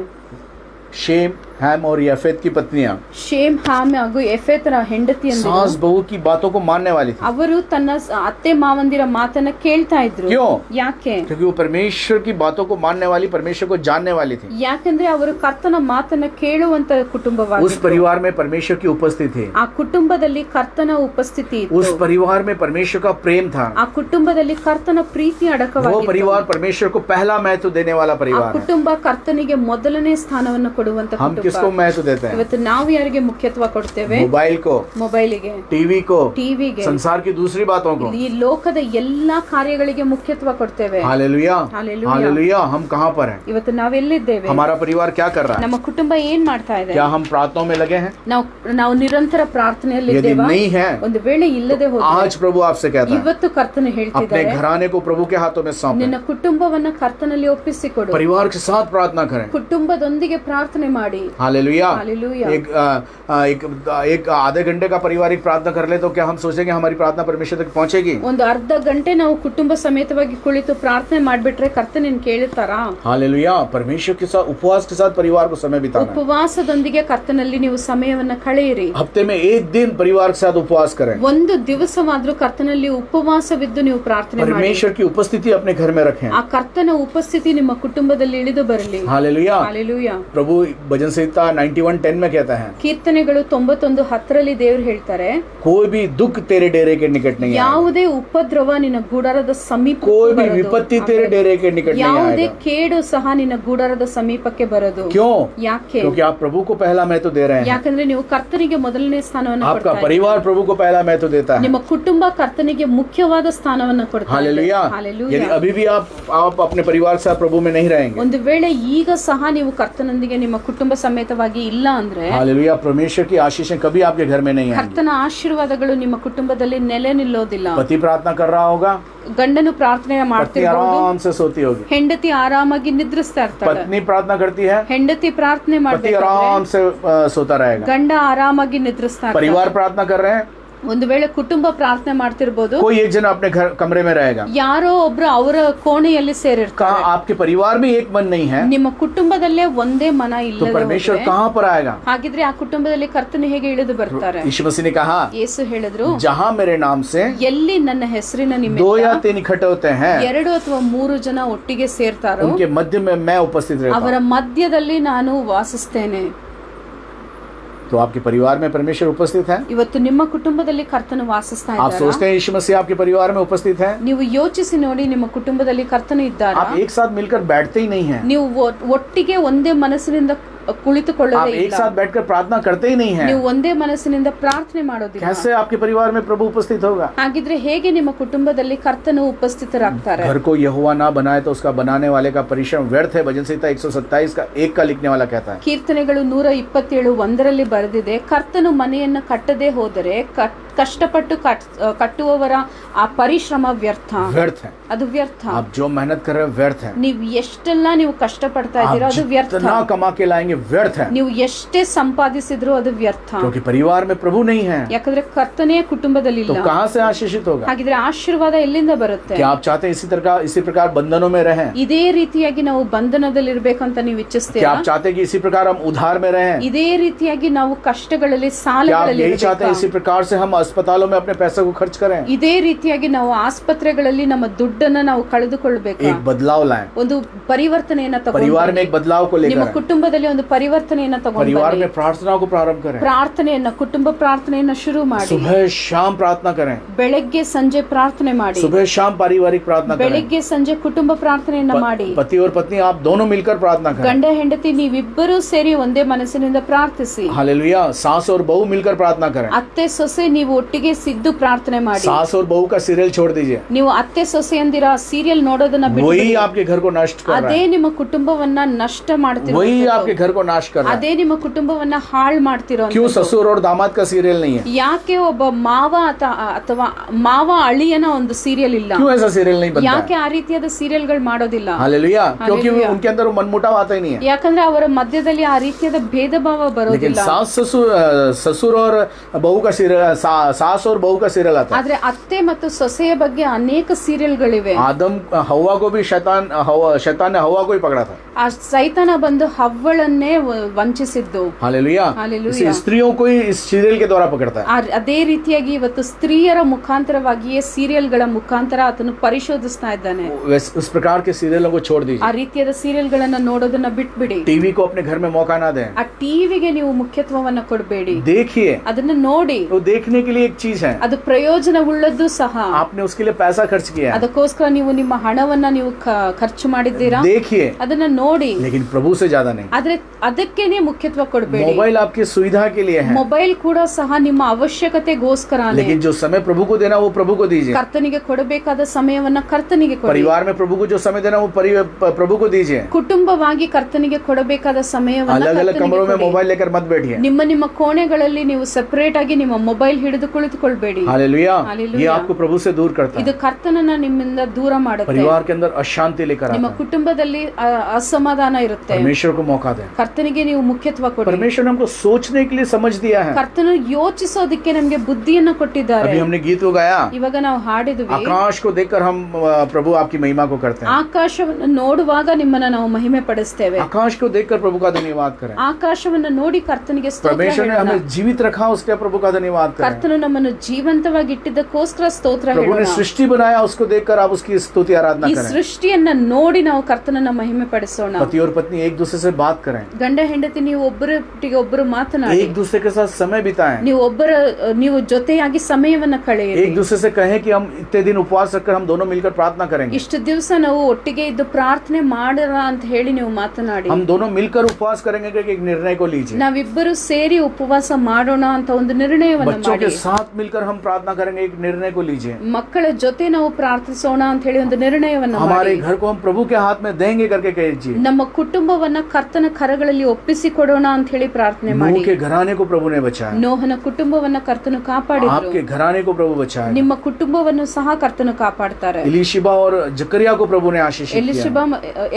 शेम, हैम और यफेत की पत्नियां ಶೇಮ್, ಹಾಮ್ ಹಾಗೂ ಎಫೆತರ ಹೆಂಡತಿಯಂದಿರು सास बहू की बातों को मानने वाली थी। ಅವರು ತನ್ನ ಅತ್ತೆ ಮಾವಂದಿರ ಮಾತನ್ನ ಕೇಳ್ತಾ ಇದ್ರು. क्यों? ಯಾಕೆ? क्योंकि वो परमेश्वर की बातों को मानने वाली, परमेश्वर को जानने वाली थी। ಯಾಕಂದ್ರೆ ಅವರು ಕರ್ತನ ಮಾತನ್ನ ಕೇಳುವಂತ उस ಕುಟುಂಬವಾಗಿತ್ತು. परिवार में परमेश्वर की उपस्थिति थी, ಆ ಕುಟುಂಬದಲ್ಲಿ ಕರ್ತನ ಉಪಸ್ಥಿತಿ उस ಇತ್ತು. परिवार में परमेश्वर का प्रेम था। ಆ ಕುಟುಂಬದಲ್ಲಿ ಕರ್ತನ ಪ್ರೀತಿ वो ಅಡಕವಾಗಿತ್ತು. परिवार परमेश्वर को पहला महत्व देने वाला ಆ परिवार है। ಕುಟುಂಬ ಕರ್ತನಿಗೆ ಮೊದಲನೇ ಸ್ಥಾನವನ್ನು ಕೊಡುವಂತ हम ಕುಟುಂಬ. किसको महत्व देते हैं? ಇವತ್ತು ನಾವು ಯಾರಿಗೆ ಮುಖ್ಯತ್ವ ಕೊಡ್ತೇವೆ? मोबाइल को, ಮೊಬೈಲಿಗೆ, टीवी को, ಟಿವಿಗೆ, संसार की दूसरी बातों को। ಈ ಲೋಕದ ಎಲ್ಲಾ ಕಾರ್ಯಗಳಿಗೆ ಮುಖ್ಯತ್ವ ಕೊಡ್ತೇವೆ. Hallelujah, hallelujah. हालेलुया। हम कहाँ पर हैं? ಇವತ್ತು ನಾವೆಲ್ಲಿದ್ದೇವೆ? हमारा परिवार क्या कर रहा है? ನಮ್ಮ ಕುಟುಂಬ ಏನ್ ಮಾಡ್ತಾ ಇದೆ? क्या हम प्रार्थनाओं में लगे हैं? ನಾವು ನಿರಂತರ ಪ್ರಾರ್ಥನೆಯಲ್ಲಿ यदि ಇದ್ದೇವಾ? नहीं है, ಒಂದು ವೇಳೆ ಇಲ್ಲದೆ ಹೋದ್ರೆ आज प्रभु आपसे कहता है, ಇವತ್ತು ಕರ್ತನು अपने ಹೇಳ್ತಿದ್ದಾರೆ, घराने को प्रभु के हाथों में सौंपें, ನಿನ್ನ ಕುಟುಂಬವನ್ನ ಕರ್ತನಲ್ಲಿ ಒಪ್ಪಿಸಿಕೊಡು. परिवार के साथ प्रार्थना करें। ಕುಟುಂಬದೊಂದಿಗೆ ಪ್ರಾರ್ಥನೆ ಮಾಡಿ. हालेलुया। हालेलुया। एक आधे घंटे का पारिवारिक प्रार्थना कर ले तो क्या हम सोचेंगे हमारी प्रार्थना परमेश्वर तक पहुंचेगी? ಒಂದು ಅರ್ಧ ಗಂಟೆ ನಾವು ಕುಟುಂಬ ಸಮೇತವಾಗಿ ಕುಳಿತು ಪ್ರಾರ್ಥನೆ ಮಾಡ್ಬಿಟ್ರೆ ಕರ್ತನ ಕೇಳುತ್ತಾರಾ? हालेलुया। परमेश्वर के साथ, उपवास के साथ परिवार को समय बिताना है। ಉಪವಾಸದೊಂದಿಗೆ ಕರ್ತನಲ್ಲಿ ನೀವು ಸಮಯವನ್ನ ಕಳೆಯಿರಿ. हफ्ते में एक दिन परिवार के साथ उपवास करें। ಒಂದು ದಿವಸವಾದ್ರೂ ಕರ್ತನಲ್ಲಿ ಉಪವಾಸವಿದ್ದು ನೀವು ಪ್ರಾರ್ಥನೆ ಮಾಡಿ. परमेश्वर की उपस्थिति अपने घर में रखें। ಆ ಕರ್ತನ ಉಪಸ್ಥಿತಿ ನಿಮ್ಮ ಕುಟುಂಬದಲ್ಲಿ ಇಳಿದು ಬರಲಿ. हालेलुया। हालेलुया। प्रभु भजन संहिता संहिता 91:10 में कहता है, ಕೀರ್ತನೆಗಳು 91:10 ದೇವರು ಹೇಳ್ತಾರೆ, कोई भी दुख तेरे डेरे के निकट नहीं आएगा, ಯಾವುದೇ ಉಪದ್ರವ ನಿನ್ನ ಗುಡಾರದ ಸಮೀಪ कोई भी विपत्ति तेरे डेरे के निकट नहीं ಯಾವುದೇ आएगा। ಕೇಡು ಸಹ ನಿನ್ನ ಗುಡಾರದ ಸಮೀಪಕ್ಕೆ ಬರದು। क्यों? ಯಾಕೆ? क्योंकि आप प्रभु को पहला महत्व दे रहे हैं। ಯಾಕಂದ್ರೆ ನೀವು ಕರ್ತನಿಗೆ ಮೊದಲನೇ ಸ್ಥಾನವನ್ನು आपका ಕೊಡ್ತಾ ಇದ್ದೀರಿ। परिवार प्रभु को पहला महत्व देता है। ನಿಮ್ಮ ಕುಟುಂಬ ಕರ್ತನಿಗೆ ಮುಖ್ಯವಾದ ಸ್ಥಾನವನ್ನು ಕೊಡ್ತಾ ಇದೆ। हालेलुया। ಹಾಲೆಲೂಯಾ। यदि अभी भी आप अपने परिवार से प्रभु में नहीं रहेंगे, ಒಂದು ವೇಳೆ ಈಗ ಸಹ ನೀವು ಕರ್ತನೊಂದಿಗೆ ನಿಮ್ಮ ಕುಟುಂಬ ಸಮೇತವಾಗಿ ಇಲ್ಲ ಅಂದ್ರೆ, हालेलुया, परमेश्वर की आशीषें कभी आपके घर में नहीं आएंगी। ಕರ್ತನ ಆಶೀರ್ವಾದಗಳು ನಿಮ್ಮ ಕುಟುಂಬದಲ್ಲಿ ನೆಲೆ ನಿಲ್ಲೋದಿಲ್ಲ। पति प्रार्थना कर रहा होगा, ಗಂಡನು ಪ್ರಾರ್ಥನೆ पत्नी ಮಾಡ್ತಿರಬಹುದು, आराम से सोती होगी। ಹೆಂಡತಿ ಆರಾಮಾಗಿ ನಿದ್ರಿಸ್ತಾ ಇರ್ತಾಳೆ। पत्नी प्रार्थना करती है, ಹೆಂಡತಿ ಪ್ರಾರ್ಥನೆ पति ಮಾಡ್ಬೇಕಾದ್ರೆ आराम से सोता रहेगा। ಗಂಡ ಆರಾಮಾಗಿ ನಿದ್ರಿಸ್ತಾ ಇರ್ತಾನೆ। परिवार प्रार्थना कर रहे हैं, ಒಂದು ವೇಳೆ ಕುಟುಂಬ ಪ್ರಾರ್ಥನೆ ಮಾಡ್ತಿರ್ಬೋದು, कोई एक जन अपने घर कमरे में रहेगा। ಯಾರೋ ಒಬ್ರು ಅವರ ಕೋಣೆಯಲ್ಲಿ ಸೇರಿರ್ತಾರೆ। कहाँ आपके परिवार में एक मन नहीं है, ನಿಮ್ಮ ಕುಟುಂಬದಲ್ಲೇ ಒಂದೇ ಮನ तो ಇಲ್ಲದೆ परमेश्वर ಹೋದ್ರೆ, कहाँ पर आएगा? ಹಾಗಿದ್ರೆ ಆ ಕುಟುಂಬದಲ್ಲಿ ಕರ್ತನು ಹೇಗೆ ಇಳಿದು ಬರ್ತಾರೆ? यीशु मसीह ने कहा, ಯೇಸು ಹೇಳಿದ್ರು, जहाँ मेरे नाम से ಎಲ್ಲಿ ನನ್ನ ಹೆಸರಿನ 2 ನಿಮಿತ್ತ या 3 इकट्ठे होते हैं, 2 ಅಥವಾ 3 ಜನ ಒಟ್ಟಿಗೆ ಸೇರ್ತಾರೋ उनके मध्य में मैं उपस्थित रहता ಅವರ हूँ। ಮಧ್ಯದಲ್ಲಿ ನಾನು ವಾಸಿಸ್ತೇನೆ। तो आपके परिवार में परमेश्वर उपस्थित है? ಇವತ್ತು ನಿಮ್ಮ ಕುಟುಂಬದಲ್ಲಿ ಕರ್ತನು ವಾಸಿಸ್ತಾ आप ಇದ್ದಾರಾ? सोचते हैं यीशु मसीह आपके परिवार में उपस्थित है? ನೀವು ಯೋಚಿಸಿ ನೋಡಿ, ನಿಮ್ಮ ಕುಟುಂಬದಲ್ಲಿ ಕರ್ತನು ಇದ್ದಾರಾ? आप एक साथ मिलकर बैठते ही नहीं है, ನೀವು ಒಟ್ಟಿಗೆ ಒಂದೇ ಮನಸ್ಸಿನಿಂದ आप ಕುಳಿತುಕೊಳ್ಳೋದೇ एक ಇಲ್ಲ। साथ बैठकर प्रार्थना करते ही नहीं है। ನೀವು ಒಂದೇ ಮನಸ್ಸಿನಿಂದ ಪ್ರಾರ್ಥನೆ ಮಾಡೋದಿಲ್ಲ। कैसे आपके परिवार में प्रभु उपस्थित होगा? ಹಾಗಿದ್ರೆ ಹೇಗೆ ನಿಮ್ಮ ಕುಟುಂಬದಲ್ಲಿ ಕರ್ತನು ಉಪಸ್ಥಿತರಾಗ್ತಾರೆ? घर को यहोवा ना बनाए तो उसका बनाने वाले का परिश्रम व्यर्थ है, भजन संहिता 127 का 1 का लिखने वाला कहता है। ಕೀರ್ತನೆಗಳು 127:1 ಬರೆದಿದೆ, ಕರ್ತನು ಮನೆಯನ್ನು ಕಟ್ಟದೆ ಹೋದರೆ ಕಷ್ಟಪಟ್ಟು ಕಟ್ಟುವವರ ಆ ಪರಿಶ್ರಮ ವ್ಯರ್ಥ, व्यर्थ है। ಅದು ವ್ಯರ್ಥ। आप जो मेहनत कर रहे हो व्यर्थ है। ನೀವು ಎಷ್ಟೆಲ್ಲ ನೀವು ಕಷ್ಟಪಡ್ತಾ आप ಇದ್ದೀರೋ ಅದು ವ್ಯರ್ಥ। जितना कमा के लाएंगे व्यर्थ है, ನೀವು ಎಷ್ಟೇ ಸಂಪಾದಿಸಿದ್ರು ಅದು ವ್ಯರ್ಥ। क्योंकि परिवार में प्रभु नहीं है, ಯಾಕಂದ್ರೆ ಕರ್ತನೇ ಕುಟುಂಬದಲ್ಲಿ तो ಇಲ್ಲ। कहाँ से आशीषित होगा? ಹಾಗಿದ್ರೆ ಆಶೀರ್ವಾದ ಎಲ್ಲಿಂದ ಬರುತ್ತೆ? क्या आप चाहते हैं इसी प्रकार बंधनों में रहें? ಇದೇ ರೀತಿಯಾಗಿ ನಾವು ಬಂಧನದಲ್ಲಿ ಇರ್ಬೇಕಂತ ನೀವು क्या ಇಚ್ಛಿಸ್ತೀರಾ? आप चाहते हैं कि इसी प्रकार हम उधार में रहें? ಇದೇ ರೀತಿಯಾಗಿ ನಾವು ಕಷ್ಟಗಳಲ್ಲಿ क्या आप ಸಾಲಗಳಲ್ಲಿ यही चाहते हैं ಇರ್ಬೇಕಾ? इसी प्रकार से हम अस्पतालों में अपने पैसे को खर्च करें? ಇದೇ ರೀತಿಯಾಗಿ ನಾವು ಆಸ್ಪತ್ರೆಗಳಲ್ಲಿ ನಮ್ಮ ದುಡ್ಡನ್ನ ನಾವು ಕಳೆದುಕೊಳ್ಬೇಕಾ? एक बदलाव लाएं, ಒಂದು ಪರಿವರ್ತನೆಯನ್ನ परिवार में ತಗೊಂಡು एक बदलाव को ನಿಮ್ಮ लेकर ಕುಟುಂಬದಲ್ಲಿ ಒಂದು ಪರಿವರ್ತನೆಯನ್ನ परिवार ತಗೊಂಡು में प्रार्थना को प्रारंभ करें। ಪ್ರಾರ್ಥನೆಯನ್ನ ಕುಟುಂಬ ಪ್ರಾರ್ಥನೆಯನ್ನ ಶುರು ಮಾಡಿ, सुबह शाम प्रार्थना करें, ಬೆಳಗ್ಗೆ ಸಂಜೆ ಪ್ರಾರ್ಥನೆ ಮಾಡಿ, सुबह शाम पारिवारिक प्रार्थना करें। ಬೆಳಗ್ಗೆ ಸಂಜೆ ಕುಟುಂಬ ಪ್ರಾರ್ಥನೆಯನ್ನ ಮಾಡಿ, पति और पत्नी आप दोनों मिलकर प्रार्थना करें। ಗಂಡ ಹೆಂಡತಿ ನೀವಿಬ್ಬರೂ ಸೇರಿ ಒಂದೇ ಮನಸ್ಸಿನಿಂದ ಪ್ರಾರ್ಥಿಸಿ। हालेलुया। सास और बहू मिलकर प्रार्थना करें। ಅತ್ತೆ ಸೊಸೆ ನೀವು ಒಟ್ಟಿಗೆ ಸಿದ್ದು ಪ್ರಾರ್ಥನೆ ಮಾಡಿ। सास और बहू का सीरियल छोड़ दीजिए, ನೀವು ಅತ್ತೆ ಸೊಸೆಯಂದಿರ ಸೀರಿಯಲ್ ನೋಡೋದನ್ನ ಬಿಟ್ಟು वही आपके घर को नष्ट कर रहा ಅದೇ है, ನಿಮ್ಮ ಕುಟುಂಬವನ್ನ ನಷ್ಟ ಮಾಡ್ತಿರೋ, वही आपके घर को नाश कर रहा है। ಅದೇ ನಿಮ್ಮ ಕುಟುಂಬವನ್ನ ಹಾಳು ಮಾಡ್ತಿರೋ। क्यों ससुर और दामाद का सीरियल नहीं है? ಯಾಕೆ ಒಬ್ಬ ಮಾವ ಅಥವಾ ಮಾವ ಅಳಿಯನ ಒಂದು ಸೀರಿಯಲ್ ಇಲ್ಲ? क्यों ऐसा सीरियल नहीं बनता ಯಾಕೆ ಆ ರೀತಿಯಾದ ಸೀರಿಯಲ್ಗಳು ಮಾಡೋದಿಲ್ಲ? हालेलुया। क्योंकि हालेलुया। उनके अंदर वो मनमुटाव आता ही नहीं है। ಯಾಕಂದ್ರೆ ಅವರ ಮಧ್ಯದಲ್ಲಿ ಆ ರೀತಿಯಾದ ಭೇದ ಭಾವ लेकिन ಬರೋದಿಲ್ಲ। ससुर और बहू का सीरियल, सास और बहू का सीरियल आता है। ಆದ್ರೆ ಅತ್ತೆ ಮತ್ತು ಸೊಸೆಯ ಬಗ್ಗೆ ಅನೇಕ ಸೀರಿಯಲ್ಗಳಿವೆ। आदम हवा को भी शैतान ने हवा को ही पकड़ा था। ಆ ಸೈತಾನ ಬಂದು ಹವ್ವಳನ್ನೇ ವಂಚಿಸಿದ್ದು। हालेलुया। हालेलुया। स्त्रियों को ही इस सीरियल के द्वारा पकड़ता है। ಅದೇ ರೀತಿಯಾಗಿ ಇವತ್ತು ಸ್ತ್ರೀಯರ ಮುಖಾಂತರವಾಗಿಯೇ ಸೀರಿಯಲ್ಗಳ ಮುಖಾಂತರ ಆತನು ಪರಿಶೋಧಿಸ್ತಾ ಇದ್ದಾನೆ। उस प्रकार के सीरियलों को छोड़ ಆ दीजिए। ರೀತಿಯಾದ ಸೀರಿಯಲ್ಗಳನ್ನ ನೋಡೋದನ್ನ ಬಿಟ್ಬಿಡಿ। टीवी को अपने घर में मौका ना दें। ಆ ಟಿವಿಗೆ ನೀವು ಮುಖ್ಯತ್ವವನ್ನ ಕೊಡಬೇಡಿ। देखिए, ಅದನ್ನ ನೋಡಿ, वो देखने के लिए एक चीज है, ಅದು ಪ್ರಯೋಜನವುಳ್ಳದ್ದು ಸಹ। आपने उसके लिए पैसा खर्च किया है, ಅದಕ್ಕೋಸ್ಕರ ನೀವು ನಿಮ್ಮ ಹಣವನ್ನ ನೀವು ಖರ್ಚು ಮಾಡಿದ್ದೀರಾ, देखिए, ಅದನ್ನ ನೋಡಿ। लेकिन प्रभु से ज्यादा नहीं। ಆದ್ರೆ ಅದಕ್ಕೇನೆ ಮುಖ್ಯತ್ವ ಕೊಡಬೇಡಿ। मोबाइल आपकी सुविधा के लिए है, ಮೊಬೈಲ್ ಕೂಡ ಸಹ ನಿಮ್ಮ ಅವಶ್ಯಕತೆಗೋಸ್ಕರನೇ। लेकिन जो समय प्रभु को देना वो प्रभु को दीजिए। ಕರ್ತನಿಗೆ ಕೊಡಬೇಕಾದ ಸಮಯವನ್ನ ಕರ್ತನಿಗೆ ಕೊಡಿ। परिवार में प्रभु को जो समय देना वो प्रभु को दीजिए। ಕುಟುಂಬವಾಗಿ ಕರ್ತನಿಗೆ ಕೊಡಬೇಕಾದ ಸಮಯವನ್ನ अलग अलग ಕರ್ತನಿಗೆ कमरों में ಕೊಡಿ। मोबाइल लेकर मत बैठिए। ನಿಮ್ಮ ಕೋಣೆಗಳಲ್ಲಿ ನೀವು ಸೆಪರೇಟ್ ಆಗಿ ನಿಮ್ಮ ಮೊಬೈಲ್ ಹಿಡಿದು ಕುಳಿತುಕೊಳ್ಬೇಡಿ। हालेलुया। हालेलुया। ये आपको प्रभु से दूर करता ಇದು है, ಕರ್ತನನ್ನ ನಿಮ್ಮಿಂದ ದೂರ ಮಾಡುತ್ತೆ। परिवार के अंदर अशांति लेकर ನಿಮ್ಮ आता है। ಕುಟುಂಬದಲ್ಲಿ ಅಸಮಾಧಾನ ಇರುತ್ತೆ। परमेश्वर को मौका दें। ಕರ್ತನಿಗೆ ನೀವು ಮುಖ್ಯತ್ವ ಕೊಡಿ। परमेश्वर ने हमको सोचने के लिए समझ दिया है। ಕರ್ತನು ಯೋಚಿಸೋದಕ್ಕೆ ನಮಗೆ ಬುದ್ಧಿಯನ್ನ ಕೊಟ್ಟಿದ್ದಾರೆ। अभी हमने गीत को गाया, ಇವಾಗ ನಾವು ಹಾಡಿದ್ವಿ, आकाश को देखकर हम प्रभु आपकी महिमा को करते हैं। ಆಕಾಶವನ್ನು ನೋಡುವಾಗ ನಿಮ್ಮನ್ನ ನಾವು ಮಹಿಮೆ ಪಡಿಸ್ತೇವೆ। आकाश को देखकर प्रभु का धन्यवाद करें। ಆಕಾಶವನ್ನ ನೋಡಿ ಕರ್ತನಿಗೆ ಸ್ತೋತ್ರ परमेश्वर ने ಹೇಳೋಣ। हमें जीवित रखा, उसके प्रभु का धन्यवाद करें। ಕರ್ತನು ನಮ್ಮನ್ನು ಜೀವಂತವಾಗಿ ಇಟ್ಟಿದ್ದಕ್ಕೋಸ್ಕರ ಸ್ತೋತ್ರ प्रभु ने ಹೇಳೋಣ। सृष्टि बनाया, उसको देखकर आप उसकी स्तुति आराधना ಈ करें। ಸೃಷ್ಟಿಯನ್ನ ನೋಡಿ ನಾವು ಕರ್ತನನ್ನ ಮಹಿಮೆ ಪಡಿಸೋಣ। पति और पत्नी एक दूसरे से बात करें। ಗಂಡ ಹೆಂಡತಿ ನೀವು ಒಬ್ಬರೊಟ್ಟಿಗೆ ಒಬ್ಬರು ಮಾತನಾಡಿ, एक दूसरे के साथ समय बिताएं, ನೀವು ಜೊತೆಯಾಗಿ ಸಮಯವನ್ನ ಕಳೆಯಿರಿ. एक दूसरे से कहें कि हम इतने दिन उपवास रखकर हम दोनों मिलकर प्रार्थना करेंगे, ಇಷ್ಟು ದಿವಸ ನಾವು ಒಟ್ಟಿಗೆ ಇದ್ದು ಪ್ರಾರ್ಥನೆ ಮಾಡೋಣ ಅಂತ ಹೇಳಿ ನೀವು ಮಾತನಾಡಿ. हम दोनों मिलकर उपवास करेंगे कि एक निर्णय को लीजिए, ನಾವಿಬ್ಬರು ಸೇರಿ ಉಪವಾಸ ಮಾಡೋಣ ಅಂತ ಒಂದು ನಿರ್ಣಯವನ್ನು बच्चों के ಮಾಡಿ. साथ मिलकर हम प्रार्थना करेंगे, एक निर्णय को लीजिए, ಮಕ್ಕಳ ಜೊತೆ ನಾವು ಪ್ರಾರ್ಥಿಸೋಣ ಅಂತ ಹೇಳಿ ಒಂದು ನಿರ್ಣಯವನ್ನು हमारे ಮಾಡಿ. घर को हम प्रभु के हाथ में देंगे करके कहिए, ನಮ್ಮ ಕುಟುಂಬವನ್ನ ಕರ್ತನ ಕರಗಳಲ್ಲಿ ಒಪ್ಪಿಸಿಕೊಡೋಣ ಅಂತ ಹೇಳಿ ಪ್ರಾರ್ಥನೆ ಮಾಡಿ. नूह के घराने को प्रभु ने बचाया, ನೋಹನ ಕುಟುಂಬವನ್ನ ಕರ್ತನು ಕಾಪಾಡಿದ್ರು. आपके घराने को प्रभु बचाया, ನಿಮ್ಮ ಕುಟುಂಬವನ್ನು ಸಹ ಕರ್ತನು ಕಾಪಾಡ್ತಾರೆ. इलीशिबा और जकरिया को प्रभु ने आशीषित किया,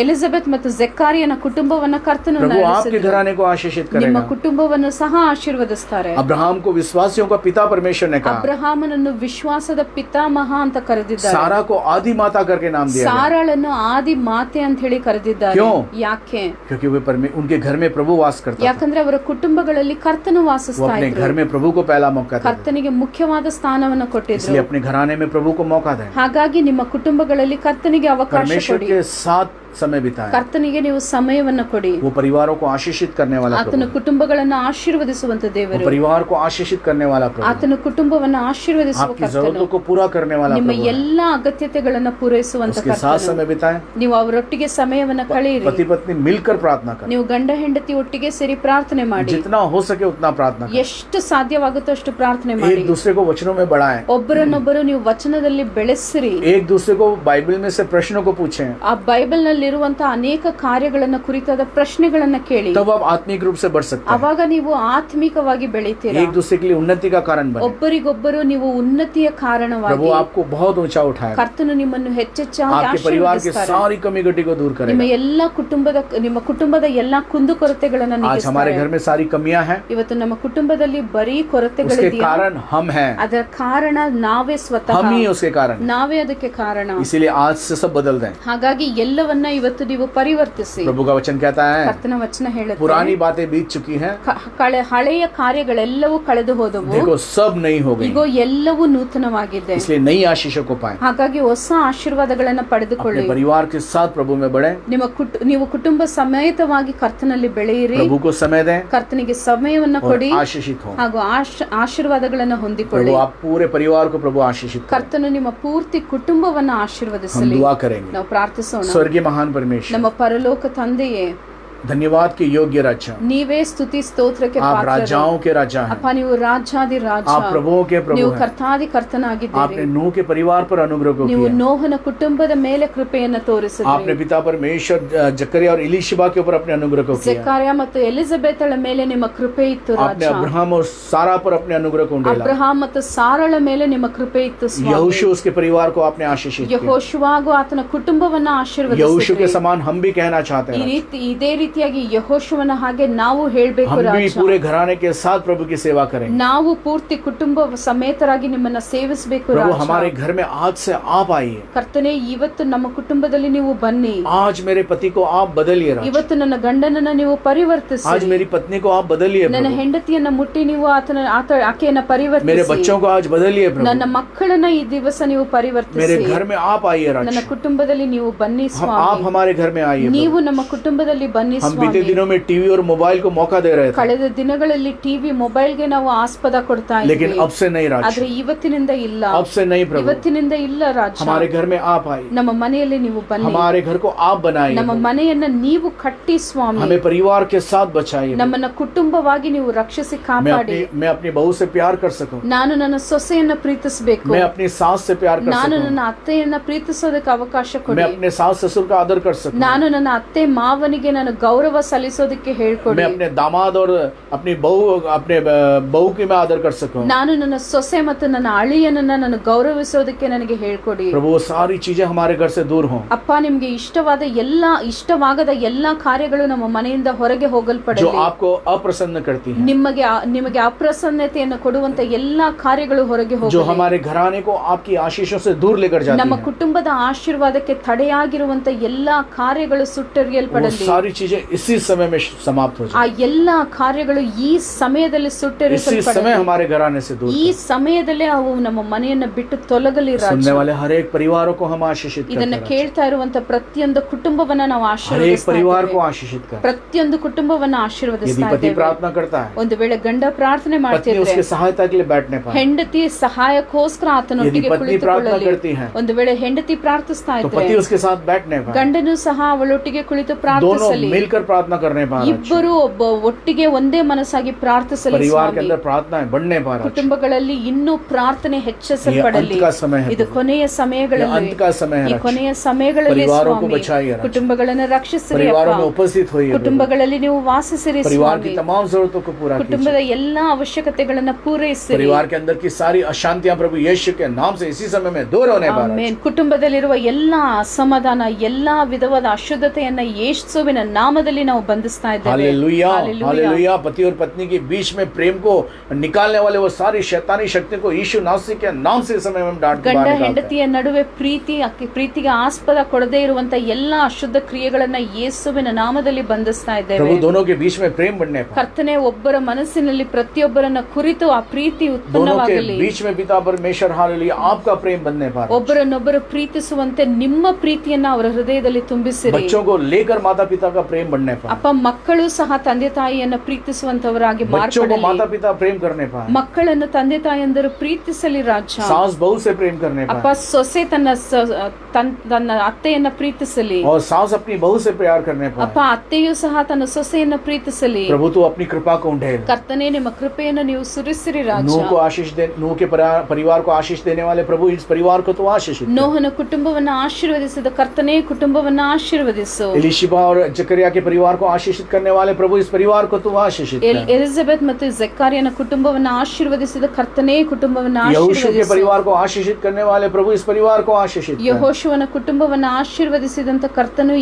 ಎಲಿಜಬೆತ್ ಮತ್ತು ಜೆಕಾರಿಯನ ಕುಟುಂಬವನ್ನ ಕರ್ತನು प्रभु आपके ನಡೆಸಿದ್ರು. घराने को आशीषित ನಿಮ್ಮ करेगा। ಕುಟುಂಬವನ್ನು ಸಹ ಆಶೀರ್ವದಿಸ್ತಾರೆ. अब्राहम को विश्वासियों का पिता परमेश्वर ने कहा, ಅಬ್ರಹಾಮನನ್ನು ವಿಶ್ವಾಸದ ಪಿತಾಮಹ ಅಂತ ಕರೆದಿದ್ದಾರೆ. सारा को आदि माता करके नाम दिया गया। ಸಾರಾಳನ್ನು ಆದಿ ಮಾತೆ ಅಂತ ಹೇಳಿ ಕರೆದಿದ್ದಾರೆ. क्यों? ಯಾಕೆ? क्योंकि वे उनके घर में प्रभु वास करता था, ಯಾಕಂದ್ರೆ ಅವರ ಕುಟುಂಬಗಳಲ್ಲಿ ಕರ್ತನು वो ವಾಸಿಸ್ತಾ अपने ಇದ್ರು. घर में प्रभु को पहला मौका देते, ಕರ್ತನಿಗೆ ಮುಖ್ಯವಾದ ಸ್ಥಾನವನ್ನು ಕೊಟ್ಟಿದ್ರು. इसलिए अपने घराने में प्रभु को मौका दें, ಹಾಗಾಗಿ ನಿಮ್ಮ ಕುಟುಂಬಗಳಲ್ಲಿ ಕರ್ತನಿಗೆ ಅವಕಾಶ परमेश्वर ಕೊಡಿ. के साथ समय बिताएं, ಕರ್ತನಿಗೆ ನೀವು ಸಮಯವನ್ನ ಕೊಡಿ. वो परिवारों को आशीषित करने वाला ಆತನ प्रभु, ಕುಟುಂಬಗಳನ್ನ ಆಶೀರ್ವದಿಸುವಂತ वो ದೇವರು. परिवार को आशीषित करने वाला प्रभु, ಆತನ ಕುಟುಂಬವನ್ನ ಆಶೀರ್ವದಿಸುವ आपकी ಕರ್ತನು. जरूरतों को पूरा करने वाला ನಿಮ್ಮ प्रभु है। ಎಲ್ಲಾ ಅಗತ್ಯತೆಗಳನ್ನ ಪೂರೈಸುವಂತ उसके साथ ಕರ್ತನು. समय बिताएं, ನೀವು ಅವರೊಟ್ಟಿಗೆ ಸಮಯವನ್ನ ಕಳೆಯಿರಿ. पति पत्नी मिलकर प्रार्थना करें, ನೀವು ಗಂಡ ಹೆಂಡತಿ ಒಟ್ಟಿಗೆ ಸೇರಿ ಪ್ರಾರ್ಥನೆ ಮಾಡಿ. जितना हो सके उतना प्रार्थना करें, ಎಷ್ಟು ಸಾಧ್ಯವಾಗುತ್ತೋ ಅಷ್ಟು ಪ್ರಾರ್ಥನೆ ಮಾಡಿ. एक दूसरे को वचनों में बढ़ाएं, ಒಬ್ಬರನ್ನೊಬ್ಬರು ನೀವು ವಚನದಲ್ಲಿ ಬೆಳೆಸಿರಿ. एक दूसरे को बाइबल में से प्रश्नों को पूछें, ಆ ಬೈಬಲ್ ನಲ್ಲಿರುವಂತಹ ಅನೇಕ ಕಾರ್ಯಗಳನ್ನ ಕುರಿತಾದ ಪ್ರಶ್ನೆಗಳನ್ನ ಕೇಳಿ. तब आप आत्मिक रूप से बढ़ सकते हैं, ಅವಾಗ ನೀವು ಆತ್ಮಿಕವಾಗಿ ಬೆಳೀತೀರಾ. एक दूसरे के लिए उन्नति का कारण बने। ಒಬ್ಬರಿಗೊಬ್ಬರು ನೀವು ಉನ್ನತಿಯ प्रभु ಕಾರಣವಾಗಿ आपको बहुत ऊंचा उठाएगा, ಕರ್ತನು ನಿಮ್ಮನ್ನು ಹೆಚ್ಚೆಚ್ಚಾಗಿ आपके परिवार की ಆಶೀರ್ವದಿಸ್ತಾರೆ. सारी कमी घटी को दूर ನಿಮ್ಮ करेगा। ನಿಮ್ಮ ಕುಟುಂಬದ ಎಲ್ಲಾ ಕುಂದುಕೊರತೆಗಳನ್ನ आज हमारे ನೀಗಿಸ್ತಾರೆ. घर में सारी कमियां हैं, ಇವತ್ತು ನಮ್ಮ ಕುಟುಂಬದಲ್ಲಿ ಬರೀ उसके ಕೊರತೆಗಳಿದೆಯಾ? कारण हम हैं, ಅದರ ಕಾರಣ ನಾವೇ ಸ್ವತಃ, हम ही उसके कारण, ನಾವೇ ಅದಕ್ಕೆ ಕಾರಣ. इसीलिए आज से सब बदल दें। ಹಾಗಾಗಿ ಎಲ್ಲವನ್ನ ಇವತ್ತು ನೀವು ಪರಿವರ್ತಿಸಿ. प्रभु का वचन कहता है, ಕರ್ತನ ವಚನ ಹೇಳುತ್ತೆ, पुरानी बातें बीत चुकी हैं, ಹಳೆಯ ಕಾರ್ಯಗಳೆಲ್ಲವೂ ಕಳೆದು ಹೋದವು, देखो सब नई हो गई, ಈಗ ಎಲ್ಲವೂ ನೂತನವಾಗಿದೆ. इसलिए नई आशीषों को पाएं, ಹಾಗಾಗಿ ಹೊಸ ಆಶೀರ್ವಾದಗಳನ್ನ ಪಡೆದುಕೊಳ್ಳಿ. अपने परिवार के साथ प्रभु में बढ़े, ನೀವು ಕುಟುಂಬ ಸಮೇತವಾಗಿ ಕರ್ತನಲ್ಲಿ ಬೆಳೆಯಿರಿ. प्रभु को समय दें, ಕರ್ತನಿಗೆ ಸಮಯವನ್ನ और ಕೊಡಿ आशीषित हो। ಹಾಗೂ ಆಶೀರ್ವಾದಗಳನ್ನ ಹೊಂದಿಕೊಳ್ಳಿ. प्रभु आप पूरे परिवार को प्रभु आशीषित करें। ಕರ್ತನು ನಿಮ್ಮ ಪೂರ್ತಿ ಕುಟುಂಬವನ್ನ हम ಆಶೀರ್ವದಿಸಲಿ. दुआ करेंगे। ನಾವು ಪ್ರಾರ್ಥಿಸೋಣ. स्वर्गीय महान परमेश्वर, ನಮ್ಮ ಪರಲೋಕ ತಂದೆಯೇ, धन्यवाद के योग्य राजा, ನೀವೇ ಸ್ತುತಿ ಸ್ತೋತ್ರಕ್ಕೆ आप ಪಾತ್ರರು. राजाओं के राजा हैं, ಅಪ್ಪ ನೀವು ರಾಜಾದಿ ರಾಜ, आप प्रभुओं के प्रभु ನೀವು हैं। ಕರ್ತಾದಿ ಕರ್ತನಾಗಿದ್ದೀರಿ. आपने नूह के परिवार पर अनुग्रह को ನೀವು किया, ನೋಹನ ಕುಟುಂಬದ ಮೇಲೆ ಕೃಪೆಯನ್ನು आपने ತೋರಿಸಿದ್ರಿ. पिता परमेश्वर जकरिया और इलीशिबा के ऊपर अपने अनुग्रह को किया, ಜೆಕಾರ್ಯ ಮತ್ತು ಎಲಿಜಬೆತಳ ಮೇಲೆ ನಿಮ್ಮ ಕೃಪೆ ಇತ್ತು आपने ರಾಜ. अब्राहम और सारा पर अपने अनुग्रह को उंडेला, ಅಬ್ರಹಾಂ ಮತ್ತು ಸಾರಳ ಮೇಲೆ ನಿಮ್ಮ ಕೃಪೆ ಇತ್ತು ಸ್ವಾಮಿ. यहोशू उसके परिवार को आपने आशीषित किया, ಯೆಹೋಶುವಾಗೂ ಆತನ ಕುಟುಂಬವನ್ನ यहोशू ಆಶೀರ್ವದಿಸಿದ್ರಿ. के समान हम भी कहना चाहते ಈ हैं, ರೀತಿ ಇದೇ ರೀತಿಯಾಗಿ ಯೆಹೋಶುವನ ಹಾಗೆ ನಾವು ಹೇಳ್ಬೇಕು हम भी ರಾಜ. पूरे घराने के साथ प्रभु की सेवा करेंगे। ನಾವು ಪೂರ್ತಿ ಕುಟುಂಬ ಸಮೇತರಾಗಿ ನಿಮ್ಮನ್ನ ಸೇವಿಸಬೇಕು प्रभु ರಾಜ. हमारे घर में आज से आप आइए, ಕರ್ತನೆ ಇವತ್ತು ನಮ್ಮ ಕುಟುಂಬದಲ್ಲಿ ನೀವು ಬನ್ನಿ. आज मेरे पति को आप बदलिए राजा, ಇವತ್ತು ನನ್ನ ಗಂಡನನ್ನ ನೀವು ಪರಿವರ್ತಿಸಿ. आज मेरी पत्नी को आप बदलिए ನನ್ನ प्रभु, ಹೆಂಡತಿಯನ್ನ ಮುಟ್ಟಿ ನೀವು ಆಕೆಯನ್ನ मेरे ಪರಿವರ್ತಿಸಿ. बच्चों को आज बदलिए ನನ್ನ प्रभु, ಮಕ್ಕಳನ್ನ ಈ ದಿವಸ ನೀವು मेरे ಪರಿವರ್ತಿಸಿ. घर में आप आइए ನನ್ನ राजा, ಕುಟುಂಬದಲ್ಲಿ ನೀವು ಬನ್ನಿ आप ಸ್ವಾಮಿ. हमारे घर में आइए ನೀವು प्रभु। ನಮ್ಮ ಕುಟುಂಬದಲ್ಲಿ ಬನ್ನಿ हम बीते ಸ್ವಾಮಿ. दिनों में टीवी और मोबाइल को मौका दे रहे थे, ಕಳೆದ ದಿನಗಳಲ್ಲಿ ಟಿವಿ ಮೊಬೈಲ್ಗೆ ನಾವು ಆಸ್ಪದ ಕೊಡ್ತಾ लेकिन ಇದ್ವಿ. अब से नहीं ಆದ್ರೆ राजा, ಇವತ್ತಿನಿಂದ ಇಲ್ಲ, अब से नहीं प्रभु, ಇವತ್ತಿನಿಂದ ಇಲ್ಲ ರಾಜ. हमारे घर में आप आइए, ನಮ್ಮ मನೆಯಲ್ಲಿ ನೀವು ಬನ್ನಿ. हमारे घर को आप बनाइए ನಮ್ಮ प्रभु, ಮನೆಯನ್ನ ನೀವು ಕಟ್ಟಿ ಸ್ವಾಮಿ. हमें परिवार के साथ बचाइए प्रभु। ನಮ್ಮನ್ನ ಕುಟುಂಬವಾಗಿ ನೀವು ರಕ್ಷಿಸಿ ಕಾಪಾಡಿ. मैं अपनी बहू से प्यार कर सकूं, ನಾನು ನನ್ನ ಸೊಸೆಯನ್ನ ಪ್ರೀತಿಸಬೇಕು. मैं अपनी सास से प्यार कर ನಾನು सकूं, ನನ್ನ ಅತ್ತೆಯನ್ನ ಪ್ರೀತಿಸೋದಕ್ಕೆ ಅವಕಾಶ मैं ಕೊಡಿ. अपने सास ससुर का आदर कर सकूं, ನಾನು ನನ್ನ ಅತ್ತೆ ಮಾವನಿಗೆ ನಾನು ಗೌರವ ಸಲ್ಲಿಸೋದಕ್ಕೆ ಹೇಳ್ಕೊಡಿ. मैं अपने दामाद और अपनी बहू की मैं आदर कर सकूं। ನಾನು ನನ್ನ ಸೊಸೆ ಮತ್ತು ನನ್ನ ಅಳಿಯನನ್ನ ನಾನು ಗೌರವಿಸೋದಕ್ಕೆ ನನಗೆ ಹೇಳ್ಕೊಡಿ. प्रभु वो सारी चीजें हमारे घर से दूर हों, ಅಪ್ಪ ನಿಮ್ಗೆ ಇಷ್ಟವಾಗದ ಎಲ್ಲಾ ಕಾರ್ಯಗಳು ನಮ್ಮ ಮನೆಯಿಂದ ಹೊರಗೆ जो ಹೋಗಲ್ಪಡಲಿ. आपको अप्रसन्न करती हैं, ನಿಮಗೆ ಅಪ್ರಸನ್ನತೆಯನ್ನು ಕೊಡುವಂತ ಎಲ್ಲಾ ಕಾರ್ಯಗಳು ಹೊರಗೆ जो ಹೋಗಲಿ. हमारे घराने को आपकी आशीषों से दूर लेकर जाती ನಮ್ಮ हैं, ಕುಟುಂಬದ ಆಶೀರ್ವಾದಕ್ಕೆ ತಡೆಯಾಗಿರುವಂತ ಎಲ್ಲಾ ಕಾರ್ಯಗಳು वो ಸುಟ್ಟರಿಯಲ್ಪಡಲಿ. सारी चीजें इसी समय में समाप्त हो ಆ जाए। ಎಲ್ಲ ಕಾರ್ಯಗಳು ಈ ಸಮಯದಲ್ಲಿ इसी ಸುಟ್ಟೆರಿಸಲ್ಪಡಲಿ. समय हमारे घर आने से दूर ಈ ಸಮಯದಲ್ಲೇ ಅವು ನಮ್ಮ ಮನೆಯನ್ನ ಬಿಟ್ಟು ತೊಲಗಲಿ ರಾಜ. सुनने वाले हर एक परिवारों को हम आशीषित ಇದನ್ನ करते हैं। ಕೇಳ್ತಾ ಇರುವಂತ ಪ್ರತಿಯೊಂದು ಕುಟುಂಬವನ್ನ ನಾವು हर एक ಆಶೀರ್ವದಿಸ್ತಾ परिवार ಇದ್ದೇವೆ. को आशीषित कर। ಪ್ರತಿಯೊಂದು ಕುಟುಂಬವನ್ನ यदि ಆಶೀರ್ವದಿಸ್ತಾ पति ಇದ್ದೇವೆ. प्रार्थना करता है, ಒಂದು ವೇಳೆ ಗಂಡ ಪ್ರಾರ್ಥನೆ पत्नी ಮಾಡ್ತಿದ್ರೆ उसके सहायता के लिए बैठने पाए। ಹೆಂಡತಿ ಸಹಾಯಕ್ಕೋಸ್ಕರ ಆತನೊಟ್ಟಿಗೆ यदि पत्नी प्रार्थना ಕುಳಿತುಕೊಳ್ಳಲಿ. करती है, ಒಂದು ವೇಳೆ ಹೆಂಡತಿ ಪ್ರಾರ್ಥಿಸ್ತಾ तो ಇದ್ರೆ पति उसके साथ बैठने पाए। ಗಂಡನು ಸಹ ಅವಳೊಟ್ಟಿಗೆ ಕುಳಿತು दोनों ಪ್ರಾರ್ಥಿಸಲಿ. मिलकर प्रार्थना करने पाए। ಇಬ್ಬರು ಒಟ್ಟಿಗೆ ಒಂದೇ ಮನಸ್ಸಾಗಿ ಪ್ರಾರ್ಥಿಸಲಿ. परिवार के ಸ್ವಾಮಿ, अंदर प्रार्थनाएं बढ़ने पा रहा है। ಕುಟುಂಬಗಳಲ್ಲಿ ಇನ್ನೂ ಪ್ರಾರ್ಥನೆ ये ಹೆಚ್ಚಿಸಲ್ಪಡಲಿ. अंत का समय है। ಇದು ಕೊನೆಯ ये ಸಮಯಗಳಲ್ಲಿ, अंत का समय ಈ है। ಕೊನೆಯ ಸಮಯಗಳಲ್ಲಿ परिवारों को ಸ್ವಾಮಿ, बचाइए राजा। ಕುಟುಂಬಗಳನ್ನು ರಕ್ಷಿಸಿರಿ परिवारों में ಅಪ್ಪ. उपस्थित होइए प्रभु। ಕುಟುಂಬಗಳಲ್ಲಿ ನೀವು ವಾಸಿಸಿರಿ परिवार ಸ್ವಾಮಿ. की तमाम जरूरतों को पूरा ಕುಟುಂಬದ कीजिए। ಎಲ್ಲಾ ಅವಶ್ಯಕತೆಗಳನ್ನ ಪೂರೈಸಿರಿ. परिवार के अंदर की सारी अशांतियां प्रभु यीशु के नाम से इसी समय में दूर होने पा रहा है। ಆಮೆನ್. ಕುಟುಂಬದಲ್ಲಿರುವ ಎಲ್ಲಾ ಅಸಮಾಧಾನ, ಎಲ್ಲಾ ವಿಧವಾದ ಅಶುದ್ಧತೆಯನ್ನ ಯೇಸುವಿನ ನಾಮದಲ್ಲಿ ನಾವು ಬಂಧಿಸ್ತಾ ಇದ್ದೇವೆ. Hallelujah, hallelujah. हालेलुया। पति और पत्नी के बीच में प्रेम को निकालने वाले वो सारी शैतानी शक्ति को यीशु नासरी के नाम से इस समय में डांट के ಗಂಡ बाहर निकालते हैं। ಹೆಂಡತಿಯ ನಡುವೆ ಪ್ರೀತಿಗೆ ಆಸ್ಪದ ಕೊಡದೇ ಇರುವಂತ ಎಲ್ಲಾ ಅಶುದ್ಧ ಕ್ರಿಯೆಗಳನ್ನ ಯೇಸುವಿನ ನಾಮದಲ್ಲಿ ಬಂಧಿಸ್ತಾ ಇದ್ದೇವೆ. प्रभु दोनों के बीच में प्रेम बढ़ने पाए। ಕರ್ತನೆ, ಒಬ್ಬರ ಮನಸ್ಸಿನಲ್ಲಿ ಪ್ರತಿಯೊಬ್ಬರನ್ನ ಕುರಿತು ಆ ಪ್ರೀತಿ दोनों के ಉತ್ಪನ್ನವಾಗಲಿ. बीच में पिता परमेश्वर हालेलुया आपका प्रेम बनने पा रहा है। ಒಬ್ಬರನ್ನೊಬ್ಬರು ಪ್ರೀತಿಸುವಂತೆ ನಿಮ್ಮ ಪ್ರೀತಿಯನ್ನ ಅವರ ಹೃದಯದಲ್ಲಿ ತುಂಬಿಸಿರಿ. बच्चों को लेकर माता पिता का प्रेम बढ़ने पाए। ಅಪ್ಪ, ಮಕ್ಕಳು ಸಹ ತಂದೆ ತಾಯಿಯನ್ನ ಪ್ರೀತಿಸುವಂತವರಾಗಿ बच्चों को ಮಾರ್ಪಡಲಿ. माता पिता प्रेम करने पाए। ಮಕ್ಕಳನ್ನು ತಂದೆ ತಾಯಿಯಂದರು ಪ್ರೀತಿಸಲಿ ರಾಜ. सास बहू से प्रेम करने ಅಪ್ಪ, पाए। ಸೊಸೆ ತನ್ನ ಅತ್ತೆಯನ್ನ ಪ್ರೀತಿಸಲಿ. और सास अपनी बहू से प्यार करने ಅಪ್ಪ, पाए। ಅತ್ತೆಯು ಸಹ ತನ್ನ ಸೊಸೆಯನ್ನ ಪ್ರೀತಿಸಲಿ. प्रभु तो अपनी कृपा को उंडेल। ಕರ್ತನೆ, ನಿಮ್ಮ ಕೃಪೆಯನ್ನು ನೀವು ಸುರಿಸಿರಿ ರಾಜ. नूह को आशीष दे, नूह के परिवार को आशीष देने वाले प्रभु इस परिवार को तो आशीषित कर। ನೋಹನ ಕುಟುಂಬವನ್ನ ಆಶೀರ್ವದಿಸಿದ ಕರ್ತನೆ, ಕುಟುಂಬವನ್ನ ಆಶೀರ್ವದಿಸು. एलिशिबा और जकरिया के परिवार को आशीषित करने वाले प्रभु इस परिवार को तो आशीषित कर। ಎಲಿಜಬೆತ್ ಮತ್ತು ಜೆಕಾರಿಯನ ಕುಟುಂಬವನ್ನ ಆಶೀರ್ವದಿಸಿದ ಕರ್ತನೆ, ಕುಟುಂಬವನ್ನ यहोशू के ಆಶೀರ್ವದಿಸು. परिवार को आशीषित करने वाले प्रभु इस परिवार को आशीषित कर। ಯೆಹೋಶುವನ ಕುಟುಂಬವನ್ನ ಆಶೀರ್ವದಿಸಿದಂತ ಕರ್ತನು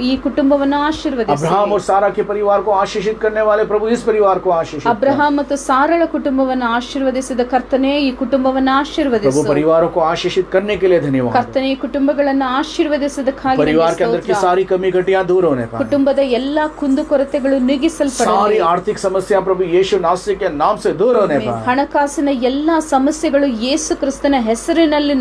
ಈ ಕುಟುಂಬವನ್ನ ಆಶೀರ್ವದಿಸಿ. अब्राहम और सारा के परिवार को आशीषित करने वाले प्रभु इस परिवार को आशीषित कर। ಅಬ್ರಹಾಂ ಮತ್ತು ಸಾರಳ ಕುಟುಂಬವನ್ನ ಆಶೀರ್ವದಿಸಿದ ಕರ್ತನೆ, ಈ ಕುಟುಂಬವನ್ನ प्रभु ಆಶೀರ್ವದಿಸು. परिवारों को आशीषित करने के लिए धन्यवाद। ಕರ್ತನೆ, ಈ ಕುಟುಂಬಗಳನ್ನ ಆಶೀರ್ವದಿಸಿದಕ್ಕಾಗಿ परिवार के ನಿನಗೆ अंदर की ಸ್ತೋತ್ರ. सारी कमी घटिया दूर होने पाए। ಕುಟುಂಬದ ಎಲ್ಲಾ ಕುಂದುಕೊರತೆಗಳು सारी ನೀಗಿಸಲ್ಪಡಲಿ. आर्थिक समस्या प्रभु यीशु नासरी के नाम से दूर होने पाए। ಹಣಕಾಸಿನ ಎಲ್ಲಾ ಸಮಸ್ಯೆಗಳು ಯೇಸು ಕ್ರಿಸ್ತನ ಹೆಸರಿನಲ್ಲಿ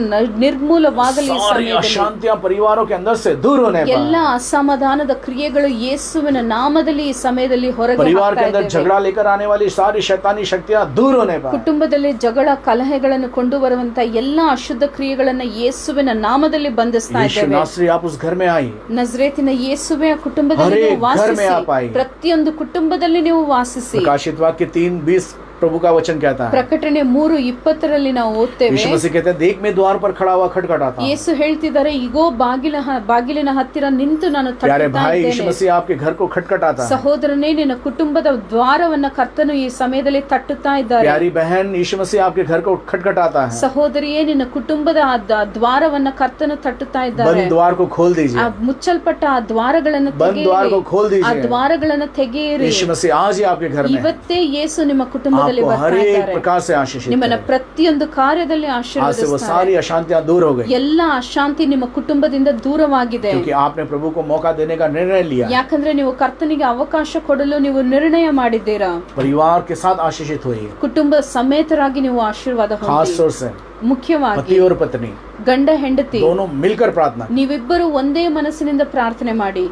ನಿರ್ಮೂಲವಾಗಲಿ. ಈ सारी ಸಮಯದಲ್ಲಿ अशांतियां परिवारों के अंदर से दूर होने पाए। ಎಲ್ಲಾ ಅಸಮಾಧಾನದ ಕ್ರಿಯೆಗಳು ಯೇಸುವಿನ ನಾಮದಲ್ಲಿ ಈ ಸಮಯದಲ್ಲಿ ಹೊರಗೆ परिवार के ಹಾಕ್ತಾ अंदर ಇದ್ದೇವೆ. झगड़ा लेकर आने वाली सारी शैतानी शक्तियां दूर होने पाए। ಕುಟುಂಬದಲ್ಲಿ ಜಗಳ ಕಲಹಗಳನ್ನು ಕೊಂಡು ಬರುವಂತ ಎಲ್ಲಾ ಅಶುದ್ಧ ಕ್ರಿಯೆಗಳನ್ನ ಯೇಸುವಿನ ನಾಮದಲ್ಲಿ ಬಂಧಿಸ್ತಾ यीशु ಇದ್ದೇವೆ. नासरी आप उस घर में आई। ನಜರೇತಿನ ಯೇಸುವೆ ಆ ಕುಟುಂಬದಲ್ಲಿ हर ನೀವು एक घर में आप ವಾಸಿಸಿ. आई। ಪ್ರತಿಯೊಂದು ಕುಟುಂಬದಲ್ಲಿ ನೀವು ವಾಸಿಸಿ. प्रकाशित वाक्य 3:20 प्रभु का वचन कहता है। ಪ್ರಕಟಣೆ 3:20 ನಾವು ಓದ್ತೇವೆ. यीशु मसीह कहते हैं देख मैं द्वार पर खड़ा हुआ खटखटाता हूं। ಯೇಸು ಹೇಳ್ತಿದ್ದಾರೆ, ಇಗೋ ಬಾಗಿಲಿನ ಹತ್ತಿರ ನಿಂತು ನಾನು प्यारे ತಟ್ಟುತ್ತಾ भाई यीशु ಇದ್ದೇನೆ. मसीह आपके घर को खटखटाता है। ಸಹೋದರನೇ, ನಿನ್ನ ಕುಟುಂಬದ ದ್ವಾರವನ್ನ ಕರ್ತನು ಈ ಸಮಯದಲ್ಲಿ ತಟ್ಟುತ್ತಾ ಇದ್ದಾರೆ. प्यारी बहन यीशु मसीह आपके घर को खटखटाता है। ಸಹೋದರಿಯೇ, ನಿನ್ನ ಕುಟುಂಬದ ದ್ವಾರವನ್ನ ಕರ್ತನು ತಟ್ಟುತ್ತಾ ಇದ್ದಾರೆ. बंद द्वार को खोल ಆ दीजिए। ಮುಚ್ಚಲ್ಪಟ್ಟ ಆ ದ್ವಾರಗಳನ್ನು बंद द्वार को खोल ತೆಗೆಯಿರಿ. ಆ दीजिए। ದ್ವಾರಗಳನ್ನು ತೆಗೆಯಿರಿ. यीशु मसीह आज ही आपके घर में है। ಇವತ್ತೇ ಯೇಸು ನಿಮ್ಮ ಕುಟುಂಬದಲ್ಲಿ आपको हर ಬರ್ತಾ एक ಇದ್ದಾರೆ. प्रकार से आशीषित ನಿಮ್ಮನ್ನ करें। ಪ್ರತಿಯೊಂದು ಕಾರ್ಯದಲ್ಲಿ आज से वो ಆಶೀರ್ವದಿಸ್ತಾರೆ. सारी अशांतियां दूर हो गई ಎಲ್ಲ ಅಶಾಂತಿ ನಿಮ್ಮ ಕುಟುಂಬದಿಂದ ದೂರವಾಗಿದೆ. क्योंकि आपने प्रभु को मौका देने का निर्णय लिया। ಯಾಕಂದ್ರೆ ನೀವು ಕರ್ತನಿಗೆ ಅವಕಾಶ ಕೊಡಲು ನೀವು ನಿರ್ಣಯ ಮಾಡಿದ್ದೀರಾ. परिवार के साथ आशीषित हुई है। ಕುಟುಂಬ ಸಮೇತರಾಗಿ ನೀವು ಆಶೀರ್ವಾದ खास ಹೊಂದಿ. तौर से ಮುಖ್ಯವಾಗಿ पति और पत्नी ಗಂಡ ಹೆಂಡತಿ दोनों मिलकर प्रार्थना। ನೀವಿಬ್ಬರು ಒಂದೇ ಮನಸ್ಸಿನಿಂದ ಪ್ರಾರ್ಥನೆ ಮಾಡಿ.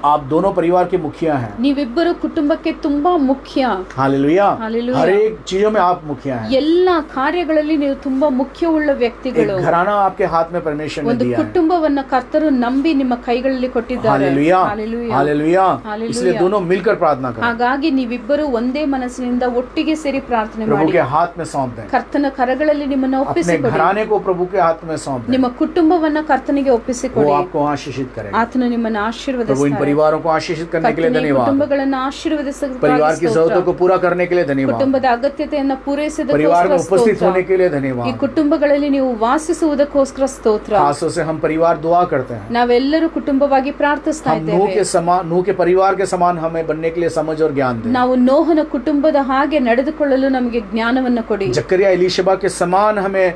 आप दोनों परिवार के मुखिया हैं। ನೀವಿಬ್ಬರು ಕುಟುಂಬಕ್ಕೆ ತುಂಬಾ ಮುಖ್ಯ. हालेलुया। हालेलुया। हर एक चीजों में आप मुखिया हैं। ಎಲ್ಲಾ ಕಾರ್ಯಗಳಲ್ಲಿ ನೀವು ತುಂಬಾ ಮುಖ್ಯವುಳ್ಳ ವ್ಯಕ್ತಿಗಳು. एक घराना आपके हाथ में परमेश्वर ने ಒಂದು दिया है। ಕುಟುಂಬವನ್ನ ಕರ್ತರು ನಂಬಿ ನಿಮ್ಮ ಕೈಗಳಲ್ಲಿ ಕೊಟ್ಟಿದ್ದಾರೆ. हालेलुया। हालेलुया। हालेलुया। हालेलुया। इसलिए दोनों मिलकर प्रार्थना करें। ಹಾಗಾಗಿ ನೀವಿಬ್ಬರು ಒಂದೇ ಮನಸ್ಸಿನಿಂದ ಒಟ್ಟಿಗೆ ಸೇರಿ ಪ್ರಾರ್ಥನೆ प्रभु ಮಾಡಿ. के हाथ में सौंप दें। ಕರ್ತನ ಕರಗಳಲ್ಲಿ ನಿಮ್ಮನ್ನು अपने ಒಪ್ಪಿಸಿಕೊಡಿ. घराने को प्रभु के हाथ में सौंप दें। ನಿಮ್ಮ ಕುಟುಂಬವನ್ನ ಕರ್ತನಿಗೆ वो ಒಪ್ಪಿಸಿಕೊಡಿ. आपको आशीषित करें। ಆತನು ನಿಮ್ಮನ್ನು प्रभु इन ಆಶೀರ್ವದಿಸ್ತಾನೆ. परिवारों को आशीषित करने के लिए ಕರ್ತನೇ, धन्यवाद। ಕುಟುಂಬಗಳನ್ನು ಆಶೀರ್ವದಿಸೋದಕ್ಕಾಗಿ परिवार की ಸ್ತೋತ್ರ. जरूरतों को पूरा करने के लिए धन्यवाद। ಕುಟುಂಬದ ಅಗತ್ಯತೆಯನ್ನು परिवार ಪೂರೈಸಿದಕ್ಕೋಸ್ಕರ में उपस्थित ಸ್ತೋತ್ರ. होने के लिए ಈ धन्यवाद। ಕುಟುಂಬಗಳಲ್ಲಿ ನೀವು ವಾಸಿಸುವುದಕ್ಕೋಸ್ಕರ ಸ್ತೋತ್ರ. खासतौर से हम परिवार दुआ करते हैं। ನಾವೆಲ್ಲರೂ ಕುಟುಂಬವಾಗಿ ಪ್ರಾರ್ಥಿಸ್ತಾ हम नूह ಇದ್ದೇವೆ. के समान, नूह के परिवार के समान हमें बनने के लिए समझ और ज्ञान दें। ನಾವು ನೋಹನ ಕುಟುಂಬದ ಹಾಗೆ ನಡೆದುಕೊಳ್ಳಲು ನಮಗೆ ಜ್ಞಾನವನ್ನು ಕೊಡಿ. जकरिया एलीशबा के समान हमें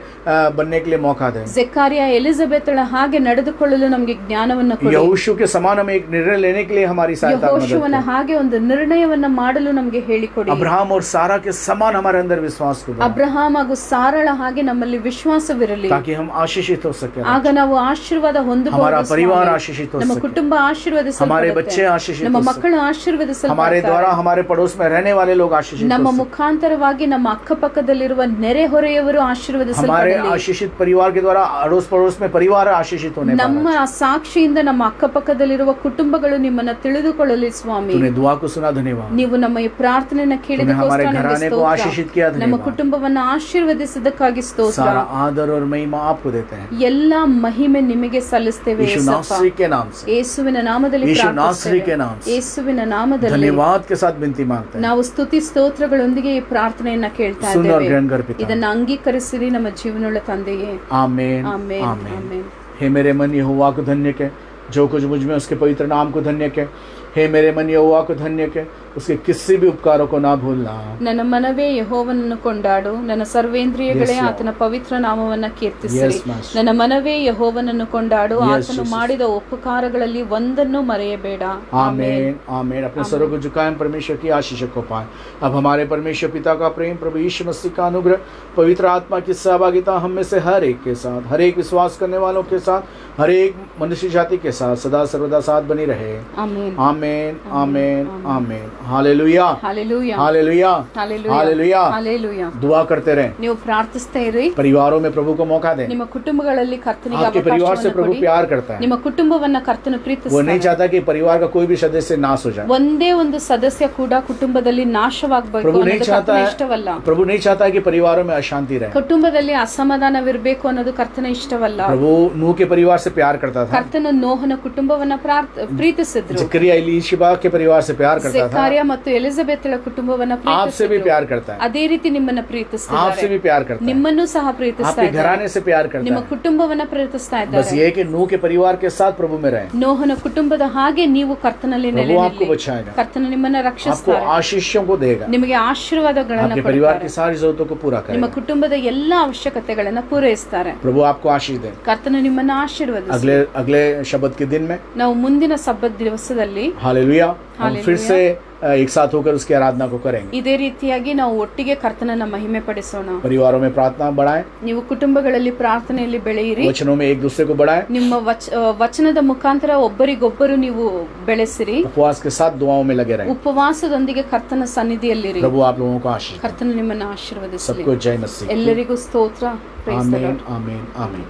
बनने के लिए मौका दें। ಜೆಕಾರಿಯ ಎಲಿಜಬೆತ್ಳ ಹಾಗೆ ನಡೆದುಕೊಳ್ಳಲು ನಮಗೆ ಜ್ಞಾನವನ್ನು ಕೊಡಿ. यहोशू के समान हमें एक निर्णय निर्णय लेने के लिए हमारी सहायता मदद ಯೆಹೋಶುವನ करें। ಹಾಗೆ ಒಂದು ನಿರ್ಣಯವನ್ನ ಮಾಡಲು ನಮಗೆ ಹೇಳಿಕೊಡಿ. अब्राहम और सारा के समान हमारे अंदर विश्वास को बढ़ाएं, ಅಬ್ರಹಾಂ ಹಾಗೂ ಸಾರಳ ಹಾಗೆ ನಮ್ಮಲ್ಲಿ ವಿಶ್ವಾಸವಿರಲಿ. ताकि हम आशीषित हो सके, ಆಗ ನಾವು ಆಶೀರ್ವಾದ ಹೊಂದಬಹುದು. हमारा परिवार आशीषित हो ನಮ್ಮ सके, ಕುಟುಂಬ हमारे ಆಶೀರ್ವದಿಸಲ್ಪಡುತ್ತೆ. बच्चे आशीषित ನಮ್ಮ हो सके, ಮಕ್ಕಳು हमारे ಆಶೀರ್ವದಿಸಲ್ಪಡುತ್ತಾರೆ. द्वारा हमारे पड़ोस में रहने वाले लोग आशीषित ನಮ್ಮ हो सके, ಮುಖಾಂತರವಾಗಿ ನಮ್ಮ ಅಕ್ಕಪಕ್ಕದಲ್ಲಿರುವ ನೆರೆಹೊರೆಯವರು हमारे ಆಶೀರ್ವದಿಸಲ್ಪಡಲಿ. आशीषित परिवार के द्वारा अड़ोस पड़ोस में परिवार आशीषित होने ನಮ್ಮ पाए। ಸಾಕ್ಷಿಯಿಂದ ನಮ್ಮ ಅಕ್ಕಪಕ್ಕದಲ್ಲಿರುವ ಕುಟುಂಬಗಳು ನಿಮ್ಮನ್ನ ತಿಳಿದುಕೊಳ್ಳಲಿ ಸ್ವಾಮಿ. तूने दुआ को सुना, धन्यवाद। ನೀವು ನಮ್ಮ ಈ ಪ್ರಾರ್ಥನೆಯನ್ನ तूने ಕೇಳಿದಕ್ಕೋಸ್ಕರ हमारे ನಿಮಗೆ घराने को ಸ್ತೋತ್ರ. आशीषित किया, ನಮ್ಮ धन्यवाद। ಕುಟುಂಬವನ್ನ ಆಶೀರ್ವದಿಸಿದ್ದಕ್ಕಾಗಿ ಸ್ತೋತ್ರ. सारा आदर और महिमा आपको देते हैं, ಎಲ್ಲಾ ಮಹಿಮೆ ನಿಮಗೆ ಸಲ್ಲಿಸ್ತೇವೆ यीशु ಯೇಸಪ್ಪ. नासरी के नाम से, ಯೇಸುವಿನ ನಾಮದಲ್ಲಿ यीशु ಪ್ರಾರ್ಥಿಸ್ತೇವೆ. नासरी के नाम से ಯೇಸುವಿನ ನಾಮದಲ್ಲಿ धन्यवाद के साथ विनती मांगते हैं। ನಾವು ಸ್ತುತಿ ಸ್ತೋತ್ರಗಳೊಂದಿಗೆ ಈ ಪ್ರಾರ್ಥನೆಯನ್ನ ಕೇಳ್ತಾ सुन और ಇದ್ದೇವೆ. ग्रहण कर पिता। ಇದನ್ನ ಅಂಗೀಕರಿಸಿರಿ ನಮ್ಮ ಜೀವನವುಳ್ಳ ತಂದೆಯೇ. आमीन ಆಮೆನ್, आमीन। ಆಮೆನ್. हे मेरे मन यहोवा को धन्य के, जो कुछ मुझ में उसके पवित्र नाम को धन्य के। हे मेरे मन यहोवा को धन्य के, उसके किसी भी उपकारों को ना भूलना। ನನ್ನ ಮನವೇ ಯೆಹೋವನನ್ನು ಕೊಂಡಾಡು, ನನ್ನ ಸರ್ವೇಂದ್ರಿಯಗಳೇ Yes, Lord. ಆತನ ಪವಿತ್ರ ನಾಮವನ್ನ ಕೀರ್ತಿಸಿರಿ. Yes, Master. ನನ್ನ ಮನವೇ ಯೆಹೋವನನ್ನು ಕೊಂಡಾಡು, Yes, ಆತನು Jesus. ಮಾಡಿದ ಉಪಕಾರಗಳಲ್ಲಿ ಒಂದನ್ನು ಮರೆಯಬೇಡ. आमीन आमीन। अपने स्वरों को झुकाएं, परमेश्वर की आशीष को पाएं। अब हमारे परमेश्वर पिता का प्रेम, प्रभु यीशु मसीह का अनुग्रह, पवित्र आत्मा की सहभागिता हम में से हर एक के साथ, हर एक विश्वास करने वालों के साथ, हर एक मनुष्य जाति के साथ सदा सर्वदा साथ बनी रहे। ಆಮೆನ್. आमीन आमीन आमीन। Hallelujah hallelujah, hallelujah hallelujah, hallelujah. Hallelujah. दुआ करते रहें, ನೀವು ಪ್ರಾರ್ಥಿಸ್ತಾ ಇರಿ. परिवारों में प्रभु को मौका दें। ನಿಮ್ಮ ಕುಟುಂಬಗಳಲ್ಲಿ ಕರ್ತನಿಗೆ आपके परिवार से ಅವಕಾಶವನ್ನು प्रभु ಕೊಡಿ. प्यार करता है, ನಿಮ್ಮ ಕುಟುಂಬವನ್ನ ಕರ್ತನು वो नहीं ಪ್ರೀತಿಸ್ತಾನೆ. चाहता कि परिवार का कोई भी सदस्य नाश हो जाए। ಒಂದೇ ಒಂದು सदस्य ಕೂಡ ಕುಟುಂಬದಲ್ಲಿ ನಾಶವಾಗಬೇಕು प्रभु नहीं ಅನ್ನೋದು चाहता ಕರ್ತನ है, ಇಷ್ಟವಲ್ಲ. प्रभु नहीं चाहता कि परिवारों में अशांति रहे। ಕುಟುಂಬದಲ್ಲಿ ಅಸಮಾಧಾನವಿರಬೇಕು ಅನ್ನೋದು ಕರ್ತನ ಇಷ್ಟವಲ್ಲ. प्रभु नूह के परिवार से प्यार करता था, ಕರ್ತನು ನೋಹನ ಕುಟುಂಬವನ್ನ ಪ್ರೀತಿಸಿದ್ರು. जकरिया इलीशिबा के परिवार से प्यार करता था, ಜೆಕಾರ್ಯ ಮತ್ತು ಎಲಿಜಬೆತಳ ಕುಟುಂಬವನ್ನ आपसे भी ಪ್ರೀತಿಸಿದ್ರು. प्यार करता है, ಅದೇ ರೀತಿ ನಿಮ್ಮನ್ನ आपसे ಪ್ರೀತಿಸ್ತಿದ್ದಾರೆ. भी प्यार करता है, ನಿಮ್ಮನ್ನು ಸಹ ಪ್ರೀತಿಸ್ತಾ आपके ಇದ್ದಾರೆ. घराने से प्यार करता ನಿಮ್ಮ है। ಕುಟುಂಬವನ್ನ ಪ್ರೀತಿಸ್ತಾ बस ಇದ್ದಾರೆ. ये कि नूह के परिवार के साथ प्रभु में रहे, ನೋಹನ ಕುಟುಂಬದ ಹಾಗೆ ನೀವು ಕರ್ತನಲ್ಲಿ प्रभु ನೆಲೆ आपको ನಿಲ್ಲಿ. बचाएगा, ಕರ್ತನು ನಿಮ್ಮನ್ನ आपको ರಕ್ಷಿಸ್ತಾರೆ, आशीषों को देगा, ನಿಮಗೆ ಆಶೀರ್ವಾದಗಳನ್ನ आपके परिवार की ಕೊಡ್ತಾರೆ, सारी जरूरतों को पूरा ನಿಮ್ಮ करेगा। ಕುಟುಂಬದ ಎಲ್ಲಾ ಅವಶ್ಯಕತೆಗಳನ್ನ ಪೂರೈಸ್ತಾರೆ. प्रभु आपको आशीष दे। ಕರ್ತನು ನಿಮ್ಮನ್ನ ಆಶೀರ್ವದಿಸಲಿ. अगले शब्द के दिन में ನಾವು ಮುಂದಿನ ಸಬ್ಬತ್ ದಿವಸದಲ್ಲಿ हालेलुया हम फिर हालेलुया। से एक साथ होकर उसकी आराधना को करेंगे। ಇದೇ ರೀತಿಯಾಗಿ ನಾವು ಒಟ್ಟಿಗೆ ಕರ್ತನನ್ನ ಮಹಿಮೆ ಪಡಿಸೋಣ. परिवारों में प्रार्थना बढ़ाएं, ನೀವು ಕುಟುಂಬಗಳಲ್ಲಿ ಪ್ರಾರ್ಥನೆಯಲ್ಲಿ ಬೆಳೆಯಿರಿ. वचनों में एक दूसरे को बढ़ाएं, ನಿಮ್ಮ ವಚನದ ಮುಖಾಂತರ ಒಬ್ಬರಿಗೊಬ್ಬರು ನೀವು ಬೆಳೆಸಿರಿ. उपवास के साथ दुआओं में लगे रहें। ಉಪವಾಸದೊಂದಿಗೆ ಕರ್ತನ ಸನ್ನಿಧಿಯಲ್ಲಿರಿ. प्रभु आप लोगों को आशीष दे। ಕರ್ತನು ನಿಮ್ಮನ್ನ ಆಶೀರ್ವದಿಸಲಿ. सबको जय मसीह। ಎಲ್ಲರಿಗೂ ಸ್ತೋತ್ರ. Praise the आमीन Lord. आमीन आमीन।